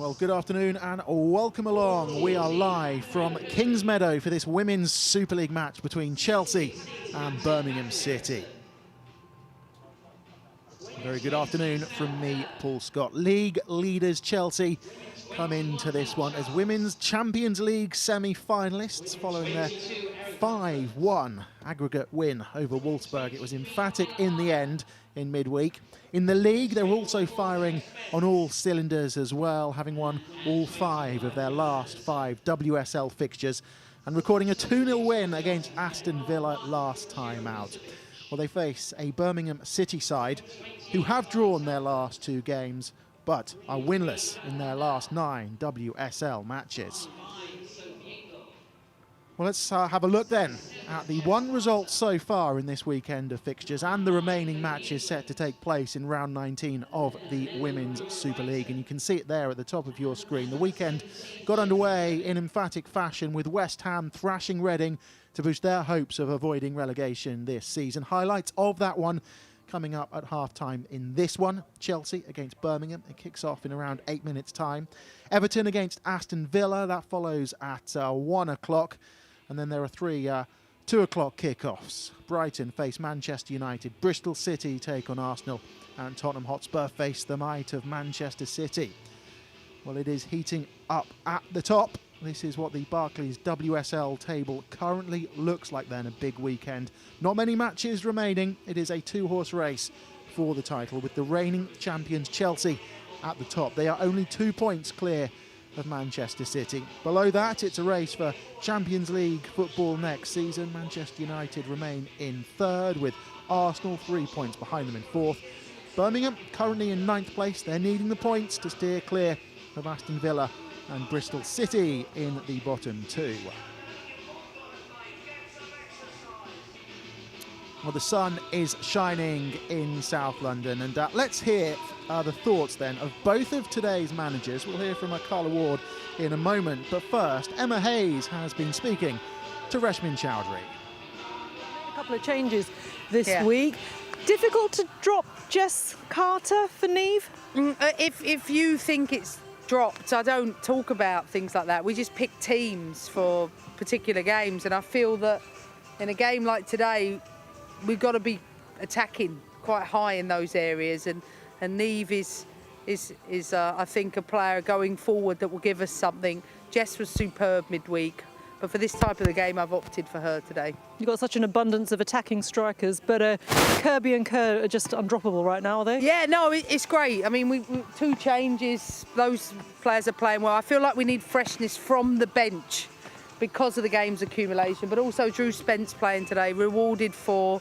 Well, good afternoon and welcome along. We are live from Kingsmeadow for this Women's Super League match between Chelsea and Birmingham City. Very good afternoon from me, Paul Scott. League leaders Chelsea come into this one as Women's Champions League semi-finalists following their 5-1 aggregate win over Wolfsburg. It was emphatic in the end in midweek. In the league, they're also firing on all cylinders as well, having won all 5 of their last 5 WSL fixtures and recording a 2-0 win against Aston Villa last time out. Well, they face a Birmingham City side who have drawn their last 2 games but are winless in their last 9 WSL matches. Well, let's have a look then at the 1 result so far in this weekend of fixtures and the remaining matches set to take place in round 19 of the Women's Super League. And you can see it there at the top of your screen. The weekend got underway in emphatic fashion with West Ham thrashing Reading to boost their hopes of avoiding relegation this season. Highlights of that one coming up at half-time in this one. Chelsea against Birmingham. It kicks off in around 8 minutes' time. Everton against Aston Villa. That follows at 1 o'clock. And then there are 3 2 o'clock kickoffs. Brighton face Manchester United. Bristol City take on Arsenal. And Tottenham Hotspur face the might of Manchester City. Well, it is heating up at the top. This is what the Barclays WSL table currently looks like then, a big weekend. Not many matches remaining. It is a 2-horse race for the title with the reigning champions Chelsea at the top. They are only 2 points clear of Manchester City. Below that, it's a race for Champions League football next season. Manchester United remain in 3rd with Arsenal 3 points behind them in 4th. Birmingham currently in 9th place. They're needing the points to steer clear of Aston Villa and Bristol City in the bottom 2. Well, the sun is shining in South London, and let's hear the thoughts then of both of today's managers. We'll hear from Carla Ward in a moment, but first, Emma Hayes has been speaking to Reshmin Chowdhury. A couple of changes this week. Difficult to drop Jess Carter for Neve? If you think it's dropped, I don't talk about things like that. We just pick teams for particular games, and I feel that in a game like today, we've got to be attacking quite high in those areas, and Neve is I think a player going forward that will give us something. Jess was superb midweek, but for this type of the game, I've opted for her today. You've got such an abundance of attacking strikers, but Kirby and Kerr are just undroppable right now, are they? Yeah, no, it's great. I mean, we 2 changes. Those players are playing well. I feel like we need freshness from the bench because of the game's accumulation, but also Drew Spence playing today, rewarded for,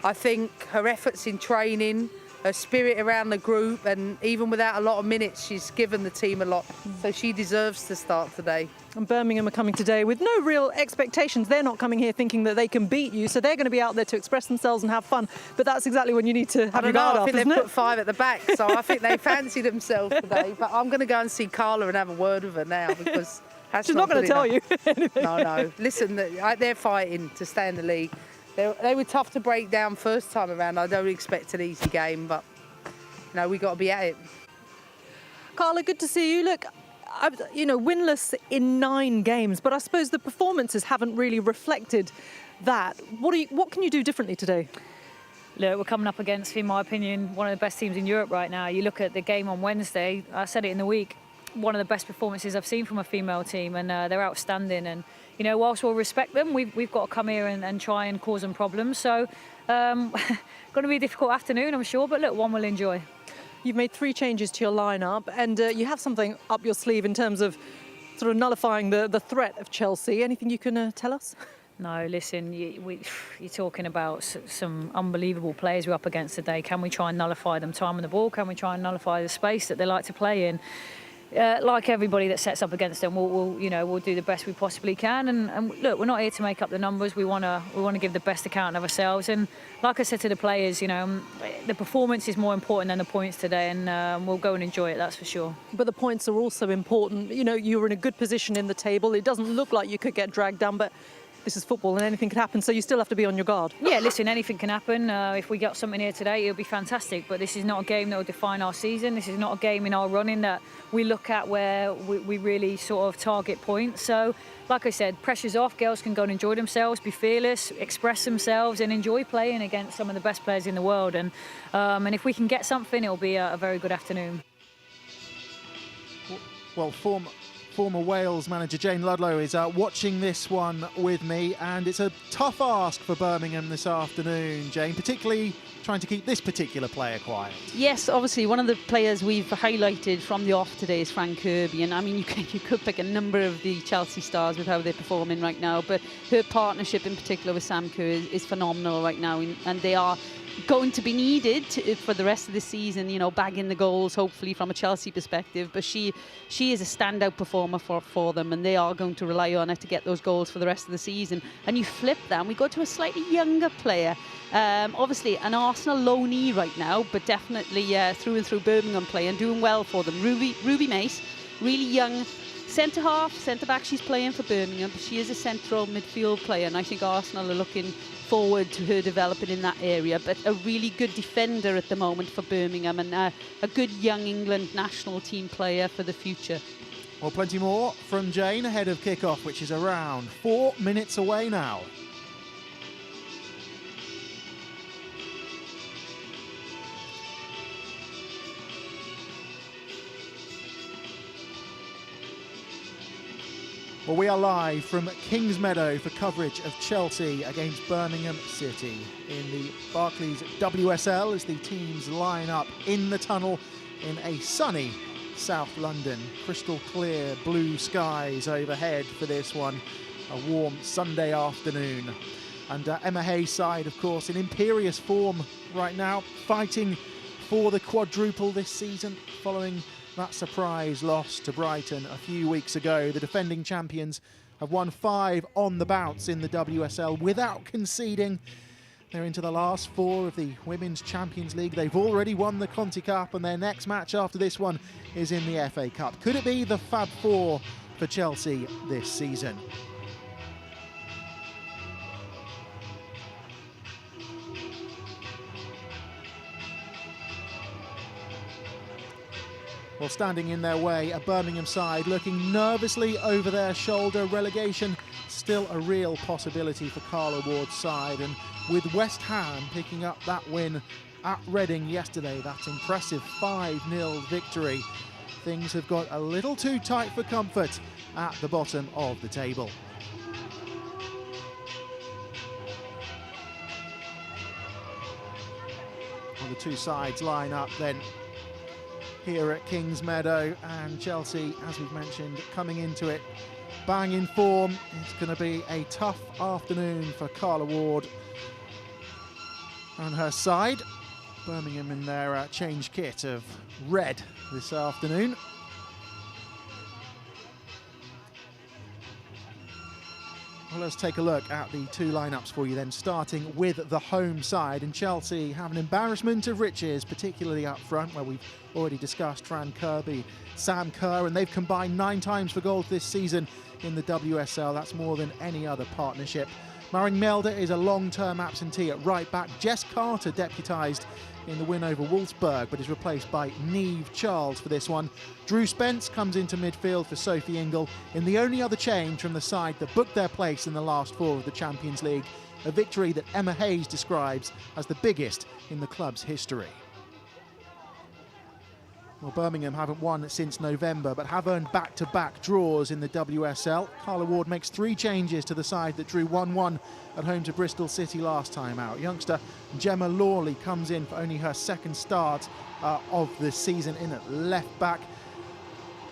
I think, her efforts in training, her spirit around the group, and even without a lot of minutes, she's given the team a lot. So she deserves to start today. And Birmingham are coming today with no real expectations. They're not coming here thinking that they can beat you, so they're going to be out there to express themselves and have fun. But that's exactly when you need to have your guard up, I think isn't they've it? put 5 at the back, so I think they fancy themselves today. But I'm going to go and see Carla and have a word with her now, because she's not going to tell you anything. No. Listen, they're fighting to stay in the league. They were tough to break down first time around. I don't expect an easy game, but we got to be at it. Carla, good to see you. Look, winless in 9 games, but I suppose the performances haven't really reflected that. What can you do differently today? Look, we're coming up against, in my opinion, one of the best teams in Europe right now. You look at the game on Wednesday, I said it in the week, one of the best performances I've seen from a female team, and they're outstanding. And whilst we'll respect them, we've got to come here and try and cause them problems. So, going to be a difficult afternoon, I'm sure, but look, one we'll enjoy. You've made 3 changes to your lineup, and you have something up your sleeve in terms of sort of nullifying the threat of Chelsea. Anything you can tell us? No, listen, you're talking about some unbelievable players we're up against today. Can we try and nullify them time on the ball? Can we try and nullify the space that they like to play in? Like everybody that sets up against them, we'll do the best we possibly can. And look, we're not here to make up the numbers. We want to give the best account of ourselves. And like I said to the players, the performance is more important than the points today, and we'll go and enjoy it. That's for sure. But the points are also important. You were in a good position in the table. It doesn't look like you could get dragged down, but this is football and anything can happen, so you still have to be on your guard. Yeah, listen, anything can happen. If we got something here today, it'll be fantastic. But this is not a game that will define our season. This is not a game in our running that we look at where we really sort of target points. So, like I said, pressure's off. Girls can go and enjoy themselves, be fearless, express themselves and enjoy playing against some of the best players in the world. And if we can get something, it'll be a very good afternoon. Well, former Wales manager Jane Ludlow is watching this one with me, and it's a tough ask for Birmingham this afternoon, Jane, particularly trying to keep this particular player quiet. Yes, obviously one of the players we've highlighted from the off today is Fran Kirby, and I mean you could pick a number of the Chelsea stars with how they're performing right now, but her partnership in particular with Sam Kerr is phenomenal right now, and they are going to be needed for the rest of the season, you know, bagging the goals hopefully from a Chelsea perspective, but she is a standout performer for them, and they are going to rely on her to get those goals for the rest of the season. And you flip that and we go to a slightly younger player, obviously an Arsenal loanee right now, but definitely through and through Birmingham player and doing well for them. Ruby Mace, really young centre half, centre back. She's playing for Birmingham, but she is a central midfield player, and I think Arsenal are looking forward to her developing in that area. But a really good defender at the moment for Birmingham, and a good young England national team player for the future. Well, plenty more from Jane ahead of kick-off, which is around 4 minutes away now. Well, we are live from Kingsmeadow for coverage of Chelsea against Birmingham City in the Barclays WSL as the teams line up in the tunnel in a sunny South London. Crystal clear blue skies overhead for this one. A warm Sunday afternoon. And Emma Hayes' side, of course, in imperious form right now, fighting for the quadruple this season following that surprise loss to Brighton a few weeks ago. The defending champions have won 5 on the bounce in the WSL without conceding. They're into the last 4 of the Women's Champions League. They've already won the Conti Cup, and their next match after this one is in the FA Cup. Could it be the Fab Four for Chelsea this season? Well, standing in their way, a Birmingham side looking nervously over their shoulder. Relegation still a real possibility for Carla Ward's side, and with West Ham picking up that win at Reading yesterday, that impressive 5-0 victory, things have got a little too tight for comfort at the bottom of the table. Well, the two sides line up then here at Kingsmeadow, and Chelsea, as we've mentioned, coming into it bang in form. It's going to be a tough afternoon for Carla Ward and her side. Birmingham in their change kit of red this afternoon. Well, let's take a look at the two lineups for you then, starting with the home side. And Chelsea have an embarrassment of riches, particularly up front, where we've already discussed Fran Kirby, Sam Kerr, and they've combined 9 times for goals this season in the WSL. That's more than any other partnership. Maren Mjelde is a long-term absentee at right back. Jess Carter deputised in the win over Wolfsburg, but is replaced by Niamh Charles for this one. Drew Spence comes into midfield for Sophie Ingle in the only other change from the side that booked their place in the last 4 of the Champions League, a victory that Emma Hayes describes as the biggest in the club's history. Well, Birmingham haven't won since November, but have earned back-to-back draws in the WSL. Carla Ward makes 3 changes to the side that drew 1-1 at home to Bristol City last time out. Youngster Gemma Lawley comes in for only her 2nd start of the season in at left-back.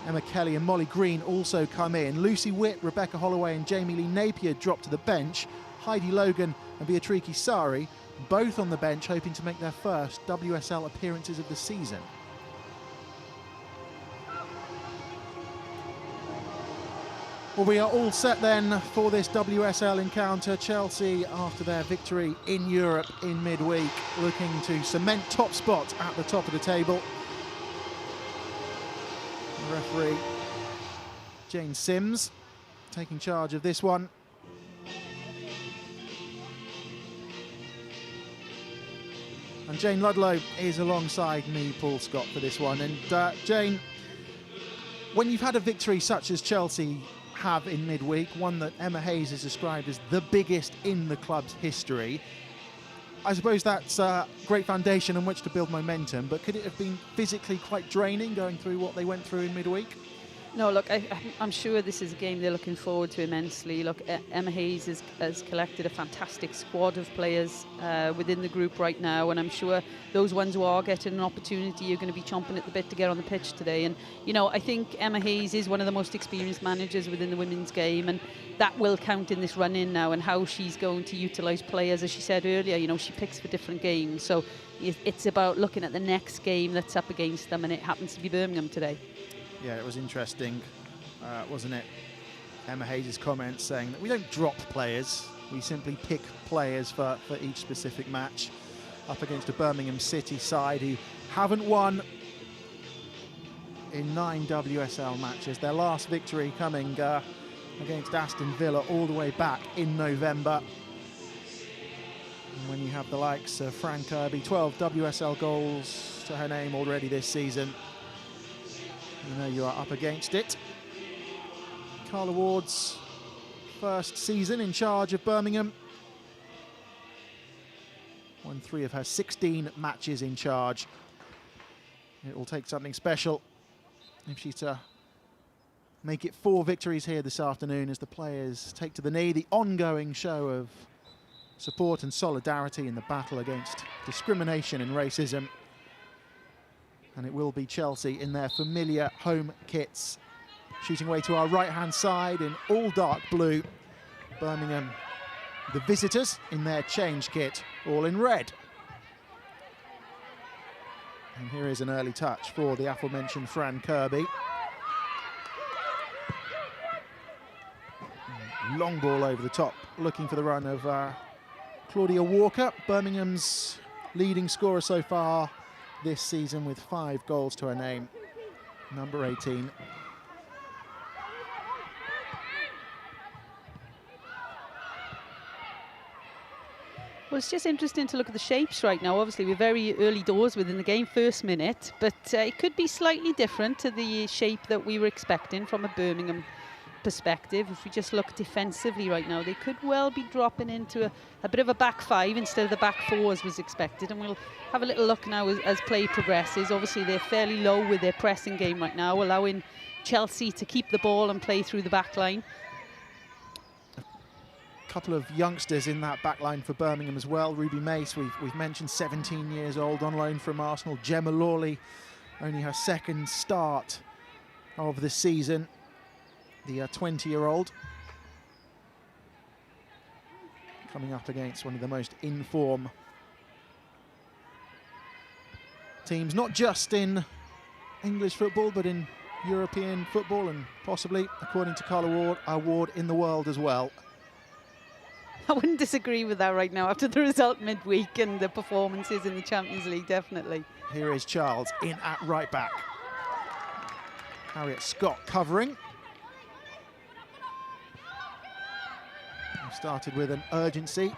Emma Kelly and Molly Green also come in. Lucy Witt, Rebecca Holloway and Jamie Lee Napier drop to the bench. Heidi Logan and Beatrice Sari both on the bench, hoping to make their first WSL appearances of the season. Well, we are all set then for this WSL encounter. Chelsea, after their victory in Europe in midweek, looking to cement top spot at the top of the table. The referee, Jane Sims, taking charge of this one. And Jane Ludlow is alongside me, Paul Scott, for this one. And Jane, when you've had a victory such as Chelsea have in midweek, one that Emma Hayes has described as the biggest in the club's history, I suppose that's a great foundation on which to build momentum, but could it have been physically quite draining going through what they went through in midweek? No, look, I'm sure this is a game they're looking forward to immensely. Look, Emma Hayes has collected a fantastic squad of players within the group right now, and I'm sure those ones who are getting an opportunity are going to be chomping at the bit to get on the pitch today. And, you know, I think Emma Hayes is one of the most experienced managers within the women's game, and that will count in this run-in now, and how she's going to utilise players. As she said earlier, you know, she picks for different games. So it's about looking at the next game that's up against them, and it happens to be Birmingham today. Yeah, it was interesting, wasn't it? Emma Hayes' comments saying that we don't drop players, we simply pick players for each specific match, up against a Birmingham City side who haven't won in 9 WSL matches. Their last victory coming against Aston Villa all the way back in November. And when you have the likes of Fran Kirby, 12 WSL goals to her name already this season, you know you are up against it. Carla Ward's first season in charge of Birmingham. Won 3 of her 16 matches in charge. It will take something special if she's to make it 4 victories here this afternoon as the players take to the knee. The ongoing show of support and solidarity in the battle against discrimination and racism. And it will be Chelsea in their familiar home kits, shooting away to our right-hand side in all dark blue. Birmingham, the visitors, in their change kit, all in red. And here is an early touch for the aforementioned Fran Kirby. Long ball over the top, looking for the run of Claudia Walker, Birmingham's leading scorer so far this season with 5 goals to her name, number 18. Well, it's just interesting to look at the shapes right now. Obviously, we're very early doors within the game, first minute, but it could be slightly different to the shape that we were expecting from a Birmingham perspective. If we just look defensively right now, they could well be dropping into a bit of a back 5 instead of the back 4 as was expected, and we'll have a little look now as play progresses. Obviously they're fairly low with their pressing game right now, allowing Chelsea to keep the ball and play through the back line. A couple of youngsters in that back line for Birmingham as well. Ruby Mace, we've mentioned, 17 years old, on loan from Arsenal. Gemma Lawley, only her second start of the season, the 20-year-old, coming up against one of the most in-form teams, not just in English football, but in European football, and possibly, according to Carla Ward, in the world as well. I wouldn't disagree with that right now after the result midweek and the performances in the Champions League, definitely. Here is Charles in at right back. Harriet Scott covering. Started with an urgency.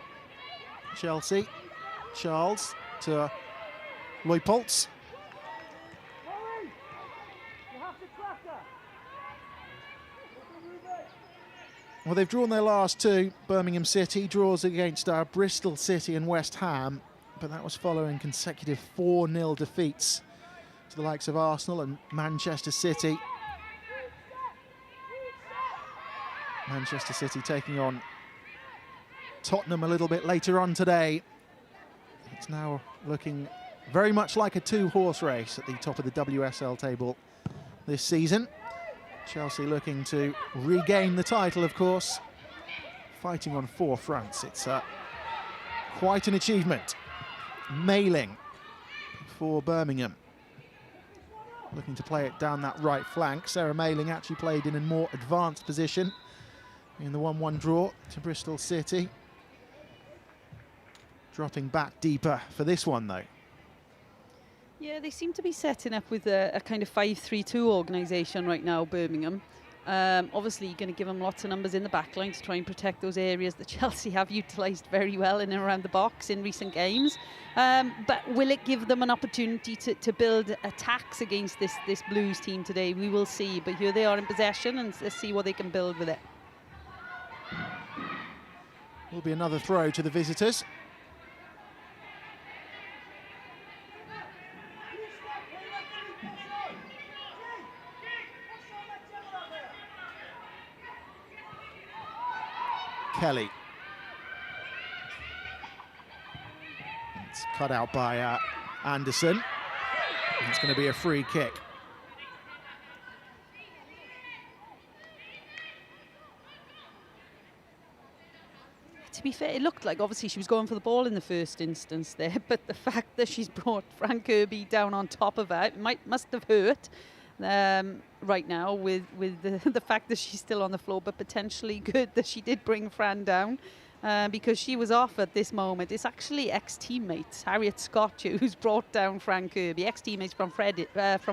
Chelsea. Charles to Leupolz. Well, they've drawn their last 2. Birmingham City draws against Bristol City and West Ham, but that was following consecutive 4-0 defeats to the likes of Arsenal and Manchester City. Manchester City taking on Tottenham a little bit later on today. It's now looking very much like a 2-horse race at the top of the WSL table this season. Chelsea looking to regain the title, of course, fighting on 4 fronts. It's quite an achievement. Mailing for Birmingham, looking to play it down that right flank. Sarah Mailing actually played in a more advanced position in the 1-1 draw to Bristol City. Dropping back deeper for this one, though. Yeah, they seem to be setting up with a kind of 5-3-2 organisation right now, Birmingham. Obviously, you're going to give them lots of numbers in the back line to try and protect those areas that Chelsea have utilised very well in and around the box in recent games. But will it give them an opportunity to build attacks against this Blues team today? We will see. But here they are in possession, and let's see what they can build with it. Will be another throw to the visitors. Kelly. It's cut out by Anderson. It's going to be a free kick. To be fair, it looked like obviously she was going for the ball in the first instance there, but the fact that she's brought Fran Kirby down on top of her must have hurt right now with the fact that she's still on the floor, but potentially good that she did bring Fran down because she was off at this moment. It's actually ex-teammates, Harriet Scott, who's brought down Fran Kirby, ex-teammates from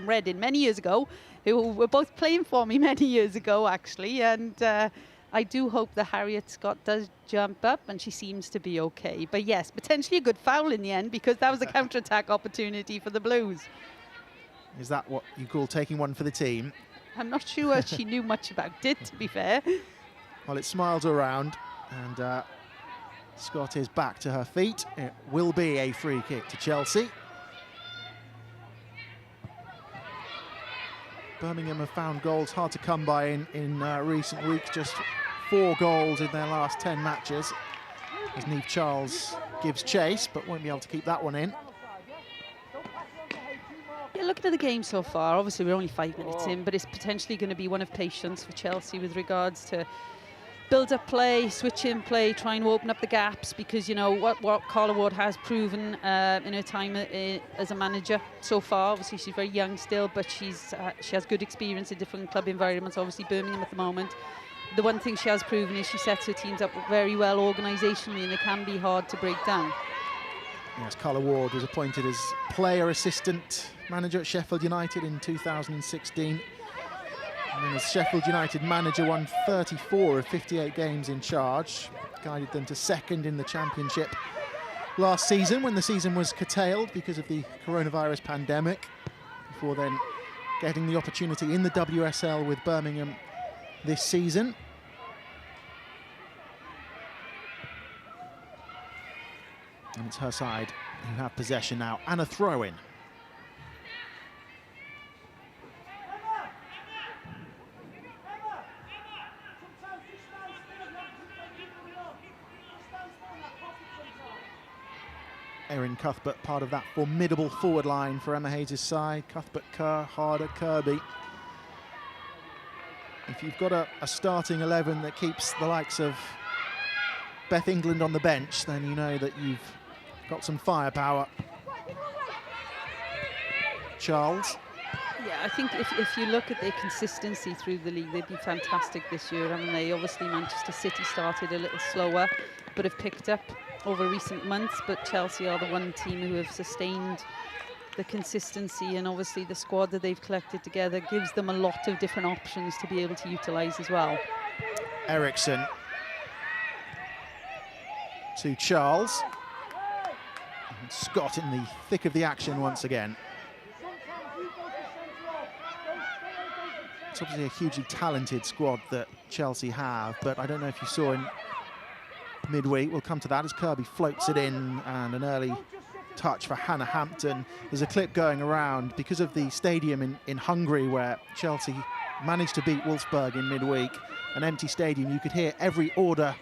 Reading many years ago, who were both playing for me many years ago actually, and I do hope that Harriet Scott does jump up and she seems to be okay. But yes, potentially a good foul in the end because that was a counter-attack opportunity for the Blues. Is that what you call taking one for the team? I'm not sure she knew much about it, to be fair. Well, it smiles around and Scott is back to her feet. It will be a free kick to Chelsea. Birmingham have found goals hard to come by in recent weeks, just 4 goals in their last 10 matches, as Niamh Charles gives chase, but won't be able to keep that one in. Yeah, looking at the game so far, obviously we're only 5 minutes in, but it's potentially going to be one of patience for Chelsea with regards to build up play, switch in play, try and open up the gaps, because you know what Carla Ward has proven in her time as a manager so far. Obviously she's very young still, but she has good experience in different club environments, obviously Birmingham at the moment. The one thing she has proven is she sets her teams up very well organisationally, and they can be hard to break down. Yes, Carla Ward was appointed as player assistant manager at Sheffield United in 2016. And then as Sheffield United manager, won 34 of 58 games in charge, guided them to second in the Championship last season when the season was curtailed because of the coronavirus pandemic, before then getting the opportunity in the WSL with Birmingham this season. And it's her side who have possession now and a throw-in. Erin Cuthbert, part of that formidable forward line for Emma Hayes' side. Cuthbert, Kerr, Harder, Kirby. If you've got a starting 11 that keeps the likes of Beth England on the bench, then you know that you've got some firepower. Charles. Yeah, I think if you look at their consistency through the league, they've been fantastic this year. I mean, they obviously Manchester City started a little slower, but have picked up over recent months. But Chelsea are the one team who have sustained the consistency, and obviously the squad that they've collected together gives them a lot of different options to be able to utilise as well. Eriksson to Charles. And Scott in the thick of the action once again. It's obviously a hugely talented squad that Chelsea have, but I don't know if you saw in midweek, we'll come to that, as Kirby floats it in, and an early touch for Hannah Hampton. There's a clip going around because of the stadium in Hungary where Chelsea managed to beat Wolfsburg in midweek, an empty stadium. You could hear every order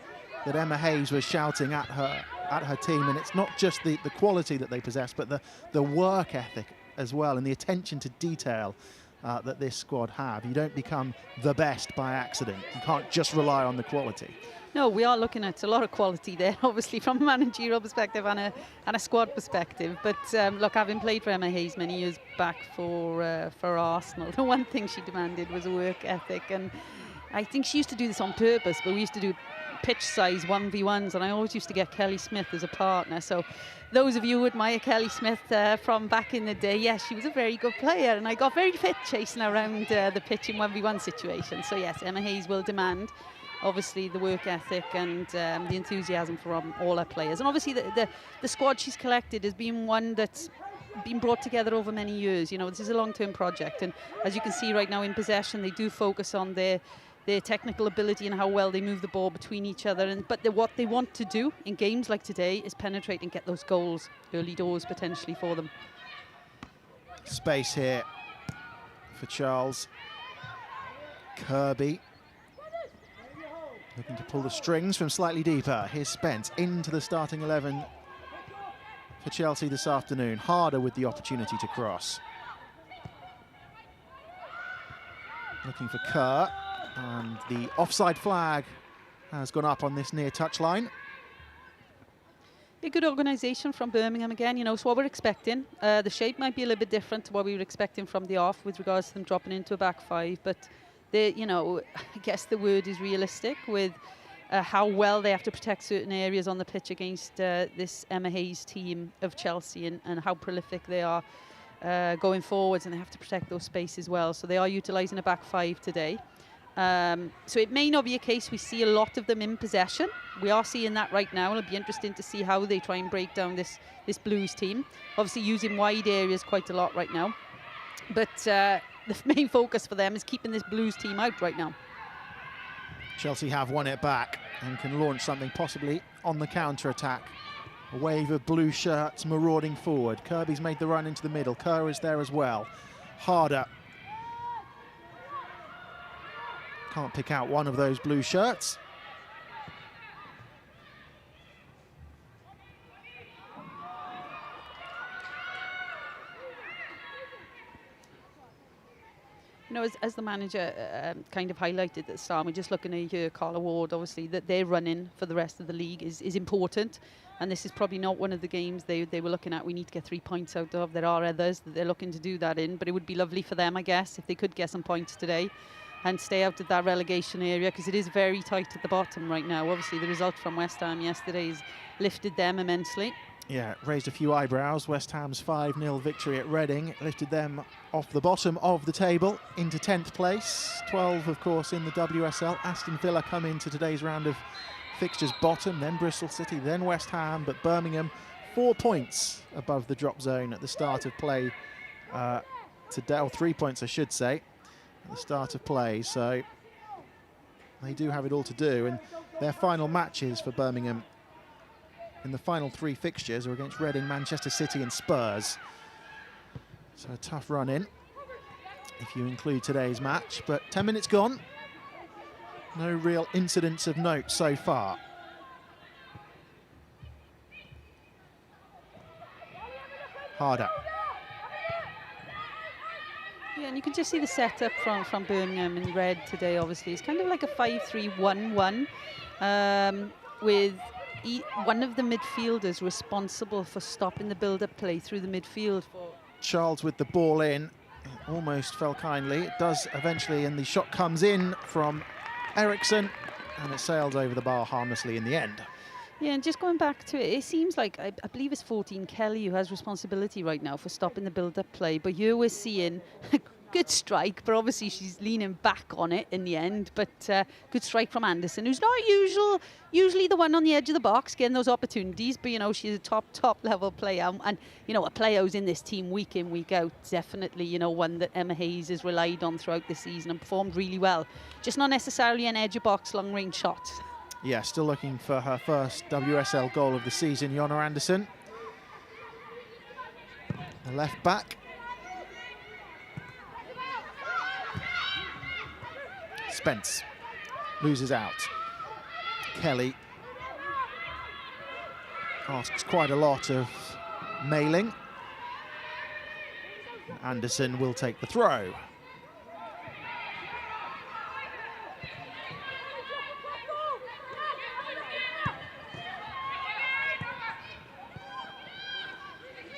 that Emma Hayes was shouting at her team, and it's not just the quality that they possess, but the work ethic as well, and the attention to detail that this squad have. You don't become the best by accident. You can't just rely on the quality. No, we are looking at a lot of quality there, obviously from a managerial perspective and a squad perspective. But look, having played for Emma Hayes many years back for Arsenal, the one thing she demanded was a work ethic, and I think she used to do this on purpose. But we used to do pitch size 1v1s, and I always used to get Kelly Smith as a partner. So those of you who admire Kelly Smith from back in the day, yes, she was a very good player, and I got very fit chasing around the pitch in 1v1 situations. So yes, Emma Hayes will demand obviously the work ethic and the enthusiasm from all her players. And obviously the squad she's collected has been one that's been brought together over many years. You know, this is a long-term project, and as you can see right now in possession, they do focus on their technical ability and how well they move the ball between each other. But what they want to do in games like today is penetrate and get those goals, early doors potentially for them. Space here for Charles. Kirby looking to pull the strings from slightly deeper. Here's Spence into the starting 11 for Chelsea this afternoon. Harder with the opportunity to cross. Looking for Kerr, and the offside flag has gone up on this near touchline. A good organisation from Birmingham again, you know, so what we're expecting. The shape might be a little bit different to what we were expecting from the off with regards to them dropping into a back five, but they, you know, I guess the word is realistic with how well they have to protect certain areas on the pitch against this Emma Hayes team of Chelsea, and how prolific they are going forwards, and they have to protect those spaces well. So they are utilising a back five today. So it may not be a case we see a lot of them in possession. We are seeing that right now. It'll be interesting to see how they try and break down this Blues team. Obviously using wide areas quite a lot right now. But the main focus for them is keeping this Blues team out right now. Chelsea have won it back and can launch something possibly on the counter-attack. A wave of blue shirts marauding forward. Kirby's made the run into the middle. Kerr is there as well. Harder. Can't pick out one of those blue shirts. You know, as the manager kind of highlighted at the start, we're just looking at here, Carla Ward, obviously, that they're running for the rest of the league is important. And this is probably not one of the games they were looking at. We need to get 3 points out of. There are others that they're looking to do that in, but it would be lovely for them, I guess, if they could get some points today and stay out of that relegation area, because it is very tight at the bottom right now. Obviously, the result from West Ham yesterday has lifted them immensely. Yeah, raised a few eyebrows. West Ham's 5-0 victory at Reading lifted them off the bottom of the table into 10th place. 12, of course, in the WSL. Aston Villa come into today's round of fixtures bottom, then Bristol City, then West Ham, but Birmingham 4 points above the drop zone at the start of play today, or 3 points, I should say, at the start of play. So they do have it all to do, and their final matches for Birmingham in the final 3 fixtures are against Reading, Manchester City and Spurs. So a tough run in, if you include today's match. But 10 minutes gone. No real incidents of note so far. Harder. Yeah, and you can just see the setup from Birmingham in red today, obviously. It's kind of like a 5-3-1-1 with one of the midfielders responsible for stopping the build-up play through the midfield. Charles with the ball in. It almost fell kindly. It does eventually, and the shot comes in from Eriksson, and it sails over the bar harmlessly in the end. Yeah, and just going back to it, it seems like, I believe it's 14 Kelly who has responsibility right now for stopping the build-up play, but here we're seeing good strike, but obviously she's leaning back on it in the end. But good strike from Anderson, who's not usually the one on the edge of the box getting those opportunities, but, you know, she's a top level player, and, you know, a player who's in this team week in, week out. Definitely, you know, one that Emma Hayes has relied on throughout the season and performed really well. Just not necessarily an edge of box long range shot. Yeah, still looking for her first WSL goal of the season, Jonna Andersson. The left back. Spence loses out. Kelly asks quite a lot of Mailing. Anderson will take the throw.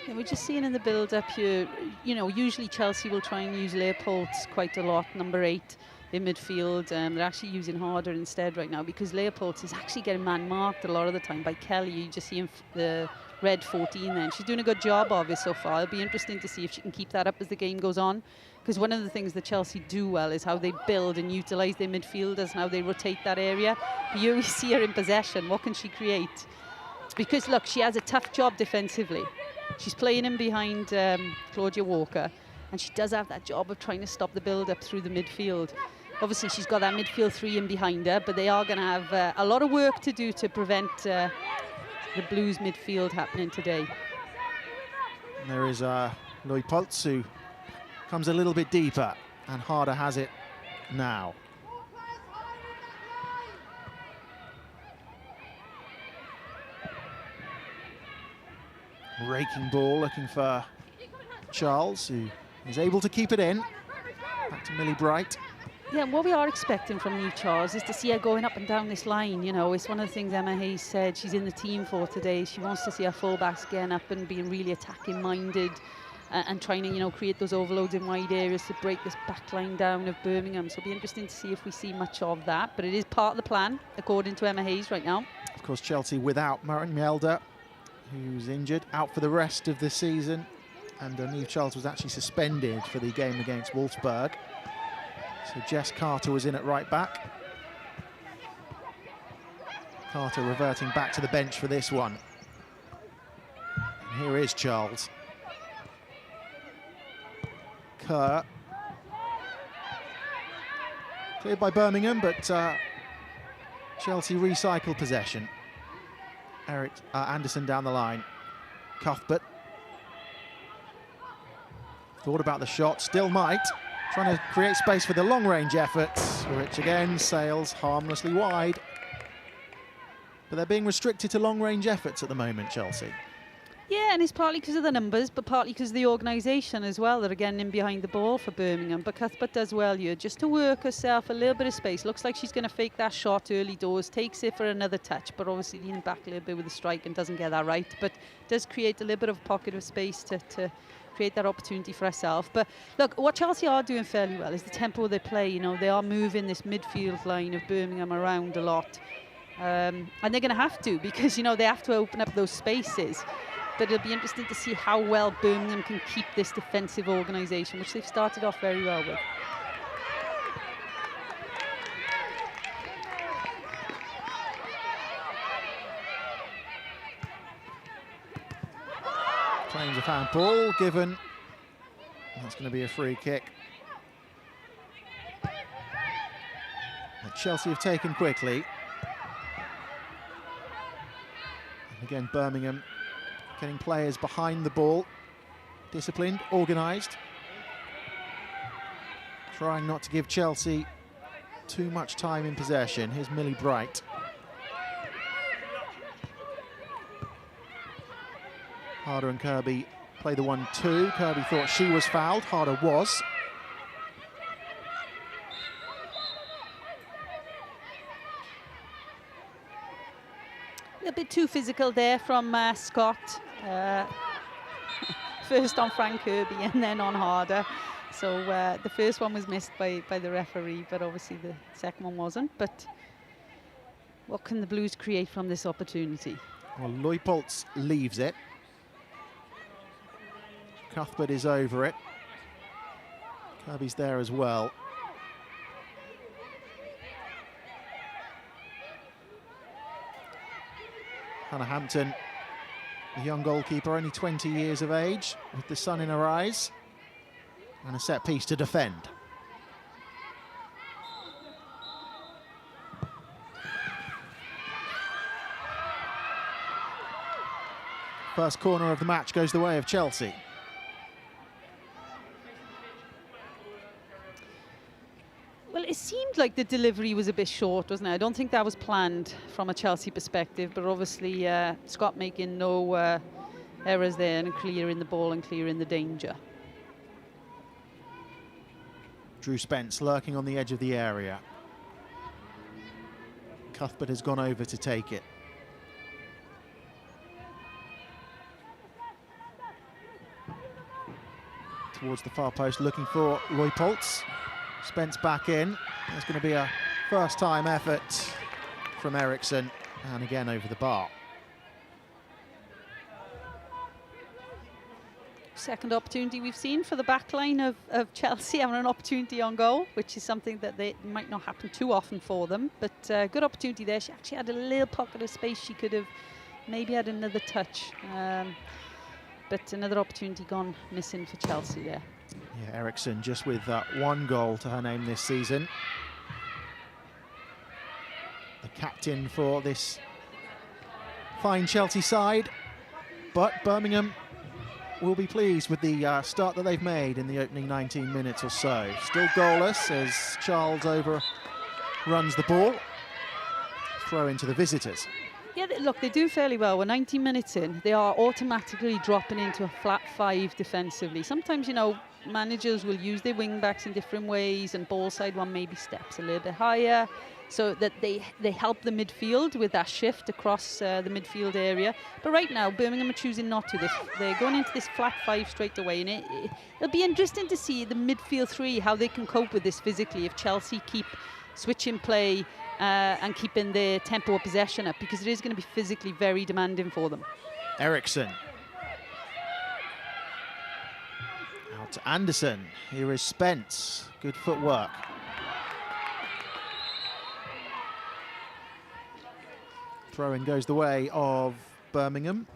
Yeah, we're just seeing in the build-up here, you know, usually Chelsea will try and use Leopold quite a lot, number 8. in midfield. They're actually using Harder instead right now because Leopold is actually getting man-marked a lot of the time by Kelly. You just see him the red 14 then. She's doing a good job of it so far. It'll be interesting to see if she can keep that up as the game goes on, because one of the things that Chelsea do well is how they build and utilise their midfielders and how they rotate that area. But you always see her in possession. What can she create? It's because, look, she has a tough job defensively. She's playing in behind Claudia Walker, and she does have that job of trying to stop the build-up through the midfield. Obviously, she's got that midfield three in behind her, but they are going to have a lot of work to do to prevent the Blues midfield happening today. And there is Leupolz, who comes a little bit deeper, and Harder has it now. Raking ball, looking for Charles, who is able to keep it in. Back to Millie Bright. Yeah, what we are expecting from New Charles is to see her going up and down this line. You know, it's one of the things Emma Hayes said she's in the team for today. She wants to see her fullbacks getting up and being really attacking-minded and trying to, you know, create those overloads in wide areas to break this back line down of Birmingham. So it'll be interesting to see if we see much of that. But it is part of the plan, according to Emma Hayes right now. Of course, Chelsea without Maren Mjelde, who's injured, out for the rest of the season. And Niamh Charles was actually suspended for the game against Wolfsburg. So Jess Carter was in at right back. Carter reverting back to the bench for this one. And here is Charles. Kerr. Cleared by Birmingham, but Chelsea recycled possession. Eric Anderson down the line. Cuthbert. Thought about the shot, still might. Trying to create space for the long-range efforts, which again sails harmlessly wide. But they're being restricted to long-range efforts at the moment, Chelsea. Yeah, and it's partly because of the numbers, but partly because of the organisation as well. They're getting in behind the ball for Birmingham. But Cuthbert does well here, just to work herself a little bit of space. Looks like she's going to fake that shot early doors, takes it for another touch, but obviously leaning back a little bit with the strike and doesn't get that right. But does create a little bit of pocket of space to create that opportunity for herself. But look, what Chelsea are doing fairly well is the tempo they play. You know, they are moving this midfield line of Birmingham around a lot. And they're going to have to, because, you know, they have to open up those spaces. But it'll be interesting to see how well Birmingham can keep this defensive organisation, which they've started off very well with. Claims a foul ball given. That's going to be a free kick. That Chelsea have taken quickly. And again, Birmingham getting players behind the ball. Disciplined, organised. Trying not to give Chelsea too much time in possession. Here's Millie Bright. Harder and Kirby play the 1-2. Kirby thought she was fouled. Harder was. A bit too physical there from Scott. First on Frank Kirby and then on Harder. So the first one was missed by the referee, but obviously the second one wasn't. But what can the Blues create from this opportunity? Well, Leupolz leaves it. Cuthbert is over it. Kirby's there as well. Hannah Hampton, the young goalkeeper, only 20 years of age, with the sun in her eyes, and a set piece to defend. First corner of the match goes the way of Chelsea. Well, it seemed like the delivery was a bit short, wasn't it? I don't think that was planned from a Chelsea perspective, but obviously Scott making no errors there and clearing the ball and clearing the danger. Drew Spence lurking on the edge of the area. Cuthbert has gone over to take it. Towards the far post, looking for Leupolz. Spence back in. There's going to be a first-time effort from Eriksson, and again over the bar. Second opportunity we've seen for the back line of Chelsea having an opportunity on goal, which is something that they might not happen too often for them. But good opportunity there. She actually had a little pocket of space. She could have maybe had another touch. But another opportunity gone missing for Chelsea there. Yeah, Eriksson just with one goal to her name this season. The captain for this fine Chelsea side. But Birmingham will be pleased with the start that they've made in the opening 19 minutes or so. Still goalless as Charles overruns the ball. Throw into the visitors. Yeah, look, they do fairly well. We're 19 minutes in. They are automatically dropping into a flat 5 defensively. Sometimes, you know, managers will use their wing-backs in different ways, and ball side one maybe steps a little bit higher, so that they help the midfield with that shift across the midfield area. But right now, Birmingham are choosing not to. They're going into this flat 5 straight away, and it'll be interesting to see the midfield 3, how they can cope with this physically if Chelsea keep switching play and keeping their tempo of possession up, because it is going to be physically very demanding for them. Eriksson. Out to Anderson. Here is Spence. Good footwork. Throw-in goes the way of Birmingham.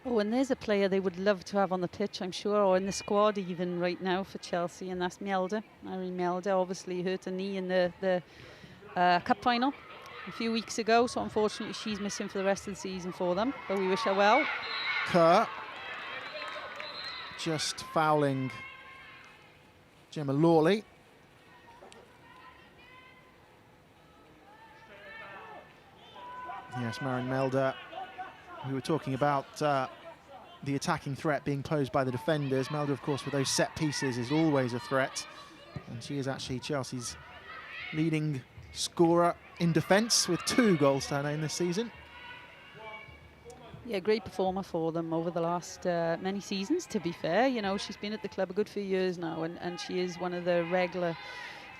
Oh, and there's a player they would love to have on the pitch, I'm sure, or in the squad even right now for Chelsea, and that's Mjelde. Irene Mjelde obviously hurt a knee in the cup final a few weeks ago, so unfortunately she's missing for the rest of the season for them, but we wish her well. Kerr just fouling Gemma Lawley. Yes, Maren Mjelde. We were talking about the attacking threat being posed by the defenders. Mjelde, of course, with those set pieces is always a threat. And she is actually Chelsea's leading scorer in defence with 2 goals to her name this season. Yeah, great performer for them over the last many seasons, to be fair. You know, she's been at the club a good few years now, and she is one of the regular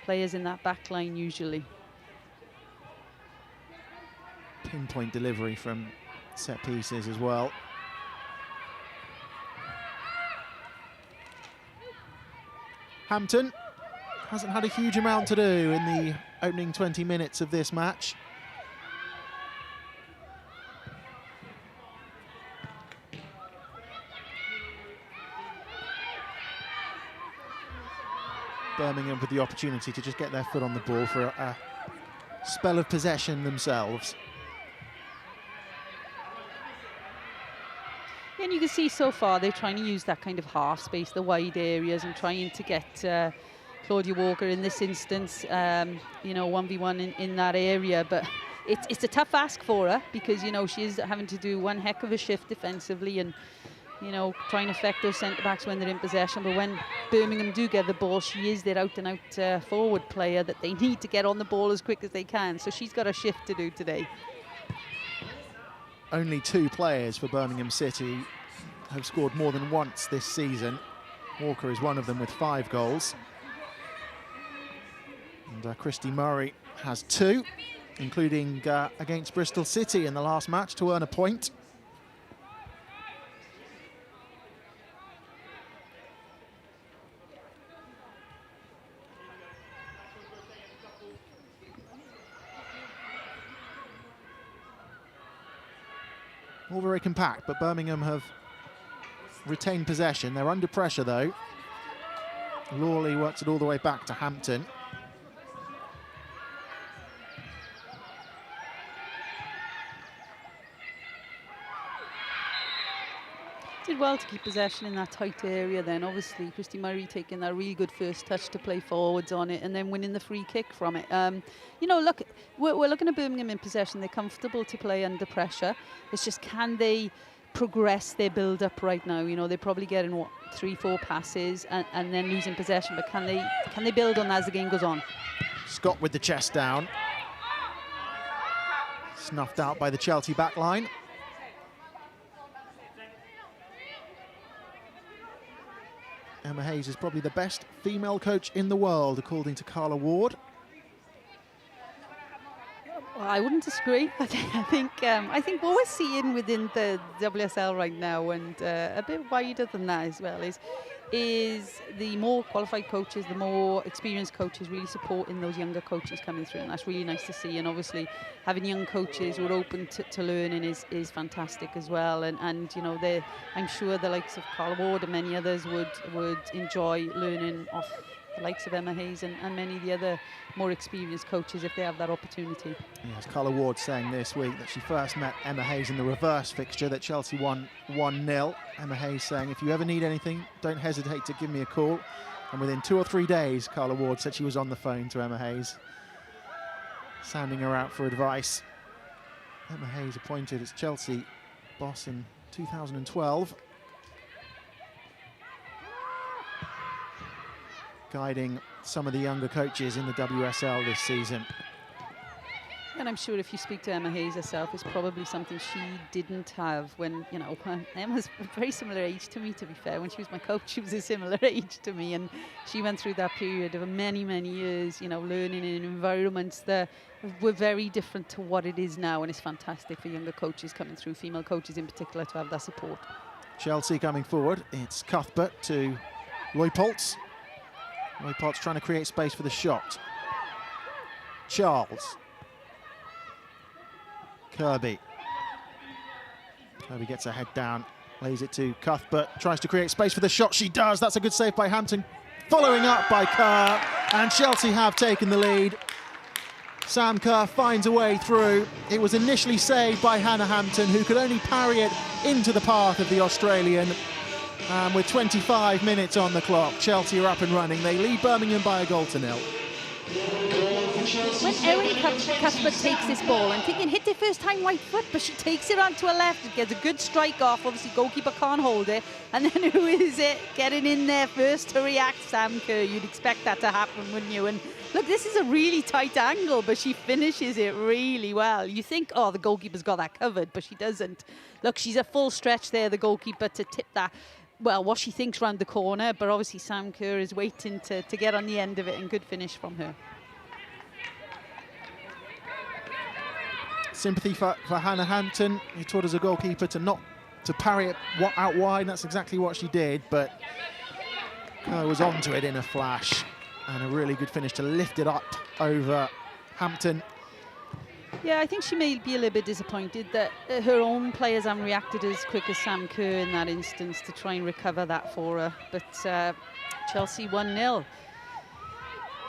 players in that back line usually. Pinpoint delivery from set pieces as well. Hampton hasn't had a huge amount to do in the opening 20 minutes of this match. Birmingham with the opportunity to just get their foot on the ball for a spell of possession themselves. And you can see so far they're trying to use that kind of half space, the wide areas, and trying to get Claudia Walker in this instance, you know, 1v1 in that area. But it's a tough ask for her, because, you know, she is having to do one heck of a shift defensively and, you know, trying to affect those centre-backs when they're in possession. But when Birmingham do get the ball, she is their out-and-out forward player that they need to get on the ball as quick as they can. So she's got a shift to do today. Only 2 players for Birmingham City have scored more than once this season. Walker is one of them with 5 goals. And Christy Murray has 2, including against Bristol City in the last match to earn a point. All very compact, but Birmingham have retained possession. They're under pressure, though. Lawley works it all the way back to Hampton. Did well to keep possession in that tight area then. Obviously, Christy Murray taking that really good first touch to play forwards on it and then winning the free kick from it. You know, look, we're looking at Birmingham in possession. They're comfortable to play under pressure. It's just, can they progress their build-up right now? You know, they're probably getting, what, 3-4 passes and then losing possession. But can they build on that as the game goes on? Scott with the chest down. Snuffed out by the Chelsea back line. Emma Hayes is probably the best female coach in the world, according to Carla Ward. Well, I wouldn't disagree. I think what we're seeing within the WSL right now, and a bit wider than that as well, is the more qualified coaches, the more experienced coaches really supporting those younger coaches coming through, and that's really nice to see. And obviously having young coaches who are open to learning is fantastic as well. And you know, I'm sure the likes of Carla Ward and many others would enjoy learning off the likes of Emma Hayes and many of the other more experienced coaches if they have that opportunity. Yes, Carla Ward saying this week that she first met Emma Hayes in the reverse fixture that Chelsea won 1-0. Emma Hayes saying, if you ever need anything, don't hesitate to give me a call. And within 2 or 3 days, Carla Ward said she was on the phone to Emma Hayes, sounding her out for advice. Emma Hayes appointed as Chelsea boss in 2012. Guiding some of the younger coaches in the WSL this season. And I'm sure if you speak to Emma Hayes herself, it's probably something she didn't have when, you know, Emma's a very similar age to me, to be fair. When she was my coach, she was a similar age to me, and she went through that period of many, many years, you know, learning in environments that were very different to what it is now, and it's fantastic for younger coaches coming through, female coaches in particular, to have that support. Chelsea coming forward, it's Cuthbert to Leupolz. Leupolz trying to create space for the shot. Charles. Kirby gets her head down, lays it to Cuthbert, tries to create space for the shot. She does. That's a good save by Hampton. Following up by Kerr, and Chelsea have taken the lead. Sam Kerr finds a way through. It was initially saved by Hannah Hampton, who could only parry it into the path of the Australian. With 25 minutes on the clock, Chelsea are up and running. They lead Birmingham by 1-0. When Erin Cuthbert takes this ball, I'm thinking hit the first time right foot, but she takes it onto her left. It gets a good strike off. Obviously, goalkeeper can't hold it. And then who is it getting in there first to react? Sam Kerr. You'd expect that to happen, wouldn't you? And look, this is a really tight angle, but she finishes it really well. You think, oh, the goalkeeper's got that covered, but she doesn't. Look, she's a full stretch there, the goalkeeper, to tip that. Well, what she thinks round the corner, but obviously Sam Kerr is waiting to get on the end of it, and good finish from her. Sympathy for Hannah Hampton. He taught as a goalkeeper to parry it out wide, and that's exactly what she did, but Kerr was onto it in a flash, and a really good finish to lift it up over Hampton. Yeah, I think she may be a little bit disappointed that her own players haven't reacted as quick as Sam Kerr in that instance to try and recover that for her. But Chelsea 1-0.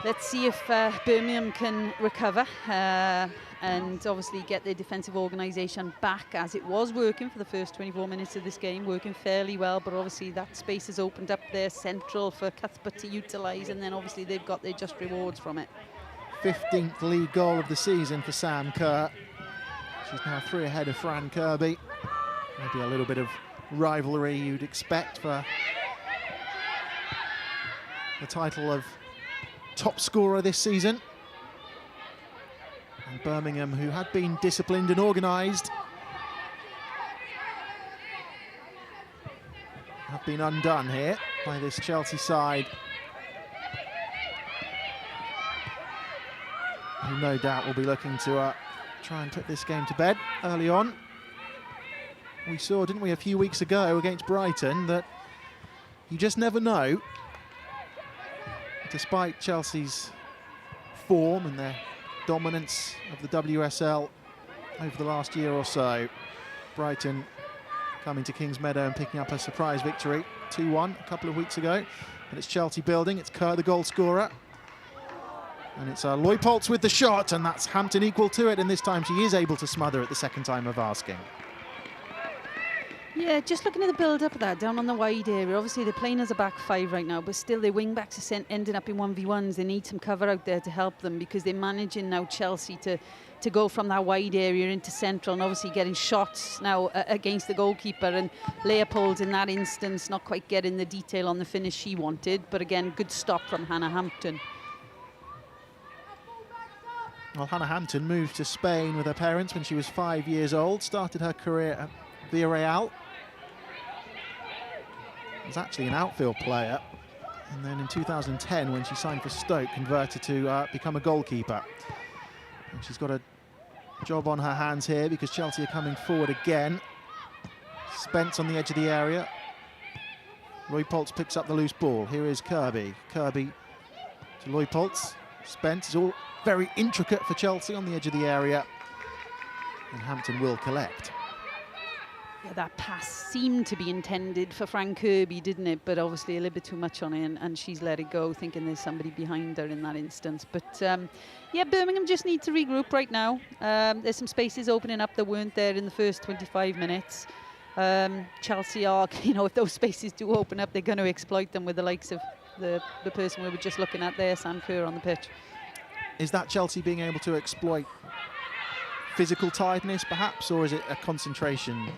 Let's see if Birmingham can recover and obviously get their defensive organisation back, as it was working for the first 24 minutes of this game, working fairly well, but obviously that space has opened up there central for Cuthbert to utilise, and then obviously they've got their just rewards from it. 15th league goal of the season for Sam Kerr. She's now 3 ahead of Fran Kirby. Maybe a little bit of rivalry you'd expect for the title of top scorer this season. And Birmingham, who had been disciplined and organised, have been undone here by this Chelsea side, who no doubt will be looking to try and put this game to bed early on. We saw, didn't we, a few weeks ago against Brighton, that you just never know. Despite Chelsea's form and their dominance of the WSL over the last year or so, Brighton coming to Kings Meadow and picking up a surprise victory, 2-1 a couple of weeks ago. And it's Chelsea building, it's Kerr the goal scorer. And it's Leupolz with the shot, and that's Hampton equal to it, and this time she is able to smother it the second time of asking. Yeah, just looking at the build-up of that, down on the wide area. Obviously, they're playing as a back five right now, but still their wing-backs are ending up in 1v1s. They need some cover out there to help them, because they're managing now, Chelsea, to go from that wide area into central, and obviously getting shots now against the goalkeeper. And Leopold, in that instance, not quite getting the detail on the finish she wanted. But again, good stop from Hannah Hampton. Well, Hannah Hampton moved to Spain with her parents when she was 5 years old, started her career at Villarreal. Was actually an outfield player And then in 2010, when she signed for Stoke, converted to become a goalkeeper. And she's got a job on her hands here because Chelsea are coming forward again. Spence on the edge of the area. Leupolz picks up the loose ball. Here is Kirby. Kirby to Leupolz. Spence is all very intricate for Chelsea on the edge of the area. And Hampton will collect. Yeah, that pass seemed to be intended for Fran Kirby, didn't it? But obviously a little bit too much on it, and she's let it go, thinking there's somebody behind her in that instance. But yeah, Birmingham just need to regroup right now. There's some spaces opening up that weren't there in the first 25 minutes. Chelsea are, if those spaces do open up, they're going to exploit them with the likes of the person we were just looking at there, Sam Kerr, on the pitch. Is that Chelsea being able to exploit physical tiredness, perhaps, or is it a concentration?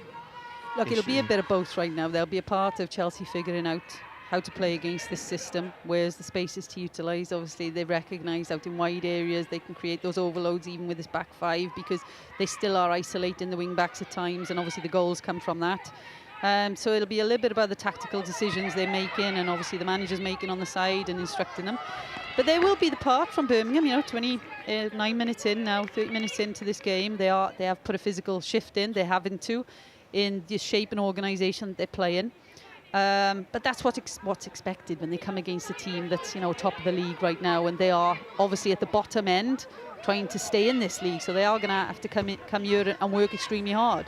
Look, it'll be a bit of both right now. There'll be a part of Chelsea figuring out how to play against this system, where's the spaces to utilise. Obviously, they recognise out in wide areas they can create those overloads even with this back five, because they still are isolating the wing-backs at times, and obviously the goals come from that. So it'll be a little bit about the tactical decisions they're making, and obviously the manager's making on the side and instructing them. But there will be the part from Birmingham, 29 minutes in now, 30 minutes into this game. They have put a physical shift in, they're having to, in the shape and organisation that they're playing. But that's what's expected when they come against a team that's top of the league right now, and they are obviously at the bottom end trying to stay in this league, so they are going to have to come here and work extremely hard.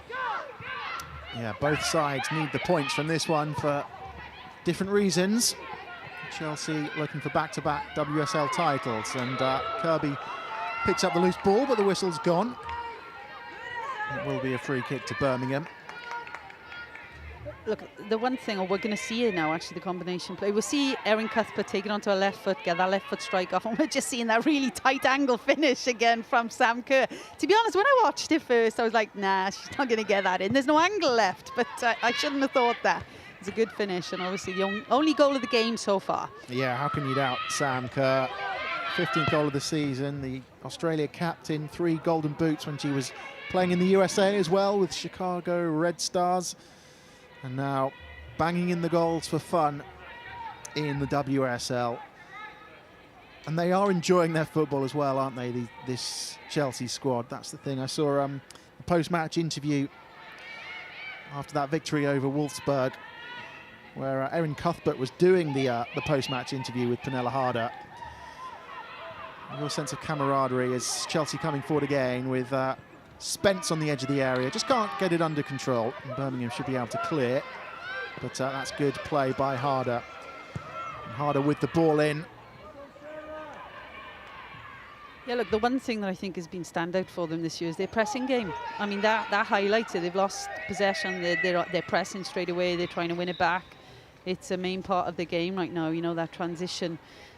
Yeah, both sides need the points from this one for different reasons. Chelsea looking for back-to-back WSL titles, and Kirby picks up the loose ball, but the whistle's gone. It will be a free kick to Birmingham. Look, the one thing we're going to see here now, actually, the combination play. We'll see Erin Cuthbert taking onto her left foot, get that left foot strike off, and we're just seeing that really tight angle finish again from Sam Kerr. To be honest, when I watched it first, I was like, nah, she's not going to get that in. There's no angle left, but I shouldn't have thought that. It's a good finish, and obviously the only goal of the game so far. Yeah, how can you doubt Sam Kerr? 15th goal of the season, the Australia captain, 3 golden boots when she was playing in the USA as well with Chicago Red Stars. And now banging in the goals for fun in the WSL. And they are enjoying their football as well, aren't they, this Chelsea squad? That's the thing. I saw a post-match interview after that victory over Wolfsburg, where Erin Cuthbert was doing the post-match interview with Pernilla Harder. A real sense of camaraderie as Chelsea coming forward again with Spence on the edge of the area. Just can't get it under control. And Birmingham should be able to clear. But that's good play by Harder. And Harder with the ball in. Yeah, look, the one thing that I think has been standout for them this year is their pressing game. I mean, that highlights it. They've lost possession. They're pressing straight away. They're trying to win it back. It's a main part of the game right now, that transition.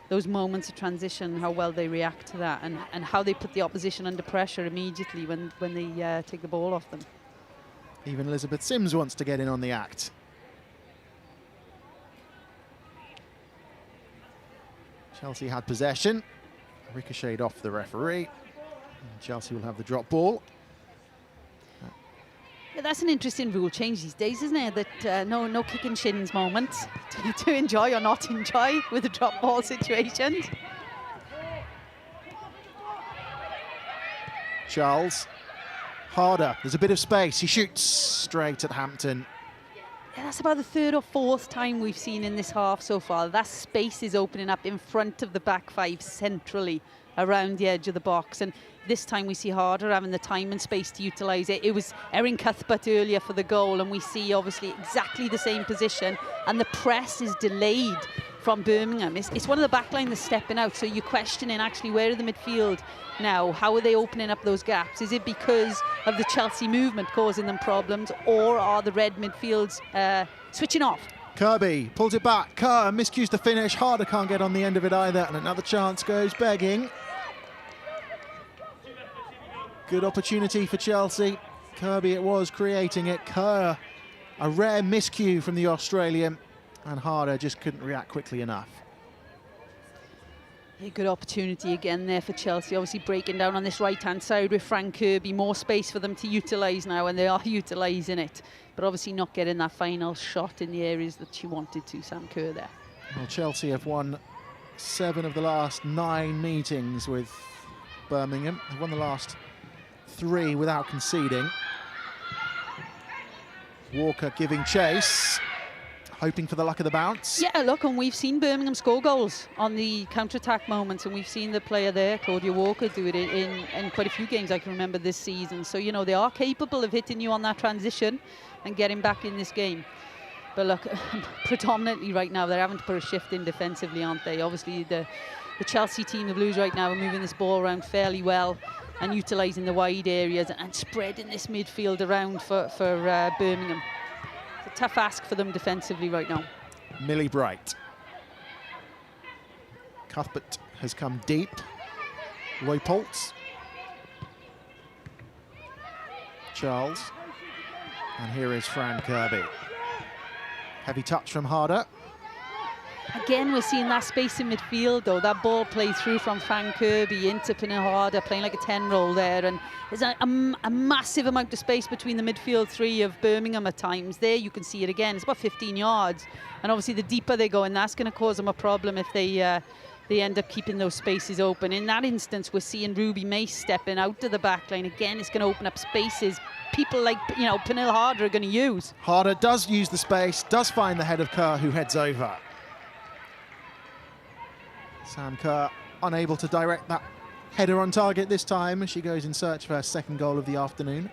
Those moments of transition, how well they react to that, and how they put the opposition under pressure immediately when they take the ball off them. Even Elizabeth Sims wants to get in on the act. Chelsea had possession, ricocheted off the referee. And Chelsea will have the drop ball. Yeah, that's an interesting rule change these days, isn't it? That no kicking shins moments to enjoy or not enjoy with the drop ball situations. Charles, Harder, there's a bit of space. He shoots straight at Hampton. Yeah, that's about the 3rd or 4th time we've seen in this half so far. That space is opening up in front of the back five centrally around the edge of the box. And this time we see Harder having the time and space to utilise it. It was Erin Cuthbert earlier for the goal, and we see obviously exactly the same position, and the press is delayed from Birmingham. It's one of the backline that's stepping out, so you're questioning actually where are the midfield now? How are they opening up those gaps? Is it because of the Chelsea movement causing them problems, or are the red midfields switching off? Kirby pulls it back. Kerr miscues the finish. Harder can't get on the end of it either, and another chance goes begging. Good opportunity for Chelsea. Kirby it was creating it. Kerr, a rare miscue from the Australian, and Harder just couldn't react quickly enough. A good opportunity again there for Chelsea, obviously breaking down on this right-hand side with Fran Kirby. More space for them to utilise now, and they are utilising it. But obviously not getting that final shot in the areas that she wanted to, Sam Kerr there. Well, Chelsea have won 7 of the last 9 meetings with Birmingham. They've won the last 3 without conceding. Walker giving chase, hoping for the luck of the bounce. Yeah, look, and we've seen Birmingham score goals on the counter-attack moments, and we've seen the player there, Claudia Walker, do it in quite a few games I can remember this season. So, you know, they are capable of hitting you on that transition and getting back in this game. But look, predominantly right now, they're having to put a shift in defensively, aren't they? Obviously, the Chelsea team, the Blues right now, are moving this ball around fairly well and utilising the wide areas and spreading this midfield around for Birmingham. It's a tough ask for them defensively right now. Millie Bright. Cuthbert has come deep. Leupolz. Charles. And here is Fran Kirby. Heavy touch from Harder. Again, we're seeing that space in midfield, though. That ball play through from Fran Kirby into Pernille Harder, playing like a 10 role there. And there's a massive amount of space between the midfield 3 of Birmingham at times. There you can see it again. It's about 15 yards. And obviously, the deeper they go, and that's going to cause them a problem if they end up keeping those spaces open. In that instance, we're seeing Ruby Mace stepping out of the back line. Again, it's going to open up spaces people like, you know, Pernille Harder are going to use. Harder does use the space, does find the head of Kerr, who heads over. Sam Kerr unable to direct that header on target this time as she goes in search for her 2nd goal of the afternoon.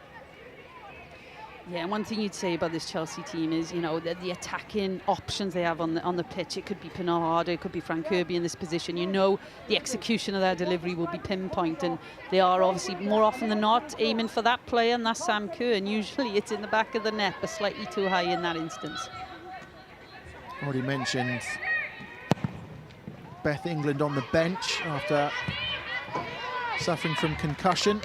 Yeah, and one thing you'd say about this Chelsea team is, you know, the attacking options they have on the pitch. It could be Pernille Harder, it could be Fran Kirby in this position. You know, the execution of their delivery will be pinpoint, and they are obviously more often than not aiming for that player, and that's Sam Kerr. And usually it's in the back of the net, but slightly too high in that instance. Already mentioned Beth England on the bench after suffering from concussion.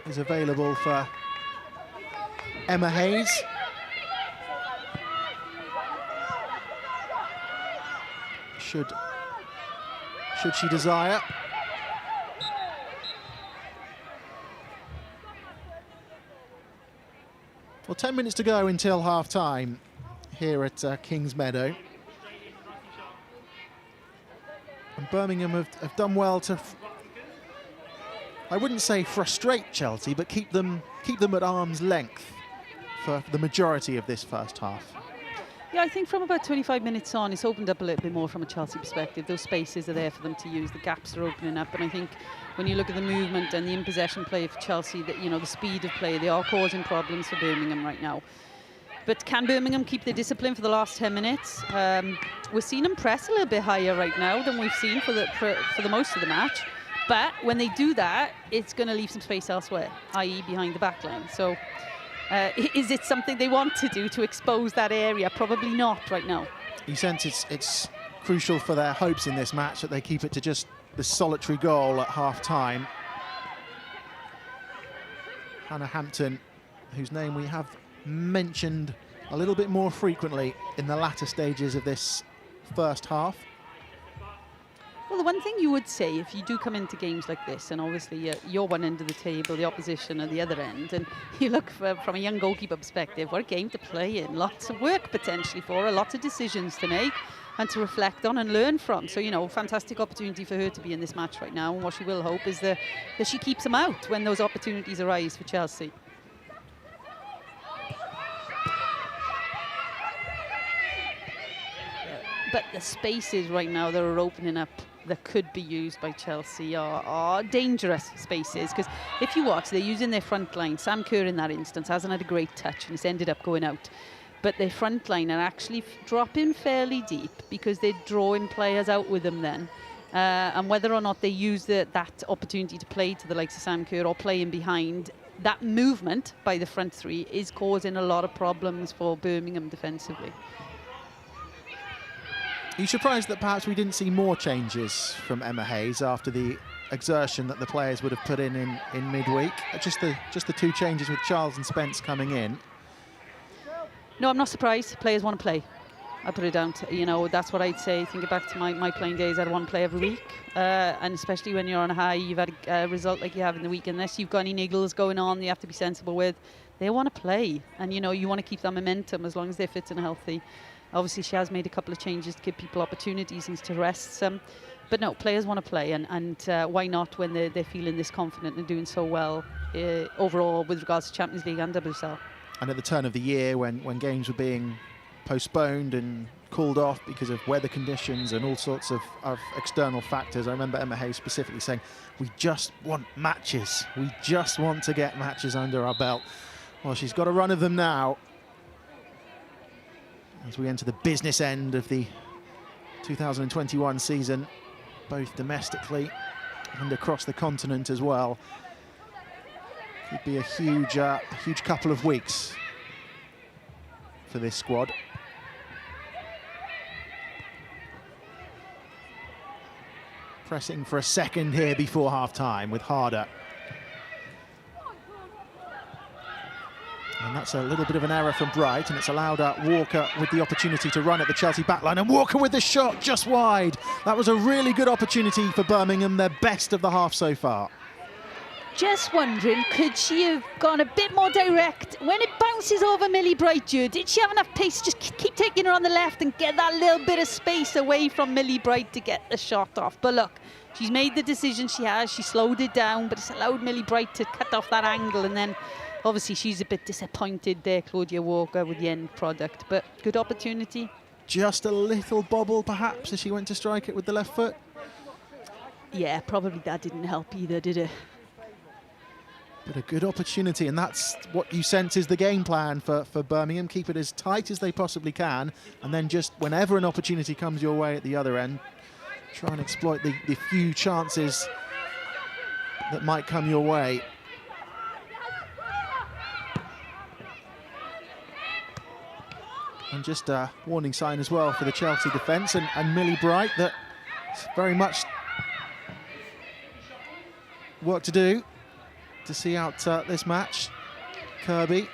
Is available for Emma Hayes. Should she desire. Well, 10 minutes to go until half-time here at Kings Meadow. And Birmingham have done well to, I wouldn't say frustrate Chelsea, but keep them at arm's length for the majority of this first half. Yeah, I think from about 25 minutes on, it's opened up a little bit more from a Chelsea perspective. Those spaces are there for them to use. The gaps are opening up, and I think when you look at the movement and the in-possession play for Chelsea, that, you know, the speed of play, they are causing problems for Birmingham right now. But can Birmingham keep the discipline for the last 10 minutes? We're seeing them press a little bit higher right now than we've seen for the most of the match. But when they do that, it's going to leave some space elsewhere, i.e. behind the back line. So is it something they want to do to expose that area? Probably not right now. You sense it's crucial for their hopes in this match that they keep it to just the solitary goal at half-time. Hannah Hampton, whose name we have mentioned a little bit more frequently in the latter stages of this first half. Well, the one thing you would say if you do come into games like this, and obviously you're one end of the table, the opposition at the other end, and you look from a young goalkeeper perspective, what a game to play in. Lots of work potentially for her, lots of decisions to make and to reflect on and learn from. So, you know, fantastic opportunity for her to be in this match right now. And what she will hope is that she keeps them out when those opportunities arise for Chelsea. But the spaces right now that are opening up that could be used by Chelsea are dangerous spaces, because if you watch, they're using their front line. Sam Kerr in that instance hasn't had a great touch and it's ended up going out. But their front line are actually dropping fairly deep because they're drawing players out with them then. And whether or not they use that opportunity to play to the likes of Sam Kerr or playing behind, that movement by the front 3 is causing a lot of problems for Birmingham defensively. Are you surprised that perhaps we didn't see more changes from Emma Hayes after the exertion that the players would have put in midweek? Just the 2 changes with Charles and Spence coming in. No, I'm not surprised. Players want to play. I put it down to, you know, that's what I'd say. Think back to my playing days. I'd want to play every week. And especially when you're on a high, you've had a result like you have in the week. Unless you've got any niggles going on, you have to be sensible with. They want to play. And, you know, you want to keep that momentum as long as they're fit and healthy. Obviously, she has made a couple of changes to give people opportunities and to rest some. But no, players want to play, and why not when they're feeling this confident and doing so well overall with regards to Champions League and WSL. And at the turn of the year, when games were being postponed and called off because of weather conditions and all sorts of external factors, I remember Emma Hayes specifically saying, we just want matches. We just want to get matches under our belt. Well, she's got a run of them now as we enter the business end of the 2021 season, both domestically and across the continent as well. Could be a huge couple of weeks for this squad. Pressing for a second here before half-time with Harder. And that's a little bit of an error from Bright, and it's allowed Walker with the opportunity to run at the Chelsea backline, and Walker with the shot just wide. That was a really good opportunity for Birmingham, their best of the half so far. Just wondering, could she have gone a bit more direct? When it bounces over Millie Bright, did she have enough pace to just keep taking her on the left and get that little bit of space away from Millie Bright to get the shot off? But look, she's made the decision she has. She slowed it down, but it's allowed Millie Bright to cut off that angle, and then obviously she's a bit disappointed there, Claudia Walker, with the end product, but good opportunity. Just a little bobble, perhaps, as she went to strike it with the left foot. Yeah, probably that didn't help either, did it? But a good opportunity, and that's what you sense is the game plan for Birmingham. Keep it as tight as they possibly can, and then just whenever an opportunity comes your way at the other end, try and exploit the few chances that might come your way. And just a warning sign as well for the Chelsea defence and Millie Bright, that very much work to do to see out this match. Kerr. You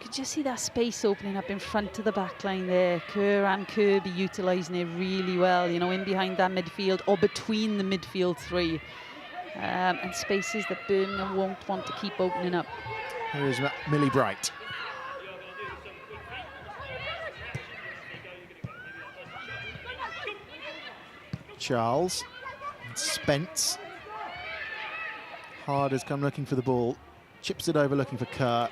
could just see that space opening up in front of the back line there. Kerr and Kirby utilising it really well, you know, in behind that midfield or between the midfield three. And spaces that Birmingham won't want to keep opening up. Here is Millie Bright. Charles and Spence. Harder's come looking for the ball, chips it over looking for Kerr.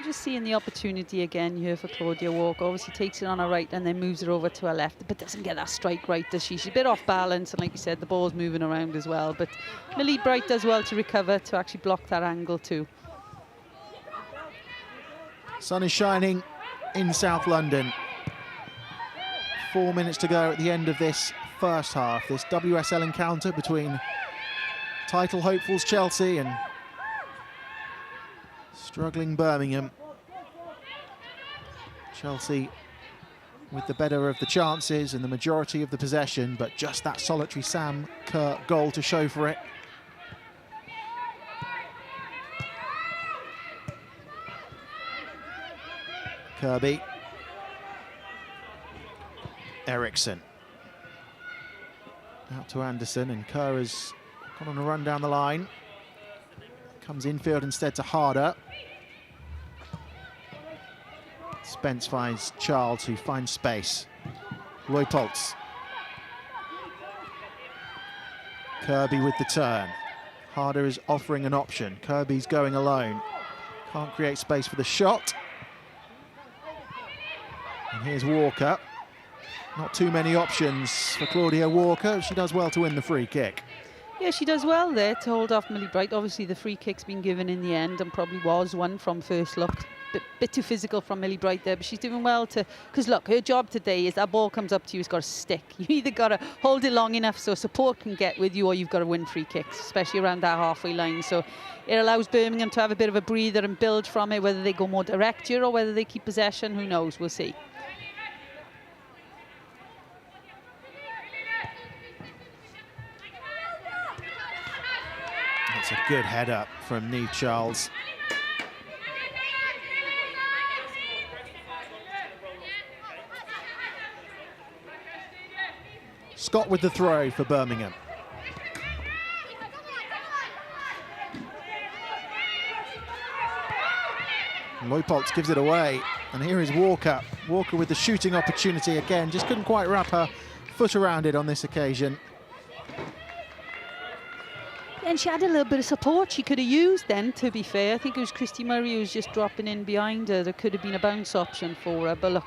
Just seeing the opportunity again here for Claudia Walker. Obviously takes it on her right and then moves it over to her left, but doesn't get that strike right, does she? She's a bit off balance, and like you said, the ball's moving around as well, but Millie Bright does well to recover, to actually block that angle too. Sun is shining in South London. 4 minutes to go at the end of this first half. This WSL encounter between title hopefuls Chelsea and struggling Birmingham. Chelsea with the better of the chances and the majority of the possession, but just that solitary Sam Kerr goal to show for it. Kirby. Eriksson. Out to Anderson, and Kerr has gone on a run down the line. Comes infield instead to Harder. Spence finds Charles, who finds space. Roy Poltz. Kirby with the turn. Harder is offering an option. Kirby's going alone. Can't create space for the shot. And here's Walker. Not too many options for Claudia Walker. She does well to win the free kick. Yeah, she does well there to hold off Millie Bright. Obviously, the free kick's been given in the end and probably was one from first look. Bit too physical from Millie Bright there, but she's doing well to... Because, look, her job today is that ball comes up to you, it's got to stick. You either got to hold it long enough so support can get with you, or you've got to win free kicks, especially around that halfway line. So it allows Birmingham to have a bit of a breather and build from it, whether they go more direct here or whether they keep possession, who knows, we'll see. That's a good header from Niamh Charles. Scott with the throw for Birmingham. Leupolz gives it away, and here is Walker. Walker with the shooting opportunity again, just couldn't quite wrap her foot around it on this occasion. And she had a little bit of support she could have used then, to be fair. I think it was Christy Murray who was just dropping in behind her. There could have been a bounce option for her, but look,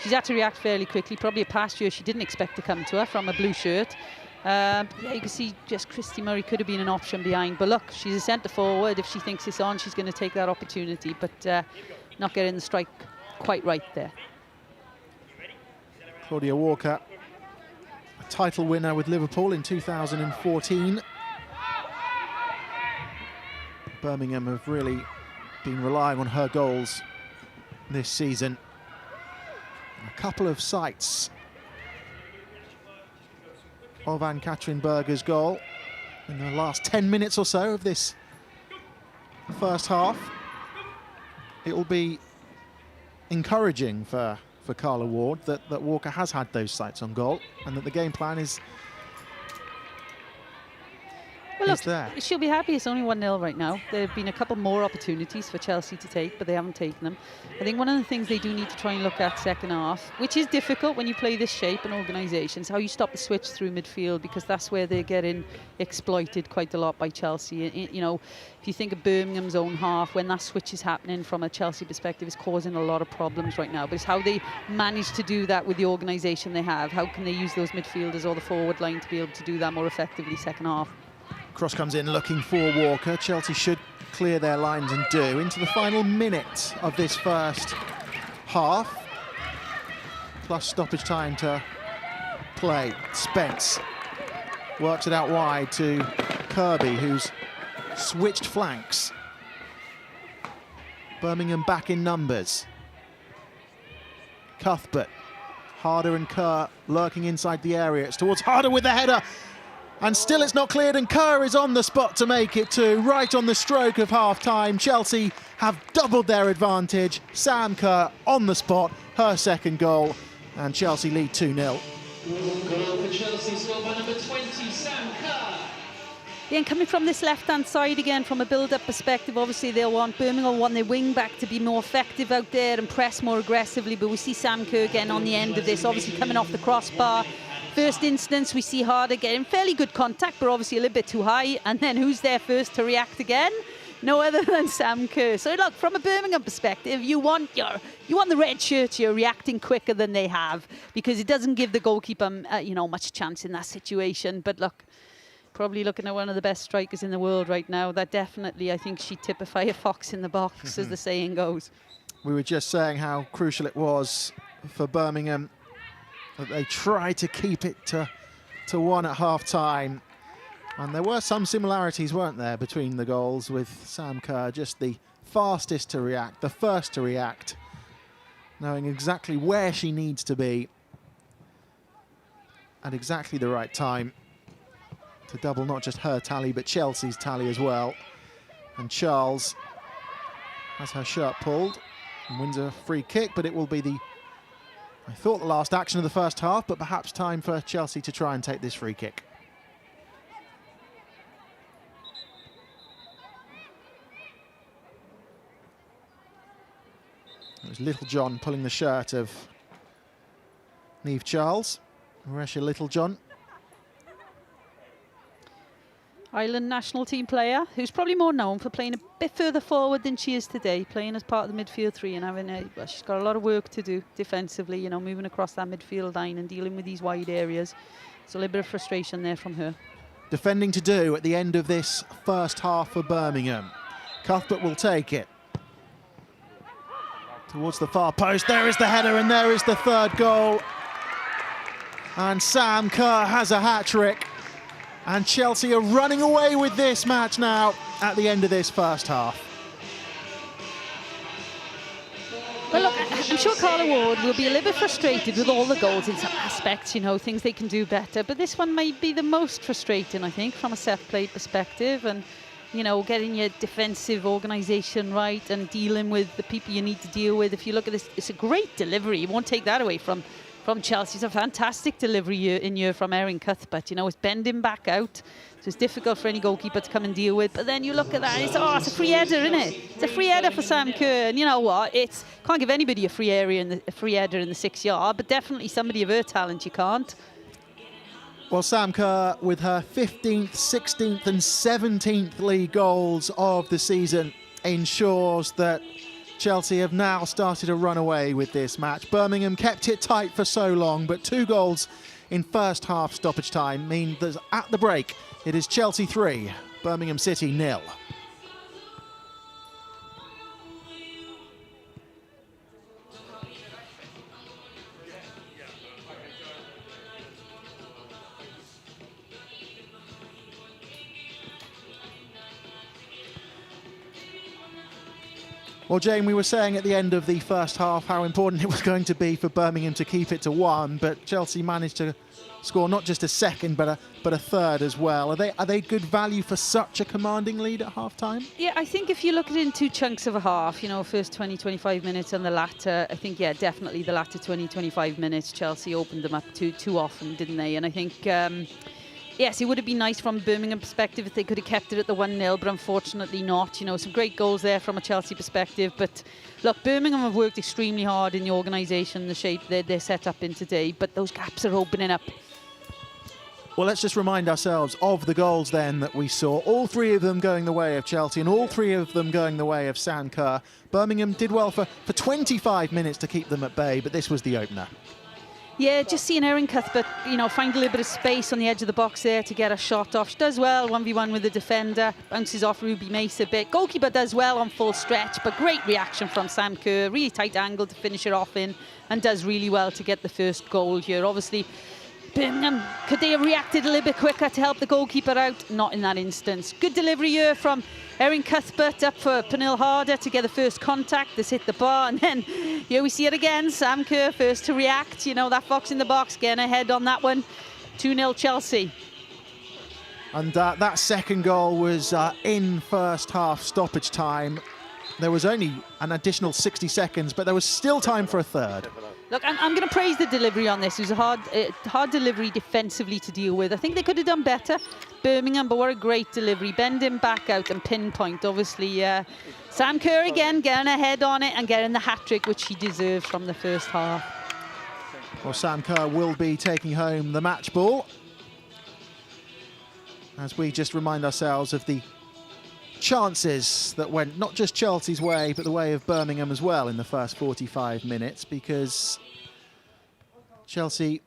she's had to react fairly quickly. Probably a pass here she didn't expect to come to her from a blue shirt. Yeah, you can see just Christy Murray could have been an option behind, but look, she's a centre forward. If she thinks it's on, she's going to take that opportunity, but not getting the strike quite right there. Claudia Walker, a title winner with Liverpool in 2014. Birmingham have really been relying on her goals this season. A couple of sights of Ann-Katrin Berger's goal in the last 10 minutes or so of this first half. It will be encouraging for Carla Ward that Walker has had those sights on goal, and that the game plan is there. She'll be happy it's only 1-0 right now. There have been a couple more opportunities for Chelsea to take, but they haven't taken them. I think one of the things they do need to try and look at second half, which is difficult when you play this shape and organisation, is how you stop the switch through midfield, because that's where they're getting exploited quite a lot by Chelsea. You know, if you think of Birmingham's own half, when that switch is happening from a Chelsea perspective, it's causing a lot of problems right now. But it's how they manage to do that with the organisation they have. How can they use those midfielders or the forward line to be able to do that more effectively second half? Cross comes in looking for Walker. Chelsea should clear their lines and do. Into the final minute of this first half, plus stoppage time to play. Spence works it out wide to Kirby, who's switched flanks. Birmingham back in numbers. Cuthbert, Harder and Kerr lurking inside the area. It's towards Harder with the header. And still it's not cleared, and Kerr is on the spot to make it two, right on the stroke of half-time. Chelsea have doubled their advantage. Sam Kerr on the spot, her second goal, and Chelsea lead 2-0. Goal for Chelsea, scored by number 20, Sam Kerr. Yeah, and coming from this left-hand side again, from a build-up perspective, obviously they'll want Birmingham want their wing-back to be more effective out there and press more aggressively, but we see Sam Kerr again on the end of this, obviously coming off the crossbar. First instance, we see Harder getting fairly good contact, but obviously a little bit too high. And then who's there first to react again? No other than Sam Kerr. So look, from a Birmingham perspective, you want the red shirts here reacting quicker than they have, because it doesn't give the goalkeeper, much chance in that situation. But look, probably looking at one of the best strikers in the world right now. That definitely, I think, she'd typify a fox in the box, as the saying goes. We were just saying how crucial it was for Birmingham. They tried to keep it to one at half-time. And there were some similarities, weren't there, between the goals, with Sam Kerr just the fastest to react, the first to react, knowing exactly where she needs to be at exactly the right time to double not just her tally, but Chelsea's tally as well. And Charles has her shirt pulled and wins a free kick, but it will be the the last action of the first half, but perhaps time for Chelsea to try and take this free kick. It was Littlejohn pulling the shirt of Niamh Charles, Marisha Littlejohn. Ireland national team player who's probably more known for playing a bit further forward than she is today, playing as part of the midfield three and having she's got a lot of work to do defensively, moving across that midfield line and dealing with these wide areas. It's a little bit of frustration there from her. Defending to do at the end of this first half for Birmingham. Cuthbert will take it towards the far post. There is the header, and there is the third goal. And Sam Kerr has a hat-trick. And Chelsea are running away with this match now at the end of this first half. Well, look, I'm sure Carla Ward will be a little bit frustrated with all the goals in some aspects, things they can do better. But this one might be the most frustrating, I think, from a set-play perspective. And, getting your defensive organisation right and dealing with the people you need to deal with. If you look at this, it's a great delivery. You won't take that away from from Chelsea. It's a fantastic delivery in here from Erin Cuthbert. You know, it's bending back out, so it's difficult for any goalkeeper to come and deal with. But then you look at that, it's a free header, isn't it? It's a free header for Sam Kerr. And you know what? Can't give anybody a free header in the 6 yard, but definitely somebody of her talent you can't. Well, Sam Kerr, with her 15th, 16th and 17th league goals of the season, ensures that Chelsea have now started to run away with this match. Birmingham kept it tight for so long, but 2 goals in first half stoppage time mean that at the break, it is Chelsea 3, Birmingham City 0. Well, Jane, we were saying at the end of the first half how important it was going to be for Birmingham to keep it to 1, but Chelsea managed to score not just a second, but a third as well. Are they good value for such a commanding lead at half-time? Yeah, I think if you look at it in 2 chunks of a half, you know, first 20-25 minutes and the latter, I think, yeah, definitely the latter 20-25 minutes, Chelsea opened them up too often, didn't they? And I think... yes, it would have been nice from a Birmingham perspective if they could have kept it at the 1-0, but unfortunately not. You know, some great goals there from a Chelsea perspective. But look, Birmingham have worked extremely hard in the organisation, the shape they're set up in today, but those gaps are opening up. Well, let's just remind ourselves of the goals then that we saw. All 3 of them going the way of Chelsea and all 3 of them going the way of Sam Kerr. Birmingham did well for 25 minutes to keep them at bay, but this was the opener. Yeah, just seeing Erin Cuthbert, you know, find a little bit of space on the edge of the box there to get a shot off. She does well 1v1 with the defender, bounces off Ruby Mace a bit. Goalkeeper does well on full stretch, but great reaction from Sam Kerr. Really tight angle to finish it off in, and does really well to get the first goal here. Obviously, Birmingham, could they have reacted a little bit quicker to help the goalkeeper out? Not in that instance. Good delivery here from Erin Cuthbert up for Pernille Harder to get the first contact. This hit the bar, and then here we see it again. Sam Kerr first to react. You know, that fox in the box getting ahead on that one. 2-0 Chelsea. And that second goal was in first half stoppage time. There was only an additional 60 seconds, but there was still time for a third. Look, I'm going to praise the delivery on this. It was a hard delivery defensively to deal with. I think they could have done better, Birmingham, but what a great delivery. Bending back out and pinpoint, obviously. Sam Kerr again getting ahead on it and getting the hat-trick, which he deserves from the first half. Well, Sam Kerr will be taking home the match ball, as we just remind ourselves of the chances that went not just Chelsea's way, but the way of Birmingham as well in the first 45 minutes, because Chelsea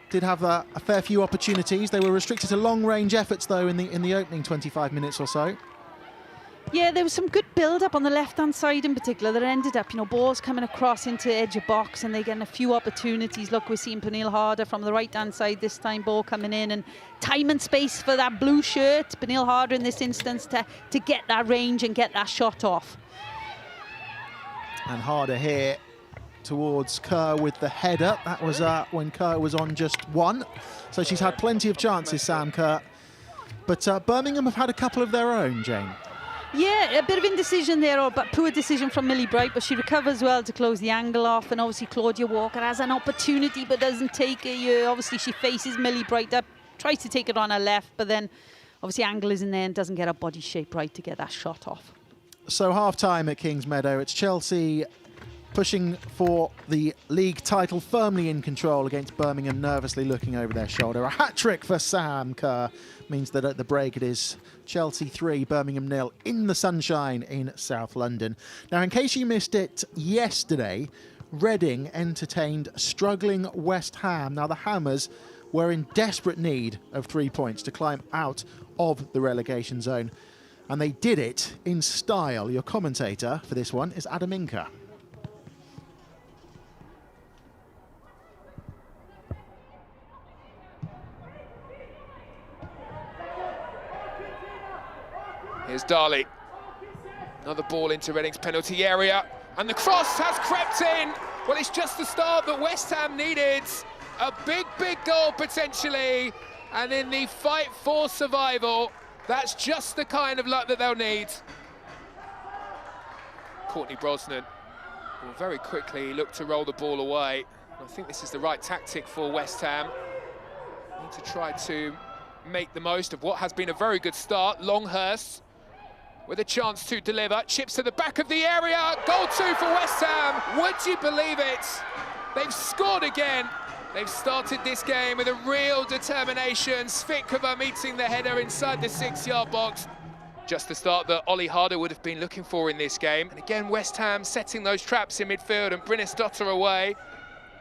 did have a fair few opportunities. They were restricted to long-range efforts, though, in the opening 25 minutes or so. Yeah, there was some good build-up on the left-hand side in particular that ended up, you know, balls coming across into edge of box and they getting a few opportunities. Look, we're seeing Pernille Harder from the right-hand side this time, ball coming in, and time and space for that blue shirt. Pernille Harder in this instance to get that range and get that shot off. And Harder here towards Kerr with the header. That was when Kerr was on just 1. So she's had plenty of chances, Sam Kerr. But Birmingham have had a couple of their own, Jane. Yeah, a bit of indecision there, but poor decision from Millie Bright, but she recovers well to close the angle off. And obviously Claudia Walker has an opportunity but doesn't take it. Obviously she faces Millie Bright up, tries to take it on her left, but then obviously Angle is in there and doesn't get her body shape right to get that shot off. So half-time at Kingsmeadow, it's Chelsea pushing for the league title, firmly in control against Birmingham, nervously looking over their shoulder. A hat-trick for Sam Kerr means that at the break it is Chelsea 3, Birmingham 0 in the sunshine in South London. Now, in case you missed it yesterday, Reading entertained struggling West Ham. Now, the Hammers were in desperate need of 3 points to climb out of the relegation zone, and they did it in style. Your commentator for this one is Adam Inca. Here's Darley. Another ball into Reading's penalty area. And the cross has crept in. Well, it's just the start that West Ham needed. A big, big goal potentially. And in the fight for survival, that's just the kind of luck that they'll need. Courtney Brosnan will very quickly look to roll the ball away. I think this is the right tactic for West Ham. Need to try to make the most of what has been a very good start. Longhurst with a chance to deliver. Chips to the back of the area. Goal 2 for West Ham. Would you believe it? They've scored again. They've started this game with a real determination. Svitkova meeting the header inside the 6-yard box. Just the start that Ollie Harder would have been looking for in this game. And again, West Ham setting those traps in midfield and Brynnesdotter away.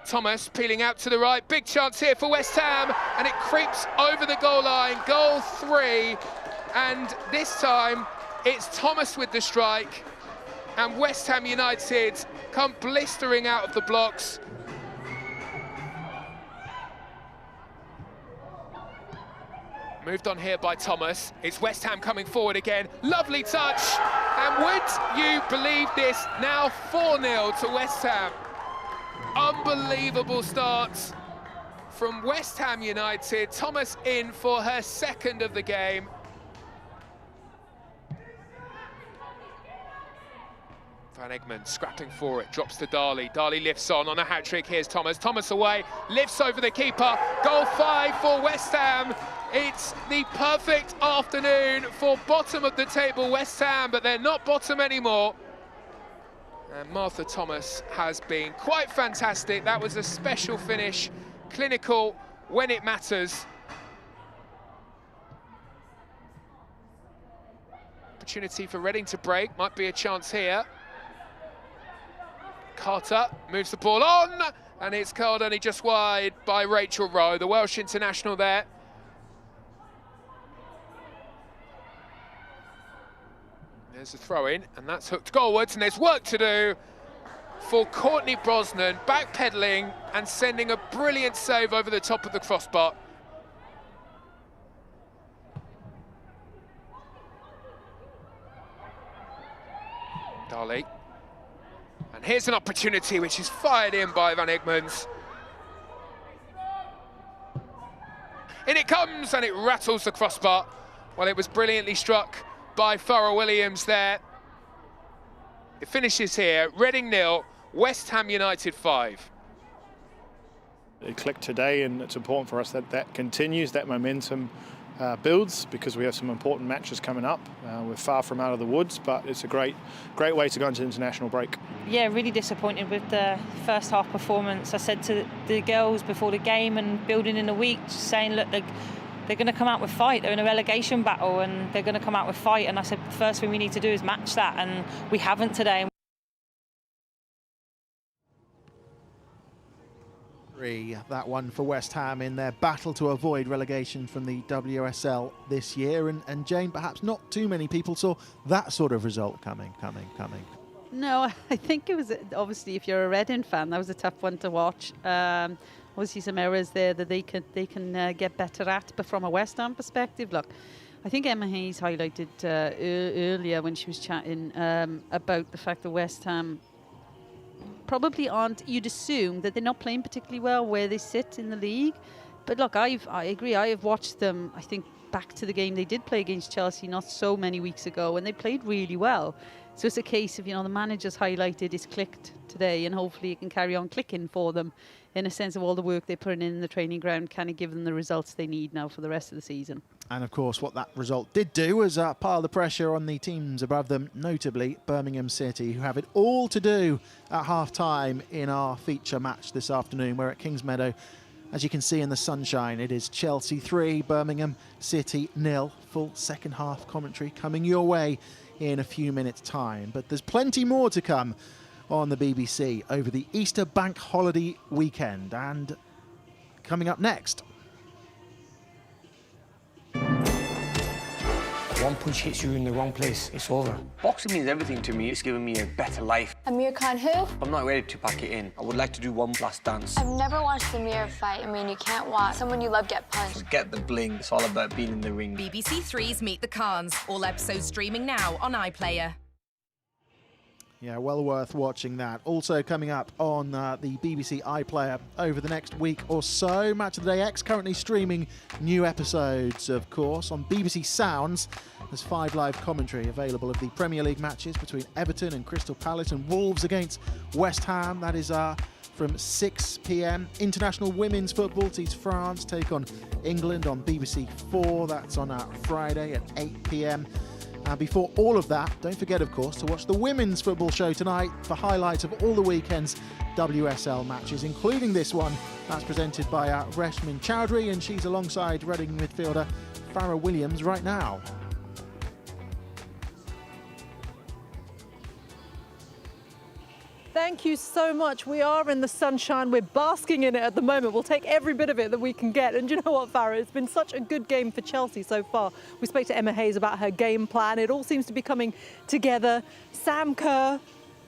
Thomas peeling out to the right. Big chance here for West Ham. And it creeps over the goal line. Goal 3. And this time, it's Thomas with the strike. And West Ham United come blistering out of the blocks. Moved on here by Thomas. It's West Ham coming forward again. Lovely touch. And would you believe this? Now 4-0 to West Ham. Unbelievable start from West Ham United. Thomas in for her 2nd of the game. Van Egmond scrapping for it, drops to Darley. Darley lifts on a hat-trick. Here's Thomas. Thomas away, lifts over the keeper. Goal 5 for West Ham. It's the perfect afternoon for bottom of the table West Ham, but they're not bottom anymore. And Martha Thomas has been quite fantastic. That was a special finish, clinical when it matters. Opportunity for Reading to break, might be a chance here. Carter moves the ball on, and it's curled only just wide by Rachel Rowe, the Welsh international there. There's a throw-in, and that's hooked goalwards, and there's work to do for Courtney Brosnan, backpedaling and sending a brilliant save over the top of the crossbar. Darley. And here's an opportunity which is fired in by Van Egmonds. In it comes, and it rattles the crossbar. Well, it was brilliantly struck by Farrell Williams there. It finishes here, Reading 0, West Ham United 5. It clicked today, and it's important for us that that continues, that momentum builds, because we have some important matches coming up. We're far from out of the woods, but it's a great way to go into international break. Yeah, really disappointed with the first half performance. I said to the girls before the game and building in the week, just saying, look, they're going to come out with fight. They're in a relegation battle and they're going to come out with fight. And I said, the first thing we need to do is match that, and we haven't today. That one for West Ham in their battle to avoid relegation from the WSL this year. And Jane, perhaps not too many people saw that sort of result coming. No, I think it was, obviously, if you're a Reading fan, that was a tough one to watch. Obviously some errors there that they can get better at, but from a West Ham perspective, look, I think Emma Hayes highlighted earlier when she was chatting about the fact that West Ham probably aren't, you'd assume that they're not playing particularly well where they sit in the league. But look, I agree, I have watched them, I think, back to the game they did play against Chelsea not so many weeks ago, and they played really well. So it's a case of, the manager's highlighted, it's clicked today, and hopefully it can carry on clicking for them in a sense of all the work they're putting in the training ground, kind of give them the results they need now for the rest of the season. And of course, what that result did do was pile the pressure on the teams above them, notably Birmingham City, who have it all to do at half-time in our feature match this afternoon. We're at Kingsmeadow. As you can see in the sunshine, it is Chelsea 3, Birmingham City 0. Full second half commentary coming your way in a few minutes' time. But there's plenty more to come on the BBC over the Easter bank holiday weekend. And coming up next, one punch hits you in the wrong place, it's over. Boxing means everything to me. It's given me a better life. Amir Khan who? I'm not ready to pack it in. I would like to do one last dance. I've never watched Amir fight. I mean, you can't watch someone you love get punched. Forget the bling. It's all about being in the ring. BBC Three's Meet the Khans. All episodes streaming now on iPlayer. yeah, well worth watching that. Also coming up on the BBC iPlayer over the next week or so, Match of the Day X currently streaming new episodes, of course, on BBC Sounds. There's 5 live commentary available of the Premier League matches between Everton and Crystal Palace and Wolves against West Ham. That is from 6 p.m. International Women's Football sees France take on England on BBC 4. That's on Friday at 8 p.m. Before all of that, don't forget, of course, to watch the Women's Football Show tonight for highlights of all the weekend's WSL matches, including this one. That's presented by Reshmin Chowdhury, and she's alongside Reading midfielder Farrah Williams right now. Thank you so much. We are in the sunshine. We're basking in it at the moment. We'll take every bit of it that we can get. And you know what, Farrah? It's been such a good game for Chelsea so far. We spoke to Emma Hayes about her game plan. It all seems to be coming together. Sam Kerr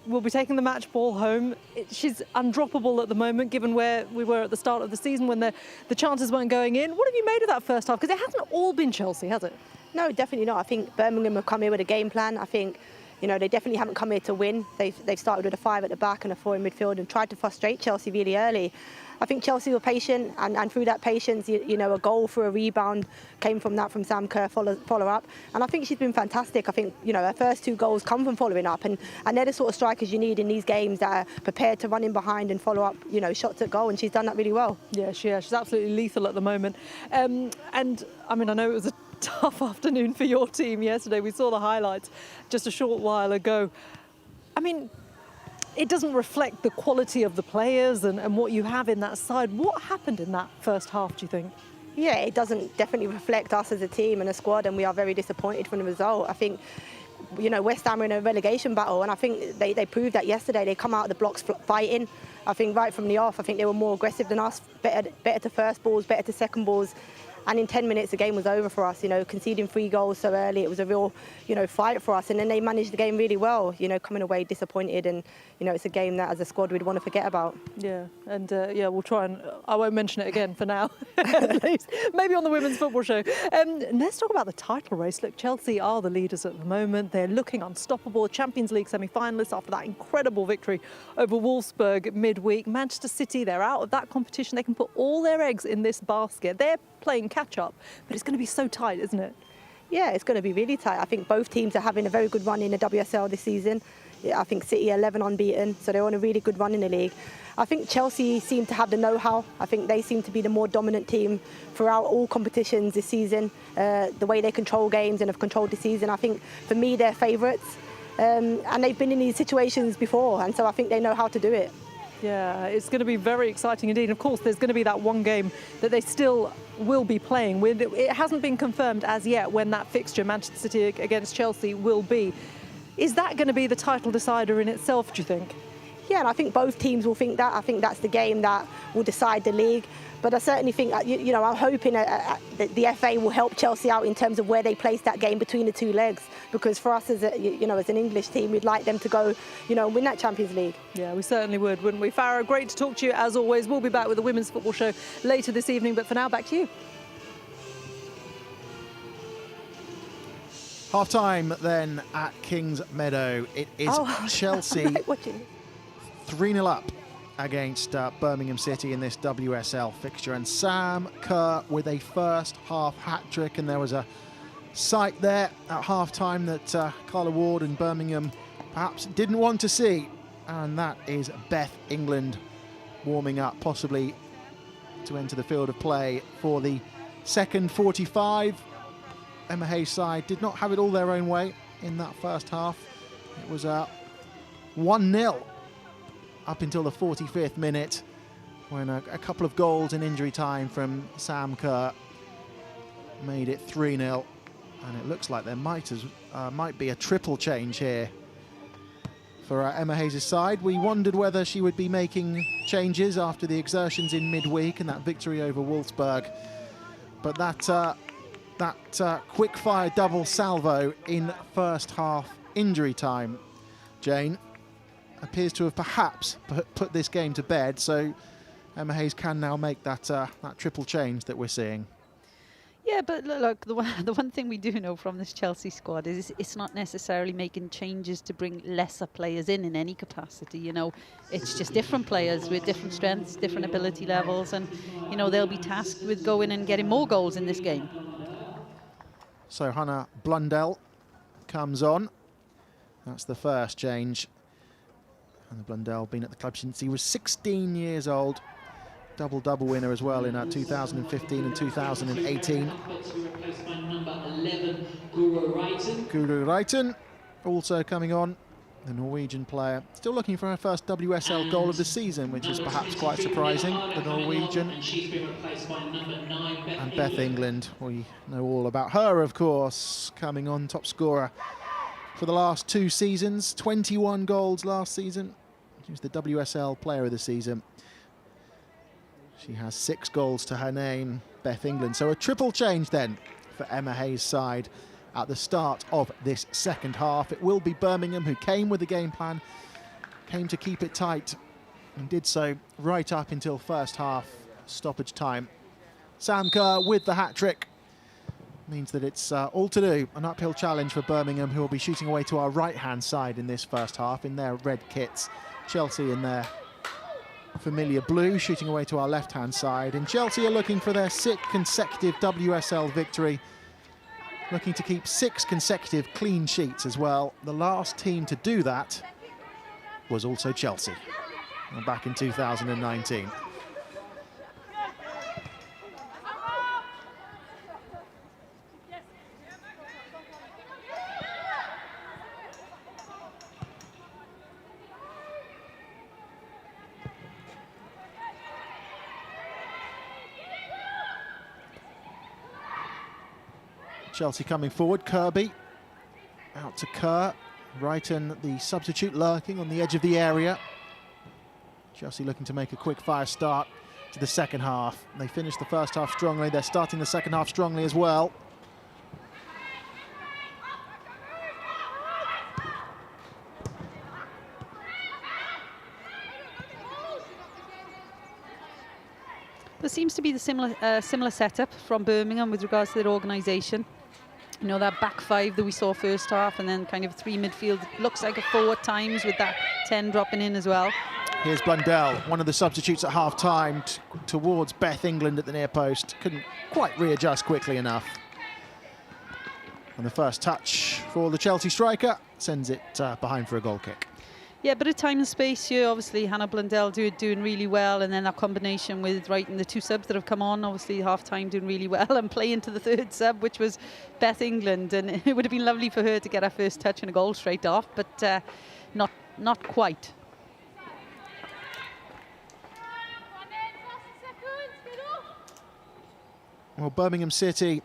will be taking the match ball home. She's undroppable at the moment, given where we were at the start of the season when the chances weren't going in. What have you made of that first half? Because it hasn't all been Chelsea, has it? No, definitely not. I think Birmingham have come here with a game plan. I think, you know, they definitely haven't come here to win. They've started with a 5 at the back and a 4 in midfield and tried to frustrate Chelsea really early. I think Chelsea were patient, and through that patience, you know, a goal for a rebound came from that, from Sam Kerr follow up. And I think she's been fantastic. I think, you know, her first 2 goals come from following up, and they're the sort of strikers you need in these games that are prepared to run in behind and follow up, you know, shots at goal, and she's done that really well. Yeah, she's absolutely lethal at the moment. And I mean, I know it was a tough afternoon for your team yesterday. We saw the highlights just a short while ago. I mean, it doesn't reflect the quality of the players and what you have in that side. What happened in that first half, do you think? Yeah, it doesn't definitely reflect us as a team and a squad, and we are very disappointed from the result. I think, you know, West Ham are in a relegation battle, and I think they proved that yesterday. They come out of the blocks fighting. I think right from the off, I think they were more aggressive than us, better to first balls, better to second balls. And in 10 minutes, the game was over for us, you know, conceding 3 goals so early. It was a real, you know, fight for us. And then they managed the game really well, you know, coming away disappointed. And, you know, it's a game that as a squad we'd want to forget about. Yeah, and yeah, we'll try and, I won't mention it again for now, at least. Maybe on the Women's Football Show. Let's talk about the title race. Look, Chelsea are the leaders at the moment. They're looking unstoppable. Champions League semi-finalists after that incredible victory over Wolfsburg midweek. Manchester City, they're out of that competition. They can put all their eggs in this basket. They're playing catch-up, but it's going to be so tight, isn't it? Yeah, it's going to be really tight. I think both teams are having a very good run in the WSL this season. I think City are 11 unbeaten, so they're on a really good run in the league. I think Chelsea seem to have the know-how. I think they seem to be the more dominant team throughout all competitions this season. The way they control games and have controlled the season, I think for me they're favourites. And they've been in these situations before, and so I think they know how to do it. Yeah, it's going to be very exciting indeed. Of course, there's going to be that one game that they still will be playing. It hasn't been confirmed as yet when that fixture, Manchester City against Chelsea, will be. Is that going to be the title decider in itself, do you think? Yeah, and I think both teams will think that. I think that's the game that will decide the league. But I certainly think, you know, I'm hoping that the FA will help Chelsea out in terms of where they place that game between the 2 legs. Because for us, as an English team, we'd like them to go, you know, win that Champions League. Yeah, we certainly would, wouldn't we? Farrah, great to talk to you as always. We'll be back with the Women's Football Show later this evening. But for now, back to you. Half-time then at Kings Meadow. It is Chelsea 3-0 up against Birmingham City in this WSL fixture, and Sam Kerr with a first half hat-trick, and there was a sight there at half-time that Carla Ward and Birmingham perhaps didn't want to see, and that is Beth England warming up, possibly to enter the field of play for the second 45. Emma Hayes' side did not have it all their own way in that first half. It was 1-0 up until the 45th minute, when a couple of goals in injury time from Sam Kerr made it 3-0, and it looks like there might be a triple change here for Emma Hayes' side. We wondered whether she would be making changes after the exertions in midweek and that victory over Wolfsburg, but that quick-fire double salvo in first half injury time, Jane, appears to have perhaps put this game to bed, so Emma Hayes can now make that triple change that we're seeing. Yeah, but look, the one thing we do know from this Chelsea squad is it's not necessarily making changes to bring lesser players in any capacity. You know, it's just different players with different strengths, different ability levels, and, you know, they'll be tasked with going and getting more goals in this game. So Hannah Blundell comes on. That's the first change. And Blundell been at the club since he was 16 years old. Double-double winner as well in 2015 and 2018. Guru Reiten also coming on, the Norwegian player. Still looking for her first WSL goal of the season, which is perhaps quite surprising. The Norwegian. And Beth England, we know all about her, of course, coming on top scorer for the last 2 seasons. 21 goals last season. She was the WSL player of the season. She has 6 goals to her name, Beth England. So a triple change then for Emma Hayes' side at the start of this second half. It will be Birmingham who came with the game plan, came to keep it tight, and did so right up until first half stoppage time. Sam Kerr with the hat-trick means that it's all to do. An uphill challenge for Birmingham, who will be shooting away to our right-hand side in this first half in their red kits. Chelsea in their familiar blue, shooting away to our left-hand side. And Chelsea are looking for their 6th consecutive WSL victory, looking to keep 6 consecutive clean sheets as well. The last team to do that was also Chelsea, back in 2019. Chelsea coming forward, Kirby out to Kerr, Reiten the substitute lurking on the edge of the area. Chelsea looking to make a quick fire start to the second half. They finished the first half strongly, they're starting the second half strongly as well. There seems to be the similar setup from Birmingham with regards to their organisation. You know, that back 5 that we saw first half, and then kind of 3 midfield. Looks like a 4 at times with that 10 dropping in as well. Here's Blundell, one of the substitutes at half-time towards Beth England at the near post. Couldn't quite readjust quickly enough. And the first touch for the Chelsea striker sends it behind for a goal kick. Yeah, but at time and space here, obviously Hannah Blundell doing really well, and then that combination with Reiten, the 2 subs that have come on, obviously half-time doing really well, and playing to the 3rd sub, which was Beth England, and it would have been lovely for her to get her first touch and a goal straight off, but not quite. Well, Birmingham City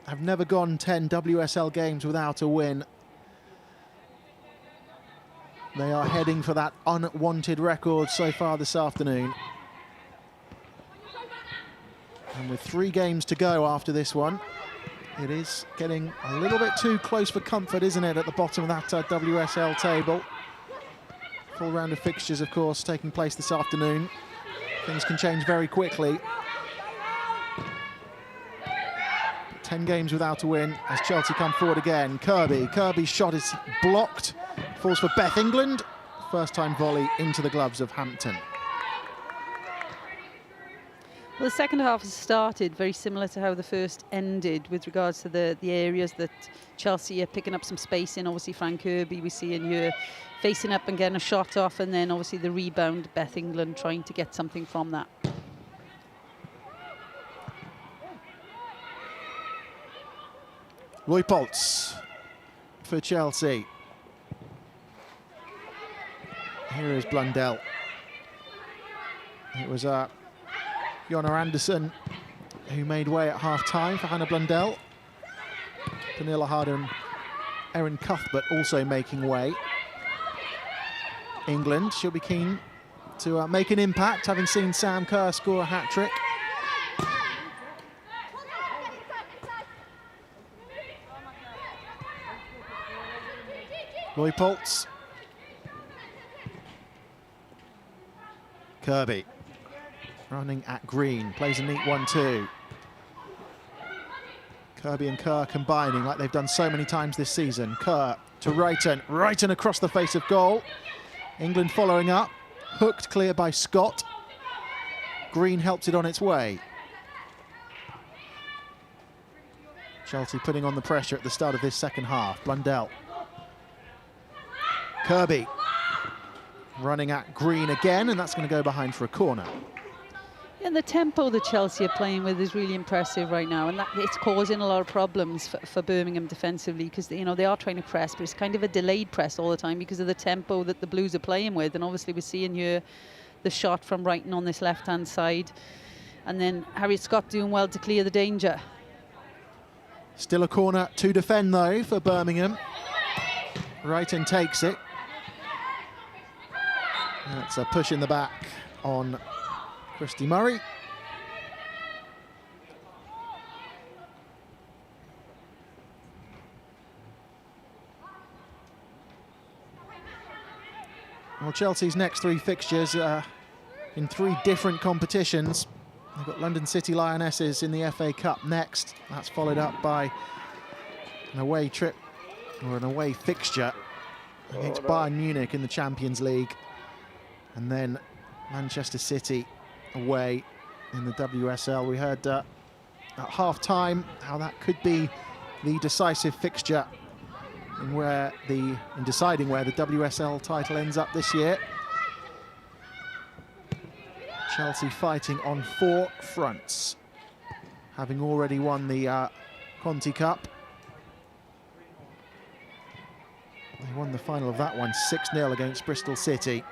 have never gone 10 WSL games without a win. They are heading for that unwanted record so far this afternoon. And with 3 games to go after this one, it is getting a little bit too close for comfort, isn't it, at the bottom of that WSL table. Full round of fixtures, of course, taking place this afternoon. Things can change very quickly. 10 games without a win as Chelsea come forward again. Kirby's shot is blocked. Falls for Beth England. First time volley into the gloves of Hampton. Well, the second half has started very similar to how the first ended with regards to the areas that Chelsea are picking up some space in. Obviously, Frank Kirby, we see in here facing up and getting a shot off, and then obviously the rebound, Beth England trying to get something from that. Roy Poltz for Chelsea. Here is Blundell. It was Jonna Andersson who made way at half-time for Hannah Blundell. Pernilla Harden, Erin Cuthbert also making way. England, she'll be keen to make an impact, having seen Sam Kerr score a hat-trick. Roy Poltz. Kirby running at green, plays a neat 1-2. Kirby and Kerr combining like they've done so many times this season. Kerr to Reiten across the face of goal. England following up, hooked clear by Scott. Green helps it on its way. Chelsea putting on the pressure at the start of this second half. Blundell. Kirby. running at Green again, and that's going to go behind for a corner. And the tempo that Chelsea are playing with is really impressive right now, and that it's causing a lot of problems for Birmingham defensively, because they are trying to press, but it's kind of a delayed press all the time because of the tempo that the Blues are playing with. And obviously we're seeing here the shot from Brighton on this left-hand side, and then Harriet Scott doing well to clear the danger. Still a corner to defend though for Birmingham. Wrighton takes it. That's a push in the back on Christy Murray. Well, Chelsea's next 3 fixtures in 3 different competitions. They've got London City Lionesses in the FA Cup next. That's followed up by an away trip, or an away fixture against Bayern Munich in the Champions League. And then Manchester City away in the WSL. We heard at half-time how that could be the decisive fixture in deciding where the WSL title ends up this year. Chelsea fighting on 4 fronts, having already won the Conti Cup. They won the final of that one 6-0 against Bristol City.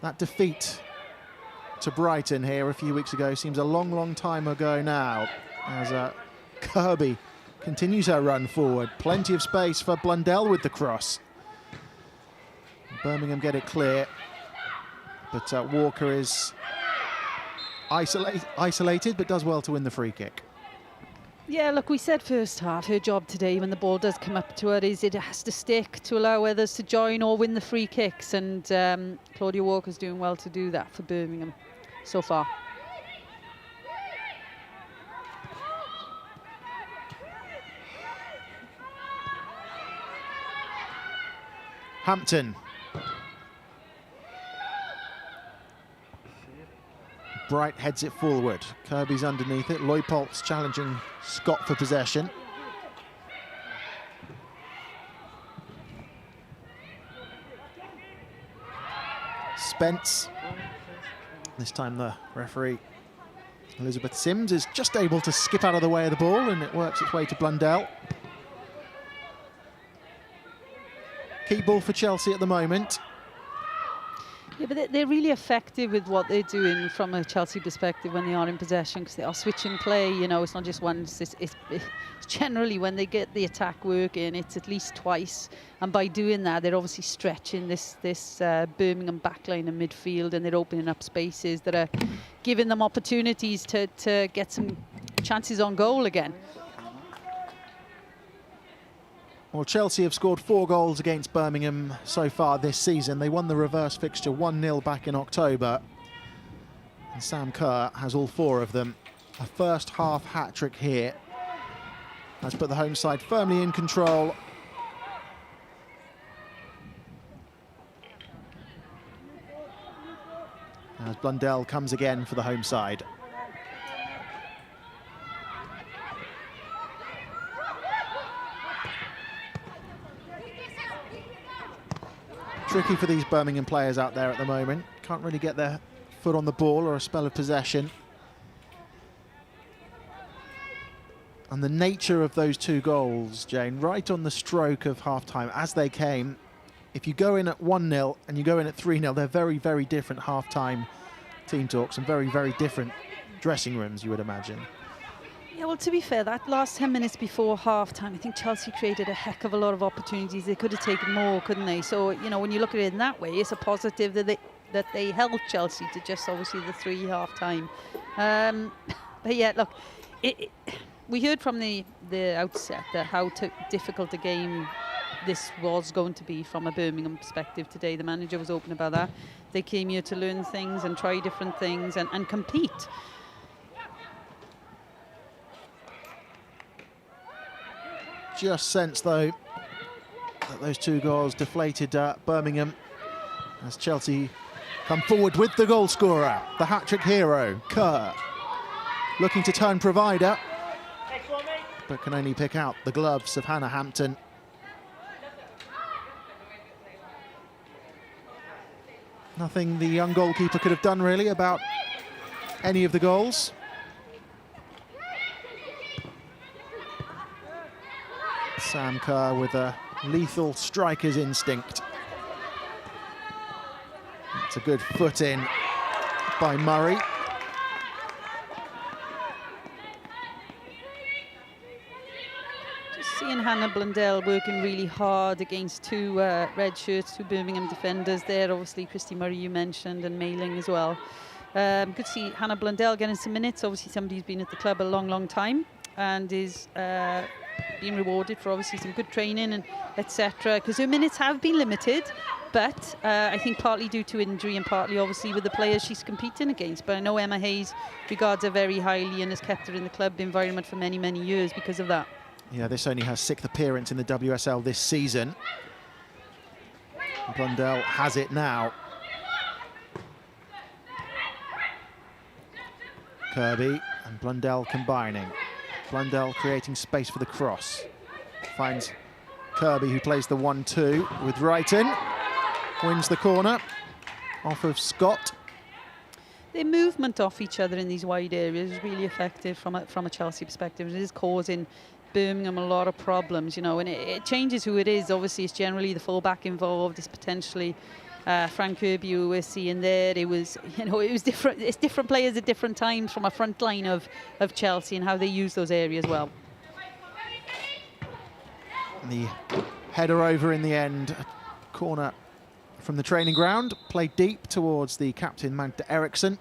That defeat to Brighton here a few weeks ago seems a long, long time ago now, as Kirby continues her run forward. Plenty of space for Blundell with the cross. Birmingham get it clear, but Walker is isolated, but does well to win the free kick. Yeah, look, we said first half, her job today when the ball does come up to her is it has to stick to allow others to join or win the free kicks, and Claudia Walker's doing well to do that for Birmingham so far. Hampton. Bright heads it forward. Kirby's underneath it. Leupolz challenging Scott for possession. Spence. This time the referee, Elizabeth Sims, is just able to skip out of the way of the ball, and it works its way to Blundell. Key ball for Chelsea at the moment. Yeah, but they're really effective with what they're doing from a Chelsea perspective when they are in possession, because they are switching play. You know, it's not just once. It's generally when they get the attack working, it's at least twice. And by doing that, they're obviously stretching this Birmingham backline and midfield, and they're opening up spaces that are giving them opportunities to get some chances on goal again. Well, Chelsea have scored 4 goals against Birmingham so far this season. They won the reverse fixture 1-0 back in October. And Sam Kerr has all 4 of them. A first half hat-trick here has put the home side firmly in control. As Blundell comes again for the home side. Tricky for these Birmingham players out there at the moment. Can't really get their foot on the ball or a spell of possession. And the nature of those 2 goals, Jane, right on the stroke of half-time as they came. If you go in at 1-0 and you go in at 3-0, they're very, very different half-time team talks and very, very different dressing rooms, you would imagine. Yeah, well, to be fair, that last 10 minutes before half-time, I think Chelsea created a heck of a lot of opportunities. They could have taken more, couldn't they? So, you know, when you look at it in that way, it's a positive that they held Chelsea to just obviously the 3 half-time. But yeah, look, we heard from the outset that how difficult a game this was going to be from a Birmingham perspective today. The manager was open about that. They came here to learn things and try different things and compete. Just sense, though, that those 2 goals deflated Birmingham as Chelsea come forward with the goal scorer, the hat-trick hero, Kerr, looking to turn provider, but can only pick out the gloves of Hannah Hampton. Nothing the young goalkeeper could have done really about any of the goals. Sam Kerr with a lethal striker's instinct. It's a good foot in by Murray. Just seeing Hannah Blundell working really hard against two red shirts, two Birmingham defenders there. Obviously, Christy Murray you mentioned, and Mailing as well. Good to see Hannah Blundell getting some minutes. Obviously, somebody who's been at the club a long, long time and is being rewarded for obviously some good training and etc. Because her minutes have been limited, but I think partly due to injury and partly obviously with the players she's competing against. But I know Emma Hayes regards her very highly and has kept her in the club environment for many, many years because of that. Yeah, this only her 6th appearance in the WSL this season. Blundell has it now. Kirby and Blundell combining. Blundell creating space for the cross. Finds Kirby, who plays the 1-2 with Wrighton. Wins the corner off of Scott. Their movement off each other in these wide areas is really effective from a Chelsea perspective. It is causing Birmingham a lot of problems, you know, and it changes who it is. Obviously, it's generally the fullback involved. It's potentially Frank Kirby, who we're seeing there. It was, you know, it was different. It's different players at different times from a front line of Chelsea and how they use those areas well. The header over in the end, corner from the training ground, played deep towards the captain Magda Eriksson.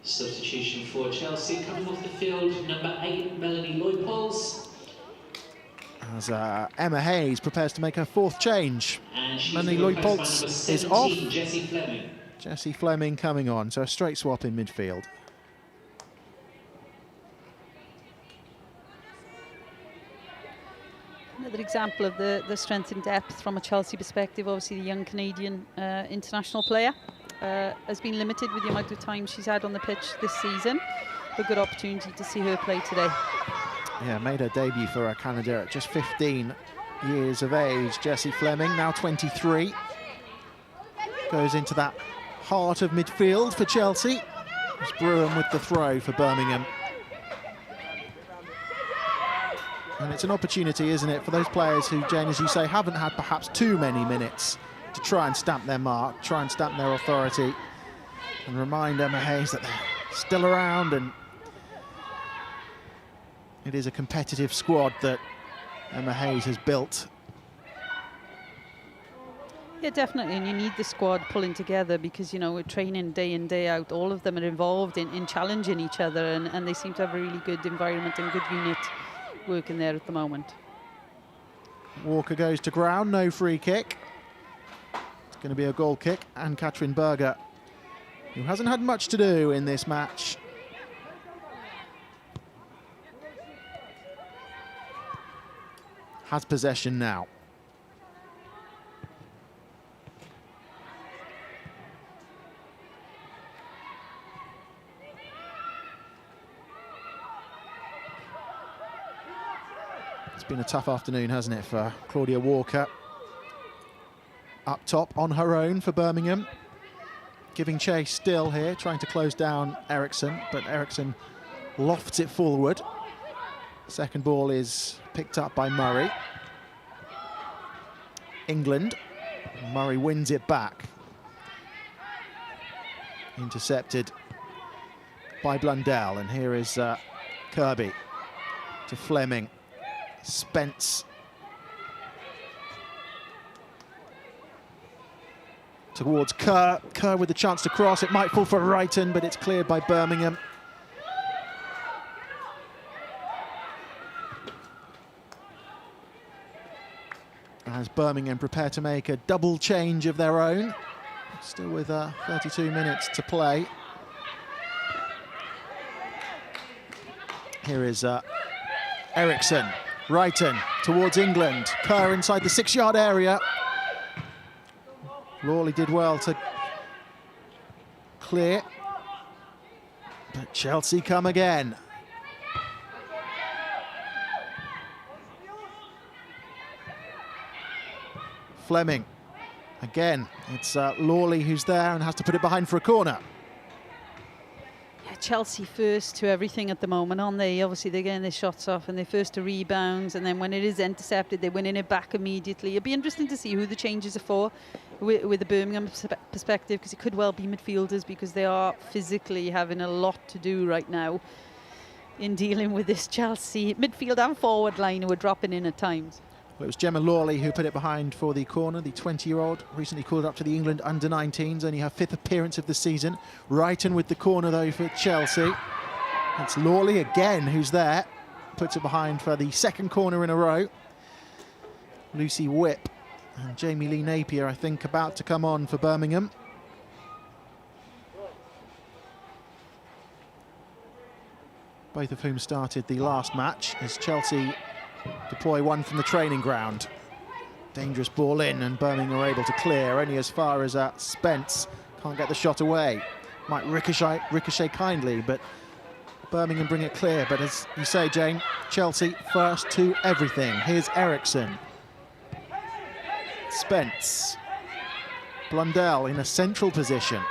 Substitution for Chelsea, coming off the field, number 8, Melanie Leupolz. As Emma Hayes prepares to make her 4th change. Melanie Leupolz is off. Jessie Fleming. Jessie Fleming coming on, so a straight swap in midfield. Another example of the strength and depth from a Chelsea perspective. Obviously, the young Canadian international player has been limited with the amount of time she's had on the pitch this season. A good opportunity to see her play today. Yeah, made her debut for Canada at just 15 years of age. Jessie Fleming, now 23. Goes into that heart of midfield for Chelsea. It's Bruin with the throw for Birmingham. And it's an opportunity, isn't it, for those players who, Jane, as you say, haven't had perhaps too many minutes to try and stamp their mark, try and stamp their authority, and remind Emma Hayes that they're still around, and it is a competitive squad that Emma Hayes has built. Yeah, definitely, and you need the squad pulling together because, you know, we're training day in, day out. All of them are involved in challenging each other, and they seem to have a really good environment and good unit working there at the moment. Walker goes to ground, no free kick. It's going to be a goal kick, and Katrin Berger, who hasn't had much to do in this match, has possession now. It's been a tough afternoon, hasn't it, for Claudia Walker. Up top on her own for Birmingham. Giving chase still here, trying to close down Eriksson, but Eriksson lofts it forward. Second ball is picked up by Murray. England. Murray wins it back. Intercepted by Blundell, and here is Kirby to Fleming. Spence towards Kerr. Kerr with the chance to cross. It might fall for Wrighton, but it's cleared by Birmingham. As Birmingham prepare to make a double change of their own. Still with 32 minutes to play. Here is Eriksson. Wrighton towards England. Kerr inside the 6-yard area. Lawley did well to clear. But Chelsea come again. Fleming. Again, it's Lawley who's there and has to put it behind for a corner. Yeah, Chelsea first to everything at the moment, aren't they? Obviously, they're getting their shots off and they're first to rebounds, and then when it is intercepted, they're winning it back immediately. It'll be interesting to see who the changes are for with the Birmingham perspective, because it could well be midfielders, because they are physically having a lot to do right now in dealing with this Chelsea midfield and forward line who are dropping in at times. Well, it was Gemma Lawley who put it behind for the corner. The 20-year-old recently called up to the England under-19s, only her 5th appearance of the season. Wrighton with the corner though for Chelsea. It's Lawley again who's there, puts it behind for the 2nd corner in a row. Lucy Whipp and Jamie Lee Napier, I think, about to come on for Birmingham. Both of whom started the last match as Chelsea deploy one from the training ground. Dangerous ball in, and Birmingham are able to clear only as far as Spence can't get the shot away. Might ricochet kindly, but Birmingham bring it clear. But as you say, Jane, Chelsea first to everything. Here's Eriksson. Spence. Blundell in a central position.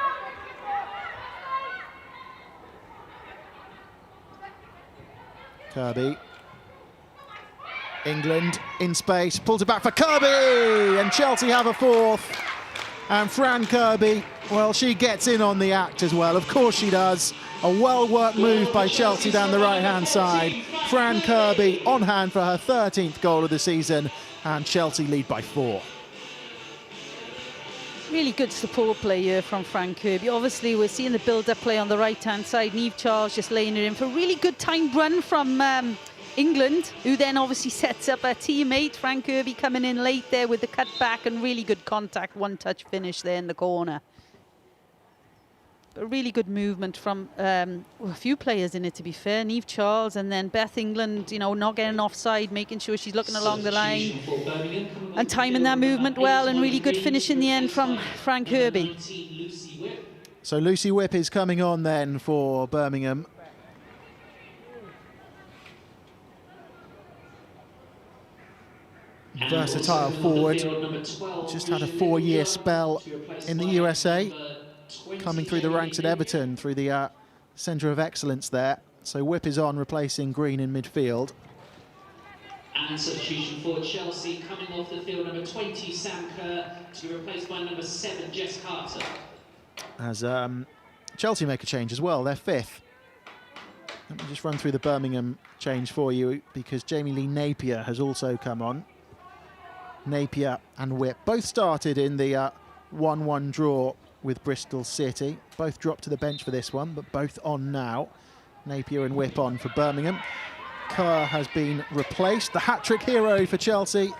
Kirby. England in space, pulls it back for Kirby, and Chelsea have a 4th. And Fran Kirby, well, she gets in on the act as well. Of course she does. A well-worked move by Chelsea down the right-hand side. Fran Kirby on hand for her 13th goal of the season, and Chelsea lead by 4. Really good support play here from Fran Kirby. Obviously, we're seeing the build-up play on the right-hand side. Niamh Charles just laying it in for a really good timed run from England, who then obviously sets up a teammate. Fran Kirby coming in late there with the cut back and really good contact, one-touch finish there in the corner. A really good movement from a few players in it, to be fair. Niamh Charles and then Beth England, you know, not getting offside, making sure she's looking along the line and timing that movement well, and really good finish in the end from Fran Kirby. So Lucy Whipp is coming on then for Birmingham. Versatile forward, just had a 4-year spell in the USA, coming through the ranks at Everton through the centre of excellence there. So Whipp is on, replacing Green in midfield. And substitution for Chelsea, coming off the field, number 20 Sam Kerr, to be replaced by number 7 Jess Carter. As Chelsea make a change as well, they're 5th. Let me just run through the Birmingham change for you, because Jamie Lee Napier has also come on. Napier and Whipp both started in the 1-1 draw with Bristol City. Both dropped to the bench for this one, but both on now. Napier and Whipp on for Birmingham. Kerr has been replaced. The hat-trick hero for Chelsea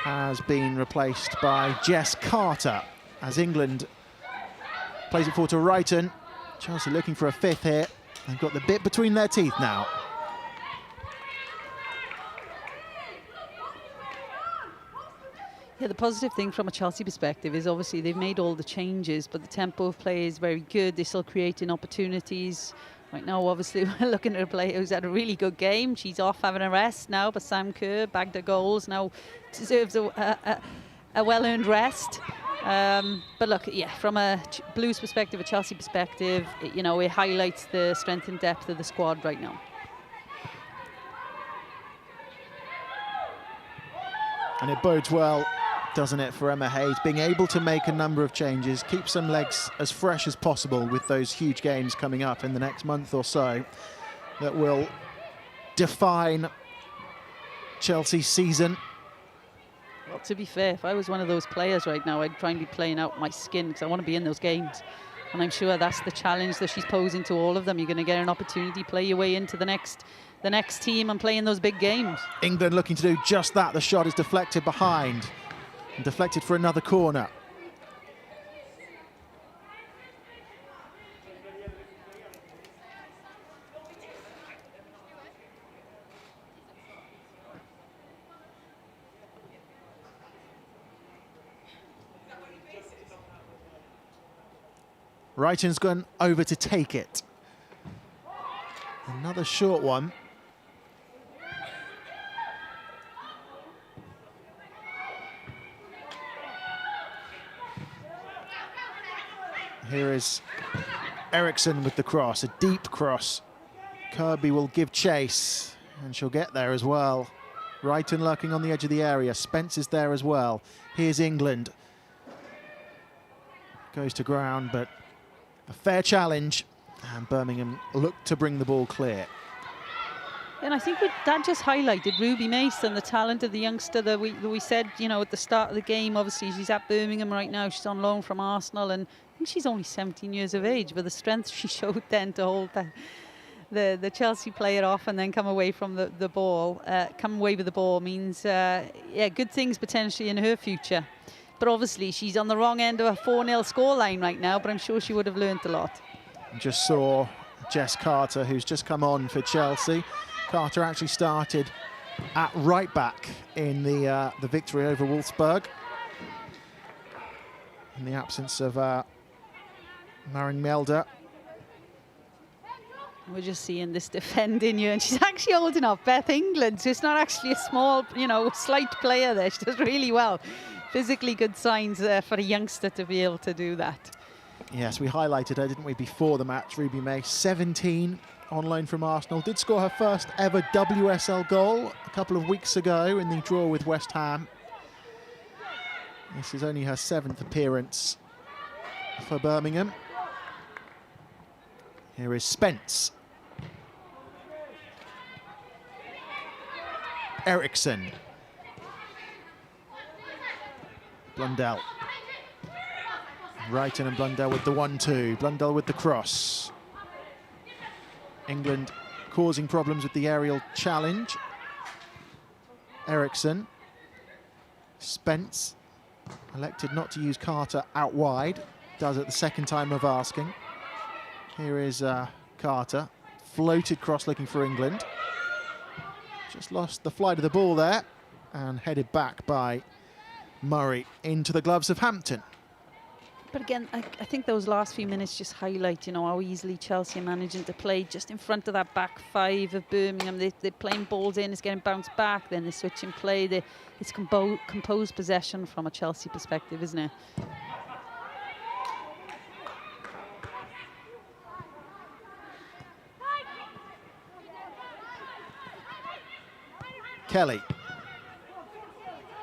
has been replaced by Jess Carter as England plays it forward to Wrighton. Chelsea looking for a 5th here. They've got the bit between their teeth now. Yeah, the positive thing from a Chelsea perspective is obviously they've made all the changes, but the tempo of play is very good. They're still creating opportunities. Right now, obviously, we're looking at a player who's had a really good game. She's off having a rest now, but Sam Kerr bagged her goals, now deserves a well-earned rest. But look, yeah, from a Blues perspective, a Chelsea perspective, you know, it highlights the strength and depth of the squad right now. And it bodes well, doesn't it, for Emma Hayes, being able to make a number of changes, keep some legs as fresh as possible with those huge games coming up in the next month or so that will define Chelsea's season. Well, to be fair, if I was one of those players right now, I'd try and be playing out my skin, because I want to be in those games. And I'm sure that's the challenge that she's posing to all of them. You're going to get an opportunity, play your way into the next team and play in those big games. England looking to do just that. The shot is deflected behind and deflected for another corner. Wrighton's gone over to take it. Another short one. Here is Eriksson with the cross, a deep cross. Kirby will give chase, and she'll get there as well. Wrighton lurking on the edge of the area. Spence is there as well. Here's England. Goes to ground, but a fair challenge, and Birmingham look to bring the ball clear. And I think that just highlighted Ruby Mason, the talent of the youngster that we said, you know, at the start of the game. Obviously, she's at Birmingham right now. She's on loan from Arsenal, and I think she's only 17 years of age. But the strength she showed then to hold the Chelsea player off and then come away from the ball, come away with the ball means, yeah, good things potentially in her future. But obviously, she's on the wrong end of a 4-0 scoreline right now. But I'm sure she would have learnt a lot. Just saw Jess Carter, who's just come on for Chelsea. Carter actually started at right back in the victory over Wolfsburg, in the absence of Maren Melder. We're just seeing this defending you, and she's actually holding off Beth England. So it's not actually a small, you know, slight player there. She does really well. Physically good signs there for a youngster to be able to do that. Yes, we highlighted her, didn't we, before the match. Ruby May, 17, on loan from Arsenal. Did score her first ever WSL goal a couple of weeks ago in the draw with West Ham. This is only her 7th appearance for Birmingham. Here is Spence. Eriksson. Blundell. Wrighton and Blundell with the 1-2. Blundell with the cross. England causing problems with the aerial challenge. Eriksson. Spence elected not to use Carter out wide. Does it the second time of asking. Here is Carter. Floated cross looking for England. Just lost the flight of the ball there and headed back by Murray into the gloves of Hampton. But again, I think those last few minutes just highlight, you know, how easily Chelsea are managing to play just in front of that back five of Birmingham. They're playing balls in, it's getting bounced back, then they switch and play. It's composed possession from a Chelsea perspective, isn't it? Kelly.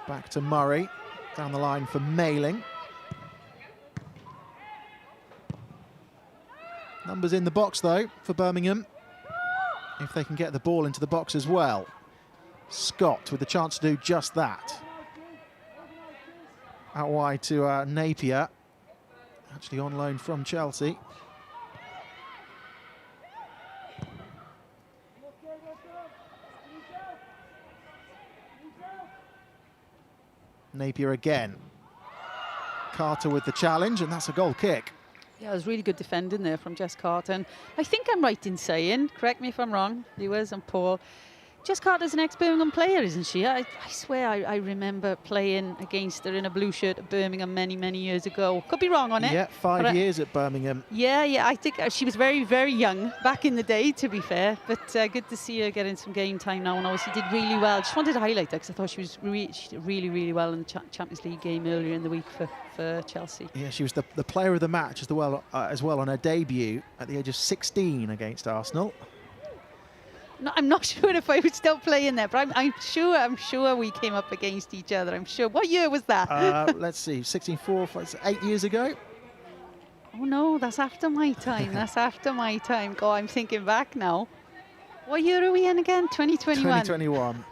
Back to Murray. Down the line for Mailing. Numbers in the box, though, for Birmingham, if they can get the ball into the box as well. Scott with the chance to do just that. Out wide to Napier, actually on loan from Chelsea. Napier again. Carter with the challenge, and that's a goal kick. Yeah, there's really good defending there from Jess Carter. And I think I'm right in saying, correct me if I'm wrong, viewers and Paul, Jess Carter's an ex-Birmingham player, isn't she? I swear I remember playing against her in a blue shirt at Birmingham many, many years ago. Could be wrong on it. Yeah, 5 years at Birmingham. Yeah, I think she was very, very young back in the day, to be fair. But good to see her getting some game time now, and obviously did really well. Just wanted to highlight that because I thought she did really, really well in the Champions League game earlier in the week for Chelsea. Yeah, she was the player of the match as well on her debut at the age of 16 against Arsenal. No, I'm not sure if I would still play in there, but I'm sure we came up against each other. I'm sure. What year was that? Let's see, 8 years ago. Oh no, that's after my time. That's after my time. God, I'm thinking back now. What year are we in again? 2021. 2021.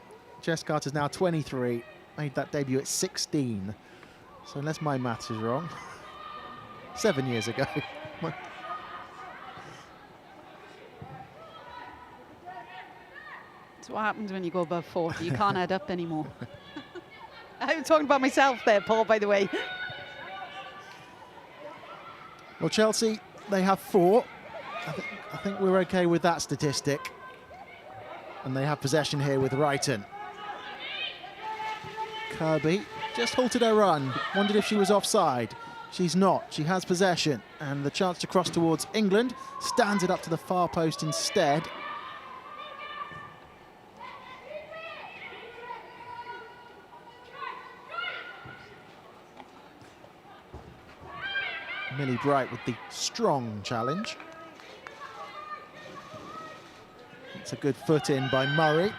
Jess Carter's now 23. Made that debut at 16. So unless my maths is wrong, 7 years ago. That's what happens when you go above 40. You can't add up anymore. I'm talking about myself there, Paul, by the way. Well, Chelsea, they have 4. I think we're okay with that statistic. And they have possession here with Wrighton. Kirby just halted her run. Wondered if she was offside. She's not. She has possession. And the chance to cross towards England. Stands it up to the far post instead. Millie Bright with the strong challenge. It's a good foot in by Murray.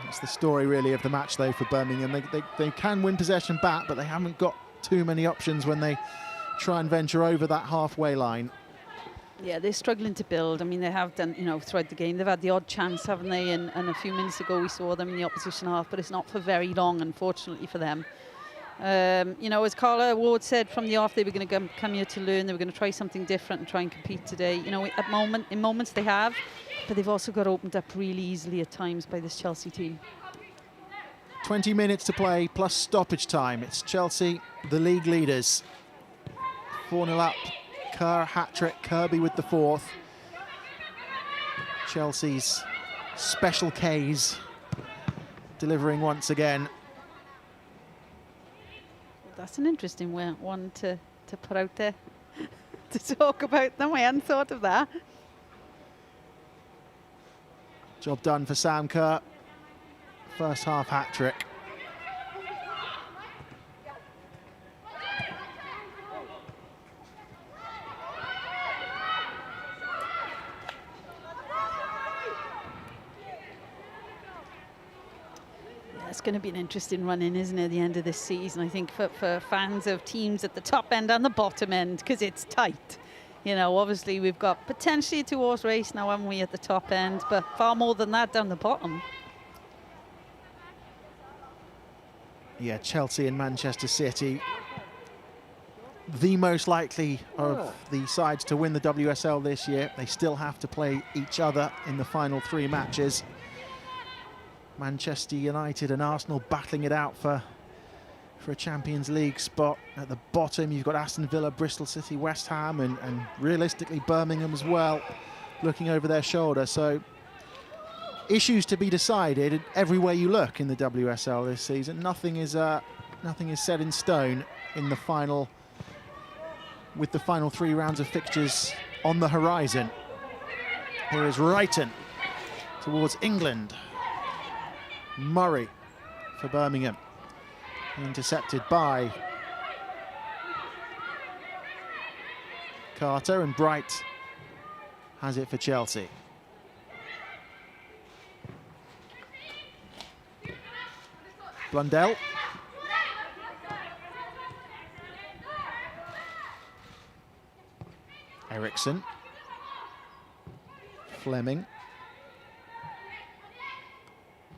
That's the story really of the match though for Birmingham. They can win possession back, but they haven't got too many options when they try and venture over that halfway line. Yeah, they're struggling to build. I mean, they have done, throughout the game. They've had the odd chance, haven't they? And a few minutes ago we saw them in the opposition half, but it's not for very long, unfortunately, for them. As Carla Ward said from the off, they were going to come here to learn. They were going to try something different and try and compete today. In moments they have, but they've also got opened up really easily at times by this Chelsea team. 20 minutes to play plus stoppage time. It's Chelsea, the league leaders. 4-0 up. Kerr hat-trick, Kirby with the fourth. Chelsea's special K's delivering once again. That's an interesting one to put out there to talk about them. I hadn't thought of that. Job done for Sam Kerr. First half hat-trick. It's going to be an interesting run-in, isn't it, at the end of this season? I think for fans of teams at the top end and the bottom end, because it's tight. Obviously we've got potentially a two-horse race now, haven't we, at the top end, but far more than that down the bottom. Yeah, Chelsea and Manchester City, the most likely of the sides to win the WSL this year. They still have to play each other in the final 3 matches. Manchester United and Arsenal battling it out for a Champions League spot. At the bottom, you've got Aston Villa, Bristol City, West Ham, and realistically Birmingham as well, looking over their shoulder. So issues to be decided every way you look in the WSL this season. Nothing is set in stone in the final, with the final 3 rounds of fixtures on the horizon. Here is Wrighton towards England. Murray for Birmingham, intercepted by Carter, and Bright has it for Chelsea. Blundell. Eriksson. Fleming.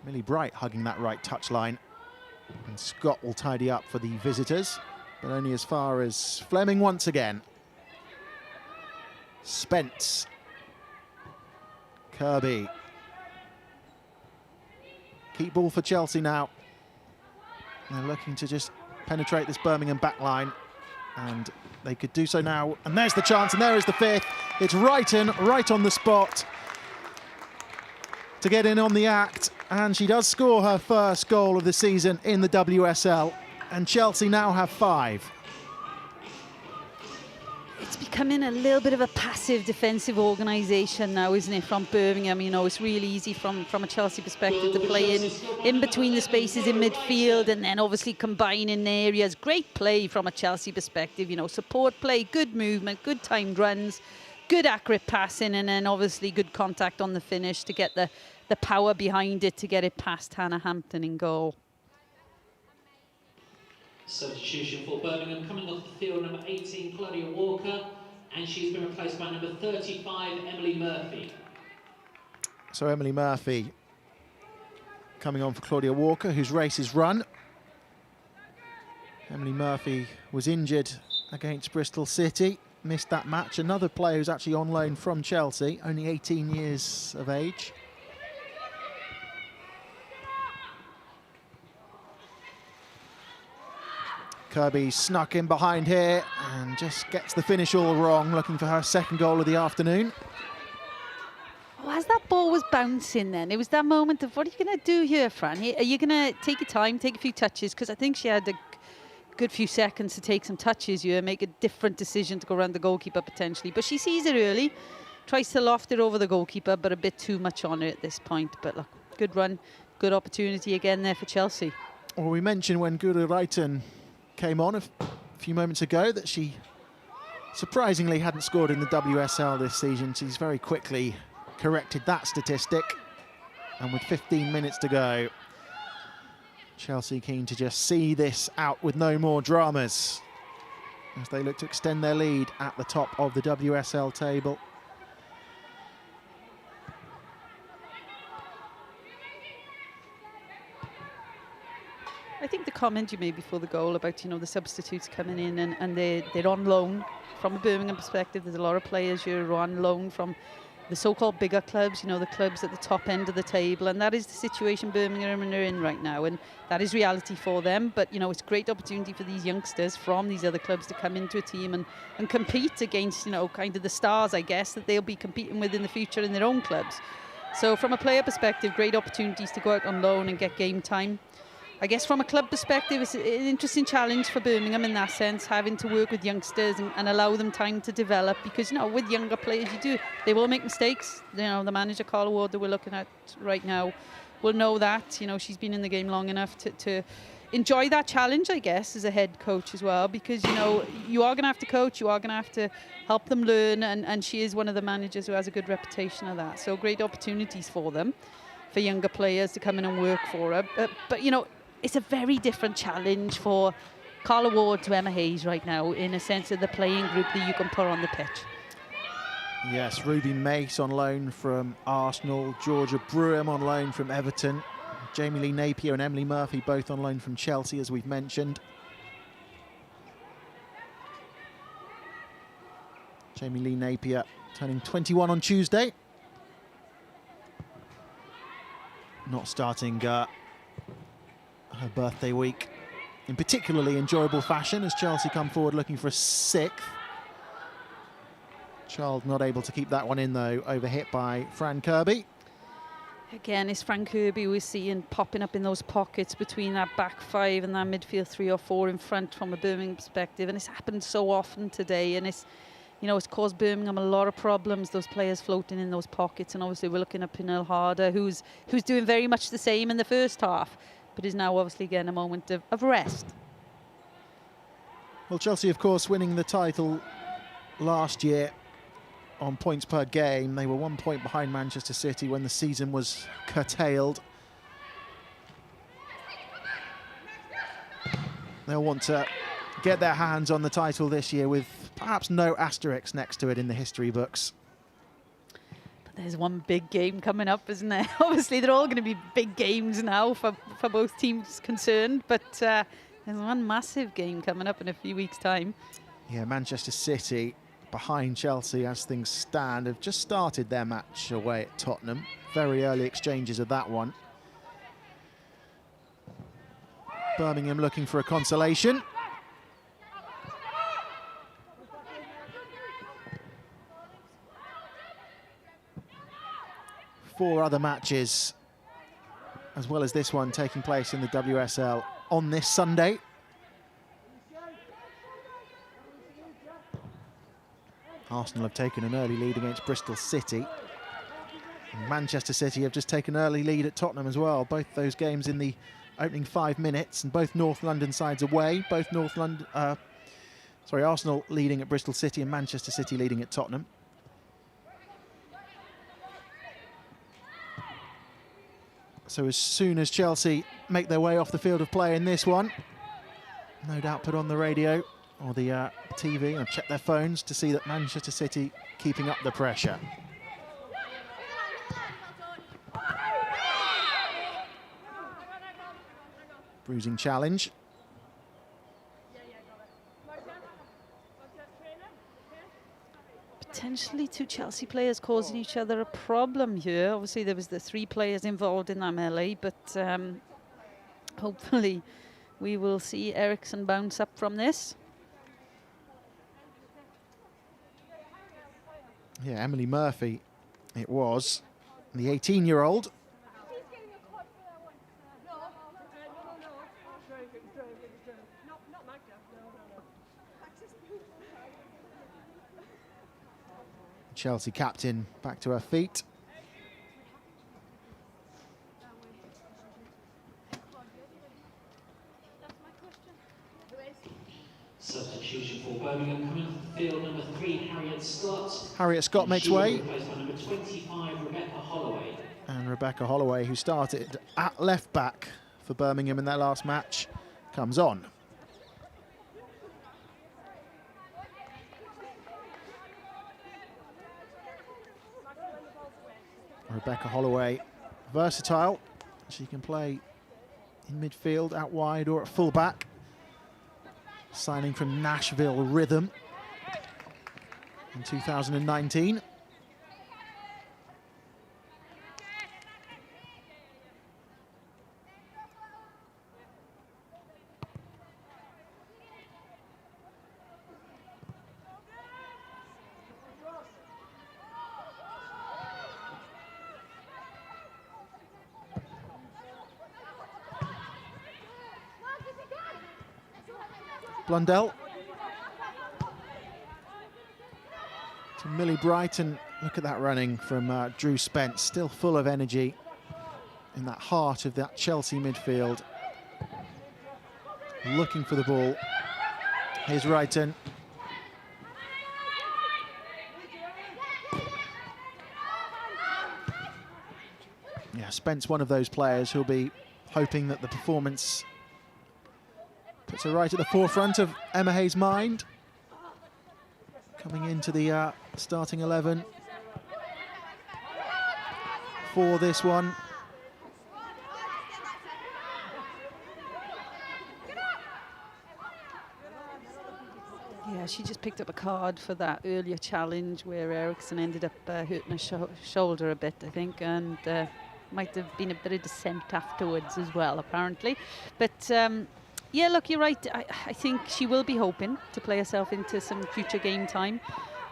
Millie Bright hugging that right touchline. And Scott will tidy up for the visitors, but only as far as Fleming once again. Spence. Kirby. Keep ball for Chelsea now. They're looking to just penetrate this Birmingham back line, and they could do so now. And there's the chance, and there is the 5th. It's Wrighton, right on the spot to get in on the act. And she does score her first goal of the season in the WSL, and Chelsea now have 5. It's becoming a little bit of a passive defensive organisation now, isn't it, from Birmingham? It's really easy from a Chelsea perspective to play in between the spaces in midfield, and then obviously combine in areas. Great play from a Chelsea perspective, support play, good movement, good timed runs, good accurate passing, and then obviously good contact on the finish to get the power behind it to get it past Hannah Hampton in goal. Substitution for Birmingham, coming off the field, number 18, Claudia Walker, and she's been replaced by number 35, Emily Murphy. So Emily Murphy coming on for Claudia Walker, whose race is run. Emily Murphy was injured against Bristol City, missed that match. Another player who's actually on loan from Chelsea, only 18 years of age. Kirby snuck in behind here and just gets the finish all wrong, looking for her second goal of the afternoon. Oh, as that ball was bouncing then, it was that moment of, what are you going to do here, Fran? Are you going to take your time, take a few touches? Because I think she had a good few seconds to take some touches here, make a different decision to go around the goalkeeper potentially. But she sees it early, tries to loft it over the goalkeeper, but a bit too much on it at this point. But look, good run, good opportunity again there for Chelsea. Well, we mentioned when Guru Wrighton came on a a few moments ago that she surprisingly hadn't scored in the WSL this season. She's very quickly corrected that statistic. And with 15 minutes to go, Chelsea keen to just see this out with no more dramas as they look to extend their lead at the top of the WSL table. I think the comment you made before the goal about, you know, the substitutes coming in and they're on loan. From a Birmingham perspective, there's a lot of players who are on loan from the so-called bigger clubs, you know, the clubs at the top end of the table, and that is the situation Birmingham are in right now, and that is reality for them. But, you know, it's a great opportunity for these youngsters from these other clubs to come into a team and compete against, you know, kind of the stars, I guess, that they'll be competing with in the future in their own clubs. So from a player perspective, great opportunities to go out on loan and get game time. I guess from a club perspective, it's an interesting challenge for Birmingham in that sense, having to work with youngsters and allow them time to develop, because, you know, with younger players, they will make mistakes. You know, the manager, Carla Ward, that we're looking at right now, will know that. You know, she's been in the game long enough to enjoy that challenge, I guess, as a head coach as well, because, you know, you are going to have to coach, you are going to have to help them learn, and she is one of the managers who has a good reputation of that. So great opportunities for them, for younger players to come in and work for her. But you know, it's a very different challenge for Carla Ward to Emma Hayes right now, in a sense of the playing group that you can put on the pitch. Yes, Ruby Mace on loan from Arsenal, Georgia Brewham on loan from Everton, Jamie Lee Napier and Emily Murphy both on loan from Chelsea, as we've mentioned. Jamie Lee Napier turning 21 on Tuesday. Not starting her birthday week in particularly enjoyable fashion, as Chelsea come forward looking for a 6th. Child not able to keep that one in, though, overhit by Fran Kirby. Again, it's Fran Kirby we're seeing popping up in those pockets between that back 5 and that midfield 3 or 4 in front from a Birmingham perspective, and it's happened so often today, and it's, you know, it's caused Birmingham a lot of problems, those players floating in those pockets. And obviously we're looking at Pernille Harder, who's doing very much the same in the first half, but is now obviously getting a moment of rest. Well, Chelsea, of course, winning the title last year on points per game. They were 1 point behind Manchester City when the season was curtailed. They'll want to get their hands on the title this year with perhaps no asterisks next to it in the history books. There's one big game coming up, isn't there? Obviously, they're all going to be big games now for both teams concerned, but there's one massive game coming up in a few weeks' time. Yeah, Manchester City behind Chelsea as things stand have just started their match away at Tottenham. Very early exchanges of that one. Birmingham looking for a consolation. Four other matches, as well as this one, taking place in the WSL on this Sunday. Arsenal have taken an early lead against Bristol City. And Manchester City have just taken an early lead at Tottenham as well. Both those games in the opening 5 minutes, and both North London sides away. Both Arsenal leading at Bristol City and Manchester City leading at Tottenham. So as soon as Chelsea make their way off the field of play in this one, no doubt put on the radio or the TV and check their phones to see that Manchester City keeping up the pressure. Bruising challenge. Potentially 2 Chelsea players causing each other a problem here. Obviously, there was the 3 players involved in that melee, but hopefully we will see Eriksson bounce up from this. Yeah, Emily Murphy, it was, the 18-year-old. Chelsea captain back to her feet. Field number 3, Harriet Scott. Harriet Scott makes way. Replaced by number 25, Rebecca Holloway. And Rebecca Holloway, who started at left back for Birmingham in their last match, comes on. Rebecca Holloway, versatile. She can play in midfield, out wide or at full back. Signing from Nashville Rhythm in 2019. Blundell to Millie Brighton. Look at that running from Drew Spence, still full of energy in that heart of that Chelsea midfield. Looking for the ball. Here's Brighton. Yeah, Spence, one of those players who'll be hoping that the performance puts her right at the forefront of Emma Hayes' mind. Coming into the starting 11 for this one. Yeah, she just picked up a card for that earlier challenge where Eriksson ended up hurting her shoulder a bit, I think, and might have been a bit of dissent afterwards as well, apparently. But yeah, look, you're right. I think she will be hoping to play herself into some future game time.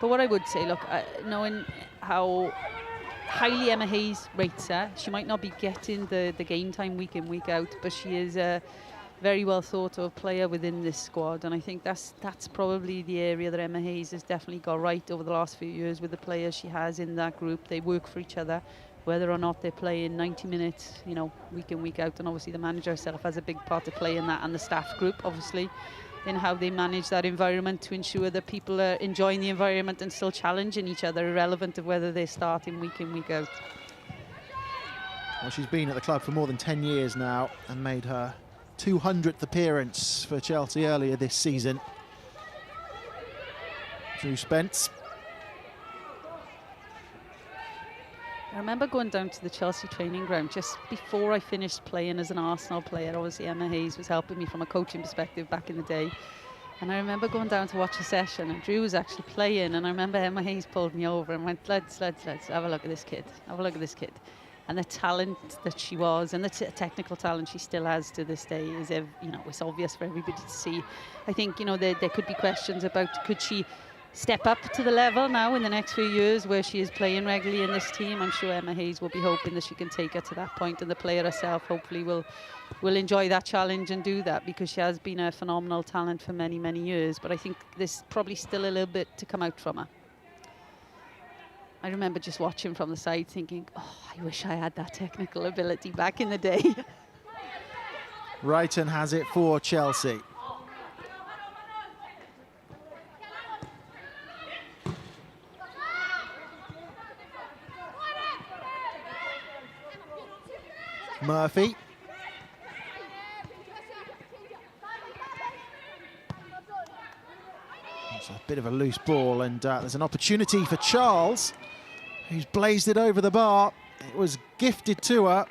But what I would say, look, knowing how highly Emma Hayes rates her, she might not be getting the game time week in, week out, but she is a very well thought of player within this squad. And I think that's probably the area that Emma Hayes has definitely got right over the last few years with the players she has in that group. They work for each other, whether or not they're playing 90 minutes, you know, week in, week out. And obviously the manager herself has a big part to play in that, and the staff group, obviously, in how they manage that environment to ensure that people are enjoying the environment and still challenging each other, irrelevant of whether they're starting week in, week out. Well, she's been at the club for more than 10 years now and made her 200th appearance for Chelsea earlier this season. Drew Spence. I remember going down to the Chelsea training ground just before I finished playing as an Arsenal player. Obviously, Emma Hayes was helping me from a coaching perspective back in the day. And I remember going down to watch a session, and Drew was actually playing. And I remember Emma Hayes pulled me over and went, lads, have a look at this kid. Have a look at this kid. And the talent that she was, and the technical talent she still has to this day, is, you know, it's obvious for everybody to see. I think, you know, there could be questions about, could she step up to the level now in the next few years where she is playing regularly in this team? I'm sure Emma Hayes will be hoping that she can take her to that point, and the player herself hopefully will enjoy that challenge and do that, because she has been a phenomenal talent for many, many years. But I think there's probably still a little bit to come out from her. I remember just watching from the side thinking, oh, I wish I had that technical ability back in the day. Brighton has it for Chelsea. Murphy. It's a bit of a loose ball, and there's an opportunity for Charles, who's blazed it over the bar. It was gifted to her,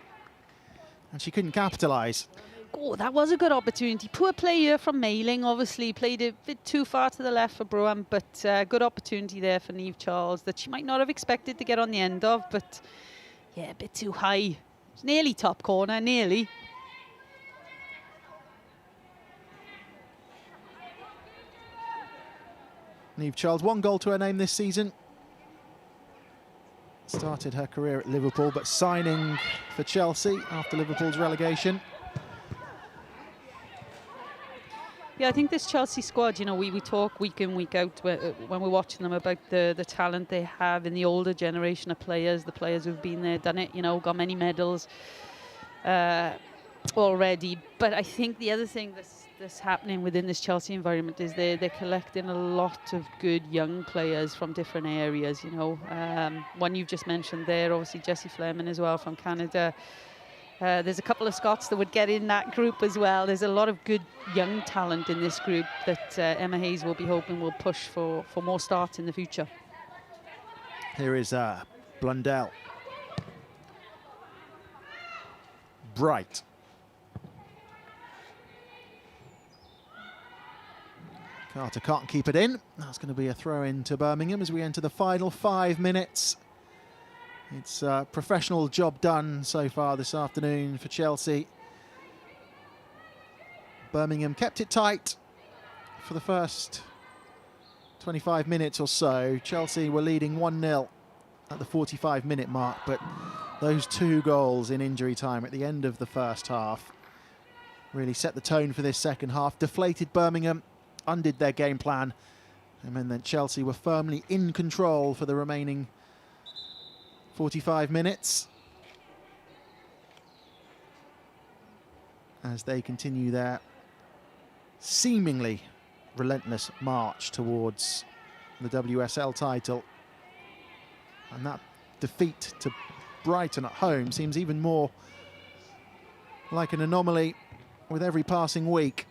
and she couldn't capitalise. Oh, that was a good opportunity. Poor play here from Mailing, obviously. Played a bit too far to the left for Brougham, but good opportunity there for Niamh Charles that she might not have expected to get on the end of, but yeah, a bit too high. It's nearly top corner, nearly. Niamh Charles, 1 goal to her name this season. Started her career at Liverpool, but signing for Chelsea after Liverpool's relegation. Yeah, I think this Chelsea squad, you know, we talk week in, week out when we're watching them about the talent they have in the older generation of players, the players who've been there, done it, you know, got many medals already. But I think the other thing that's happening within this Chelsea environment is they're collecting a lot of good young players from different areas, you know. One you've just mentioned there, obviously Jessie Fleming as well from Canada. There's a couple of Scots that would get in that group as well. There's a lot of good young talent in this group that Emma Hayes will be hoping will push for more starts in the future. Here is Blundell. Bright. Carter can't keep it in. That's going to be a throw in to Birmingham as we enter the final 5 minutes. It's a professional job done so far this afternoon for Chelsea. Birmingham kept it tight for the first 25 minutes or so. Chelsea were leading 1-0 at the 45-minute mark, but those 2 goals in injury time at the end of the first half really set the tone for this second half, deflated Birmingham, undid their game plan, and then Chelsea were firmly in control for the remaining 45 minutes as they continue their seemingly relentless march towards the WSL title. And that defeat to Brighton at home seems even more like an anomaly with every passing week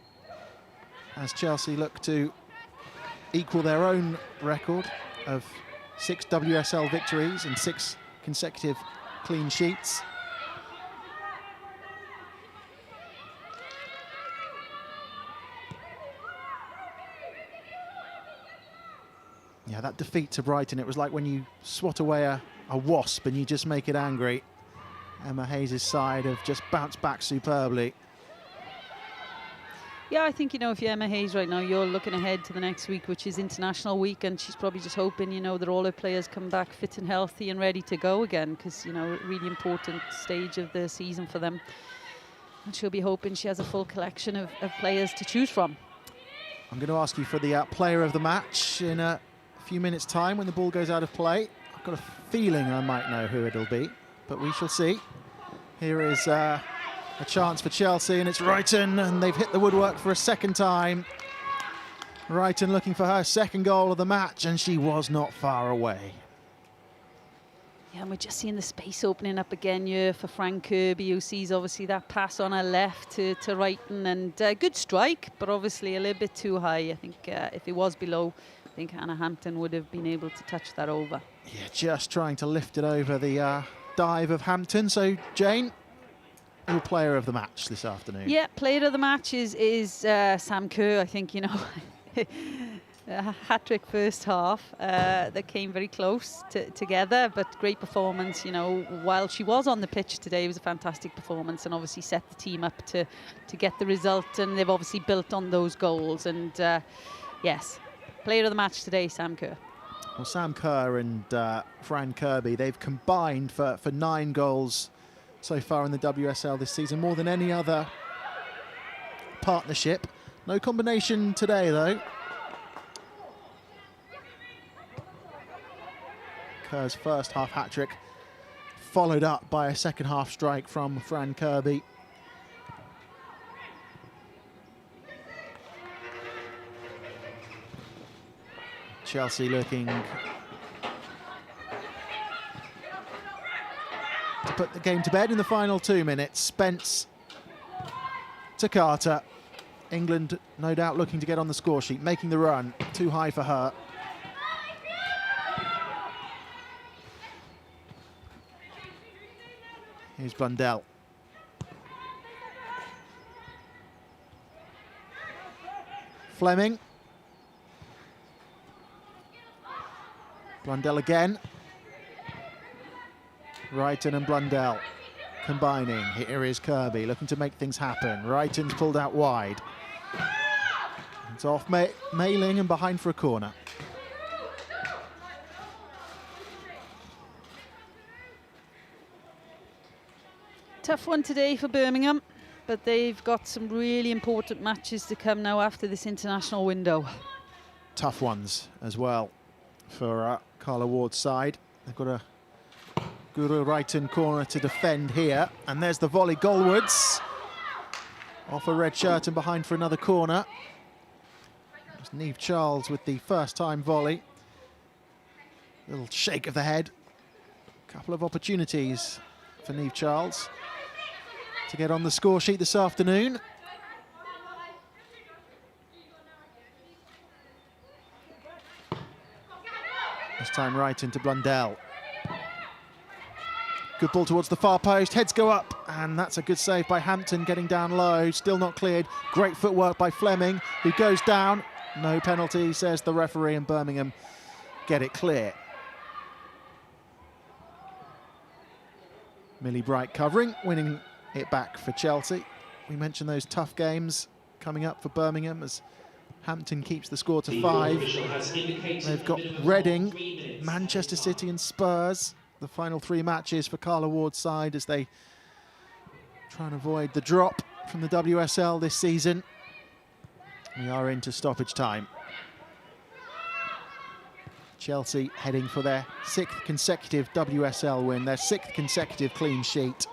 as Chelsea look to equal their own record of 6 WSL victories and 6 consecutive clean sheets. Yeah, that defeat to Brighton, it was like when you swat away a wasp and you just make it angry. Emma Hayes' side have just bounced back superbly. Yeah, I think, you know, if you're Emma Hayes right now, you're looking ahead to the next week, which is international week, and she's probably just hoping, you know, that all her players come back fit and healthy and ready to go again, because, you know, really important stage of the season for them. And she'll be hoping she has a full collection of players to choose from. I'm going to ask you for the player of the match in a few minutes' time when the ball goes out of play. I've got a feeling I might know who it'll be, but we shall see. Here is a chance for Chelsea, and it's Wrighton, and they've hit the woodwork for a second time. Wrighton looking for her second goal of the match, and she was not far away. Yeah, and we're just seeing the space opening up again here for Fran Kirby, who sees obviously that pass on her left to Wrighton, and good strike, but obviously a little bit too high. I think if it was below, I think Hannah Hampton would have been able to touch that over. Yeah, just trying to lift it over the dive of Hampton. So, Jane, your player of the match this afternoon? Yeah, player of the match is Sam Kerr. I think, you know, a hat-trick first half that came very close together, but great performance. You know, while she was on the pitch today, it was a fantastic performance and obviously set the team up to get the result, and they've obviously built on those goals. And yes, player of the match today, Sam Kerr. Well, Sam Kerr and Fran Kirby, they've combined for 9 goals so far in the WSL this season, more than any other partnership. No combination today, though. Kerr's first half hat-trick followed up by a second half strike from Fran Kirby. Chelsea looking to put the game to bed in the final 2 minutes. Spence to Carter. England no doubt looking to get on the score sheet, making the run. Too high for her. Here's Blundell. Fleming. Blundell again. Wrighton and Blundell combining. Here is Kirby looking to make things happen. Wrighton's pulled out wide. It's off Mailing and behind for a corner. Tough one today for Birmingham, but they've got some really important matches to come now after this international window. Tough ones as well for Carla Ward's side. They've got a Guru Wrighton corner to defend here, and there's the volley goalwards. Off a red shirt and behind for another corner. It's Niamh Charles with the first-time volley. Little shake of the head. Couple of opportunities for Niamh Charles to get on the score sheet this afternoon. This time right into Blundell. Good ball towards the far post, heads go up, and that's a good save by Hampton, getting down low, still not cleared. Great footwork by Fleming, who goes down. No penalty, says the referee, and Birmingham get it clear. Millie Bright covering, winning it back for Chelsea. We mentioned those tough games coming up for Birmingham as Hampton keeps the score to 5. They've got Reading, Manchester City and Spurs. The final 3 matches for Carla Ward's side as they try and avoid the drop from the WSL this season. We are into stoppage time. Chelsea heading for their 6th consecutive WSL win, their 6th consecutive clean sheet.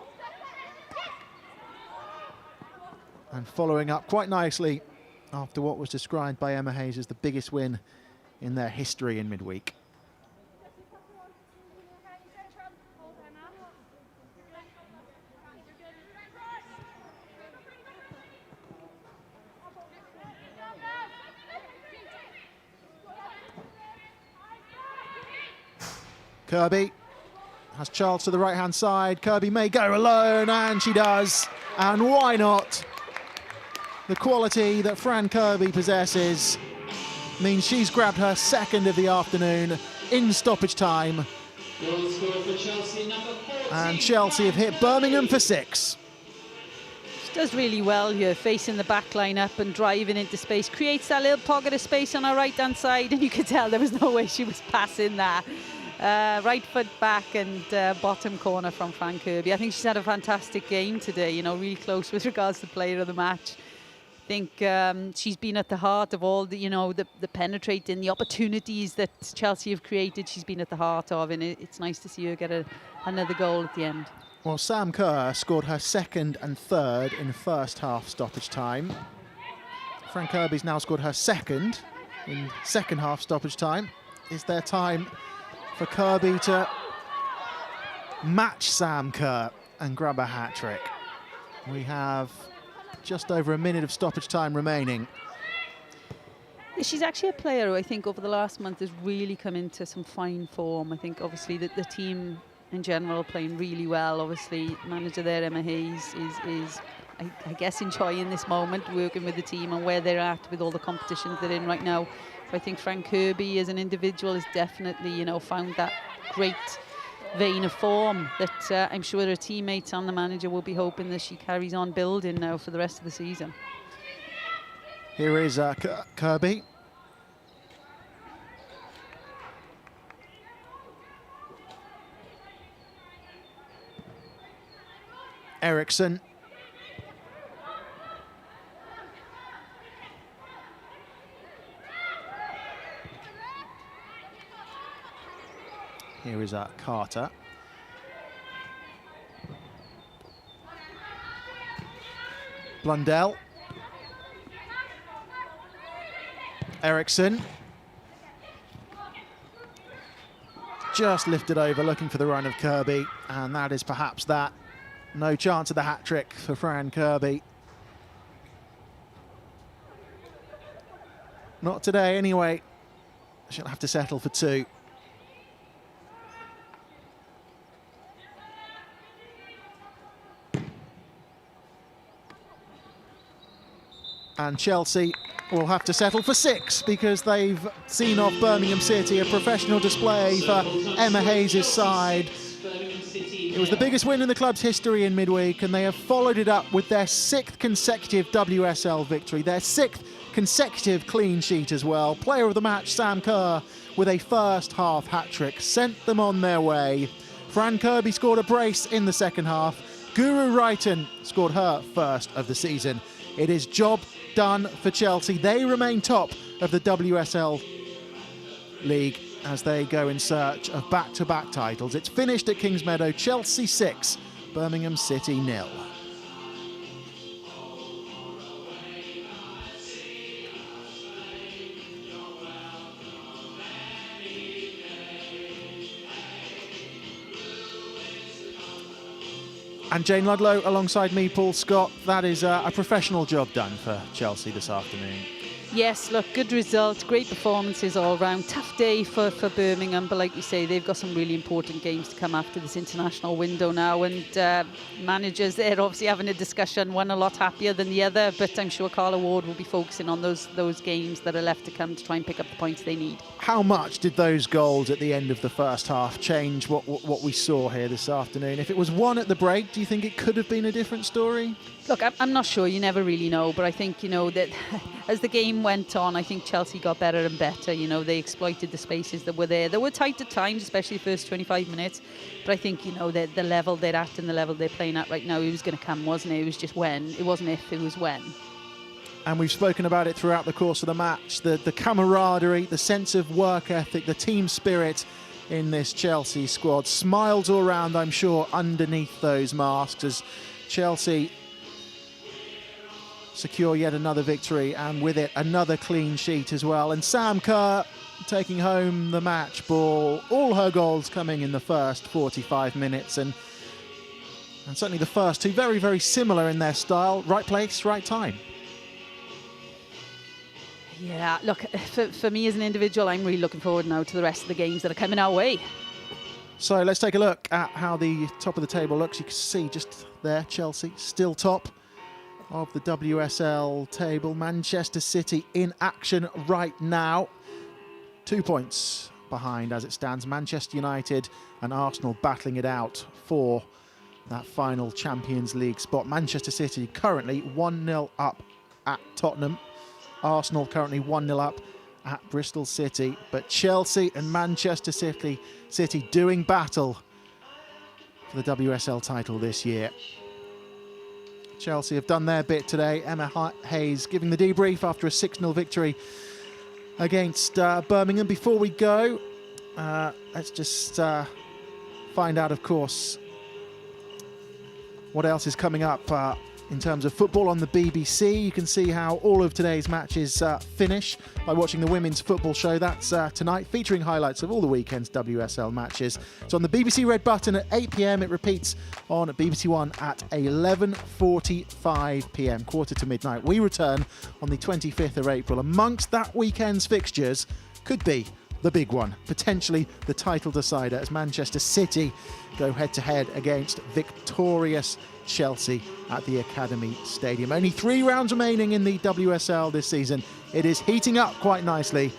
And following up quite nicely after what was described by Emma Hayes as the biggest win in their history in midweek. Kirby has Charles to the right-hand side. Kirby may go alone, and she does. And why not? The quality that Fran Kirby possesses means she's grabbed her 2nd of the afternoon in stoppage time. And Chelsea have hit Birmingham for 6. She does really well here, facing the back line up and driving into space. Creates that little pocket of space on her right-hand side, and you could tell there was no way she was passing that. Right foot back and bottom corner from Fran Kirby. I think she's had a fantastic game today, you know, really close with regards to player of the match. I think she's been at the heart of all the, you know, the penetrating, the opportunities that Chelsea have created. She's been at the heart of, and it's nice to see her get another goal at the end. Well, Sam Kerr scored her 2nd and 3rd in first half stoppage time. Fran Kirby's now scored her 2nd in second half stoppage time. Is there time for Kirby to match Sam Kerr and grab a hat-trick? We have just over a minute of stoppage time remaining. She's actually a player who I think over the last month has really come into some fine form. I think obviously that the team in general playing really well. Obviously manager there, Emma Hayes, is I guess enjoying this moment, working with the team and where they're at with all the competitions they're in right now. I think Fran Kirby as an individual has definitely, you know, found that great vein of form that I'm sure her teammates and the manager will be hoping that she carries on building now for the rest of the season. Here is Kirby. Eriksson. Here is Carter. Blundell. Eriksson. Just lifted over, looking for the run of Kirby, and that is perhaps that. No chance of the hat-trick for Fran Kirby. Not today, anyway. She'll have to settle for 2. And Chelsea will have to settle for 6 because they've seen off Birmingham City, a professional display for Emma Hayes' side. It was the biggest win in the club's history in midweek, and they have followed it up with their 6th consecutive WSL victory, their 6th consecutive clean sheet as well. Player of the match, Sam Kerr, with a first half hat-trick, sent them on their way. Fran Kirby scored a brace in the second half. Guru Wrighton scored her first of the season. It is job done for Chelsea. They remain top of the WSL League as they go in search of back-to-back titles. It's finished at Kingsmeadow, Chelsea 6, Birmingham City 0. And Jane Ludlow alongside me, Paul Scott. That is a professional job done for Chelsea this afternoon. Yes, look, good result, great performances all round. Tough day for Birmingham, but like you say, they've got some really important games to come after this international window now. And managers, they're obviously having a discussion, one a lot happier than the other, but I'm sure Carla Ward will be focusing on those games that are left to come to try and pick up the points they need. How much did those goals at the end of the first half change what we saw here this afternoon? If it was one at the break, do you think it could have been a different story? Look, I'm not sure. You never really know. But I think, that as the game went on, I think Chelsea got better and better. They exploited the spaces that were there. They were tight at times, especially the first 25 minutes. But I think, the level they're at and the level they're playing at right now, it was going to come, wasn't it? It was just when. It wasn't if, it was when. And we've spoken about it throughout the course of the match. The camaraderie, the sense of work ethic, the team spirit in this Chelsea squad. Smiles all around, I'm sure, underneath those masks as Chelsea secure yet another victory, and with it another clean sheet as well. And Sam Kerr taking home the match ball, all her goals coming in the first 45 minutes, and certainly the first two very, very similar in their style. Right place, right time. Yeah, look, for me as an individual, I'm really looking forward now to the rest of the games that are coming our way. So let's take a look at how the top of the table looks. You can see just there, Chelsea still top of the WSL table. Manchester City in action right now. 2 points behind as it stands. Manchester United and Arsenal battling it out for that final Champions League spot. Manchester City currently 1-0 up at Tottenham. Arsenal currently 1-0 up at Bristol City. But Chelsea and Manchester City doing battle for the WSL title this year. Chelsea have done their bit today. Emma Hayes giving the debrief after a 6-0 victory against Birmingham. Before we go, let's just find out, of course, what else is coming up in terms of football on the BBC. You can see how all of today's matches finish by watching the Women's Football Show. That's tonight, featuring highlights of all the weekend's WSL matches. It's on the BBC Red Button at 8 p.m. It repeats on BBC One at 11:45 p.m, quarter to midnight. We return on the 25th of April. Amongst that weekend's fixtures could be the big one, potentially the title decider, as Manchester City go head-to-head against victorious Chelsea at the Academy Stadium. Only 3 rounds remaining in the WSL this season. It is heating up quite nicely,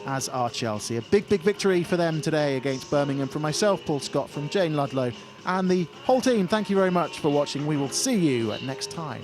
as are Chelsea. A big, big victory for them today against Birmingham. From myself, Paul Scott, from Jane Ludlow, and the whole team, thank you very much for watching. We will see you next time.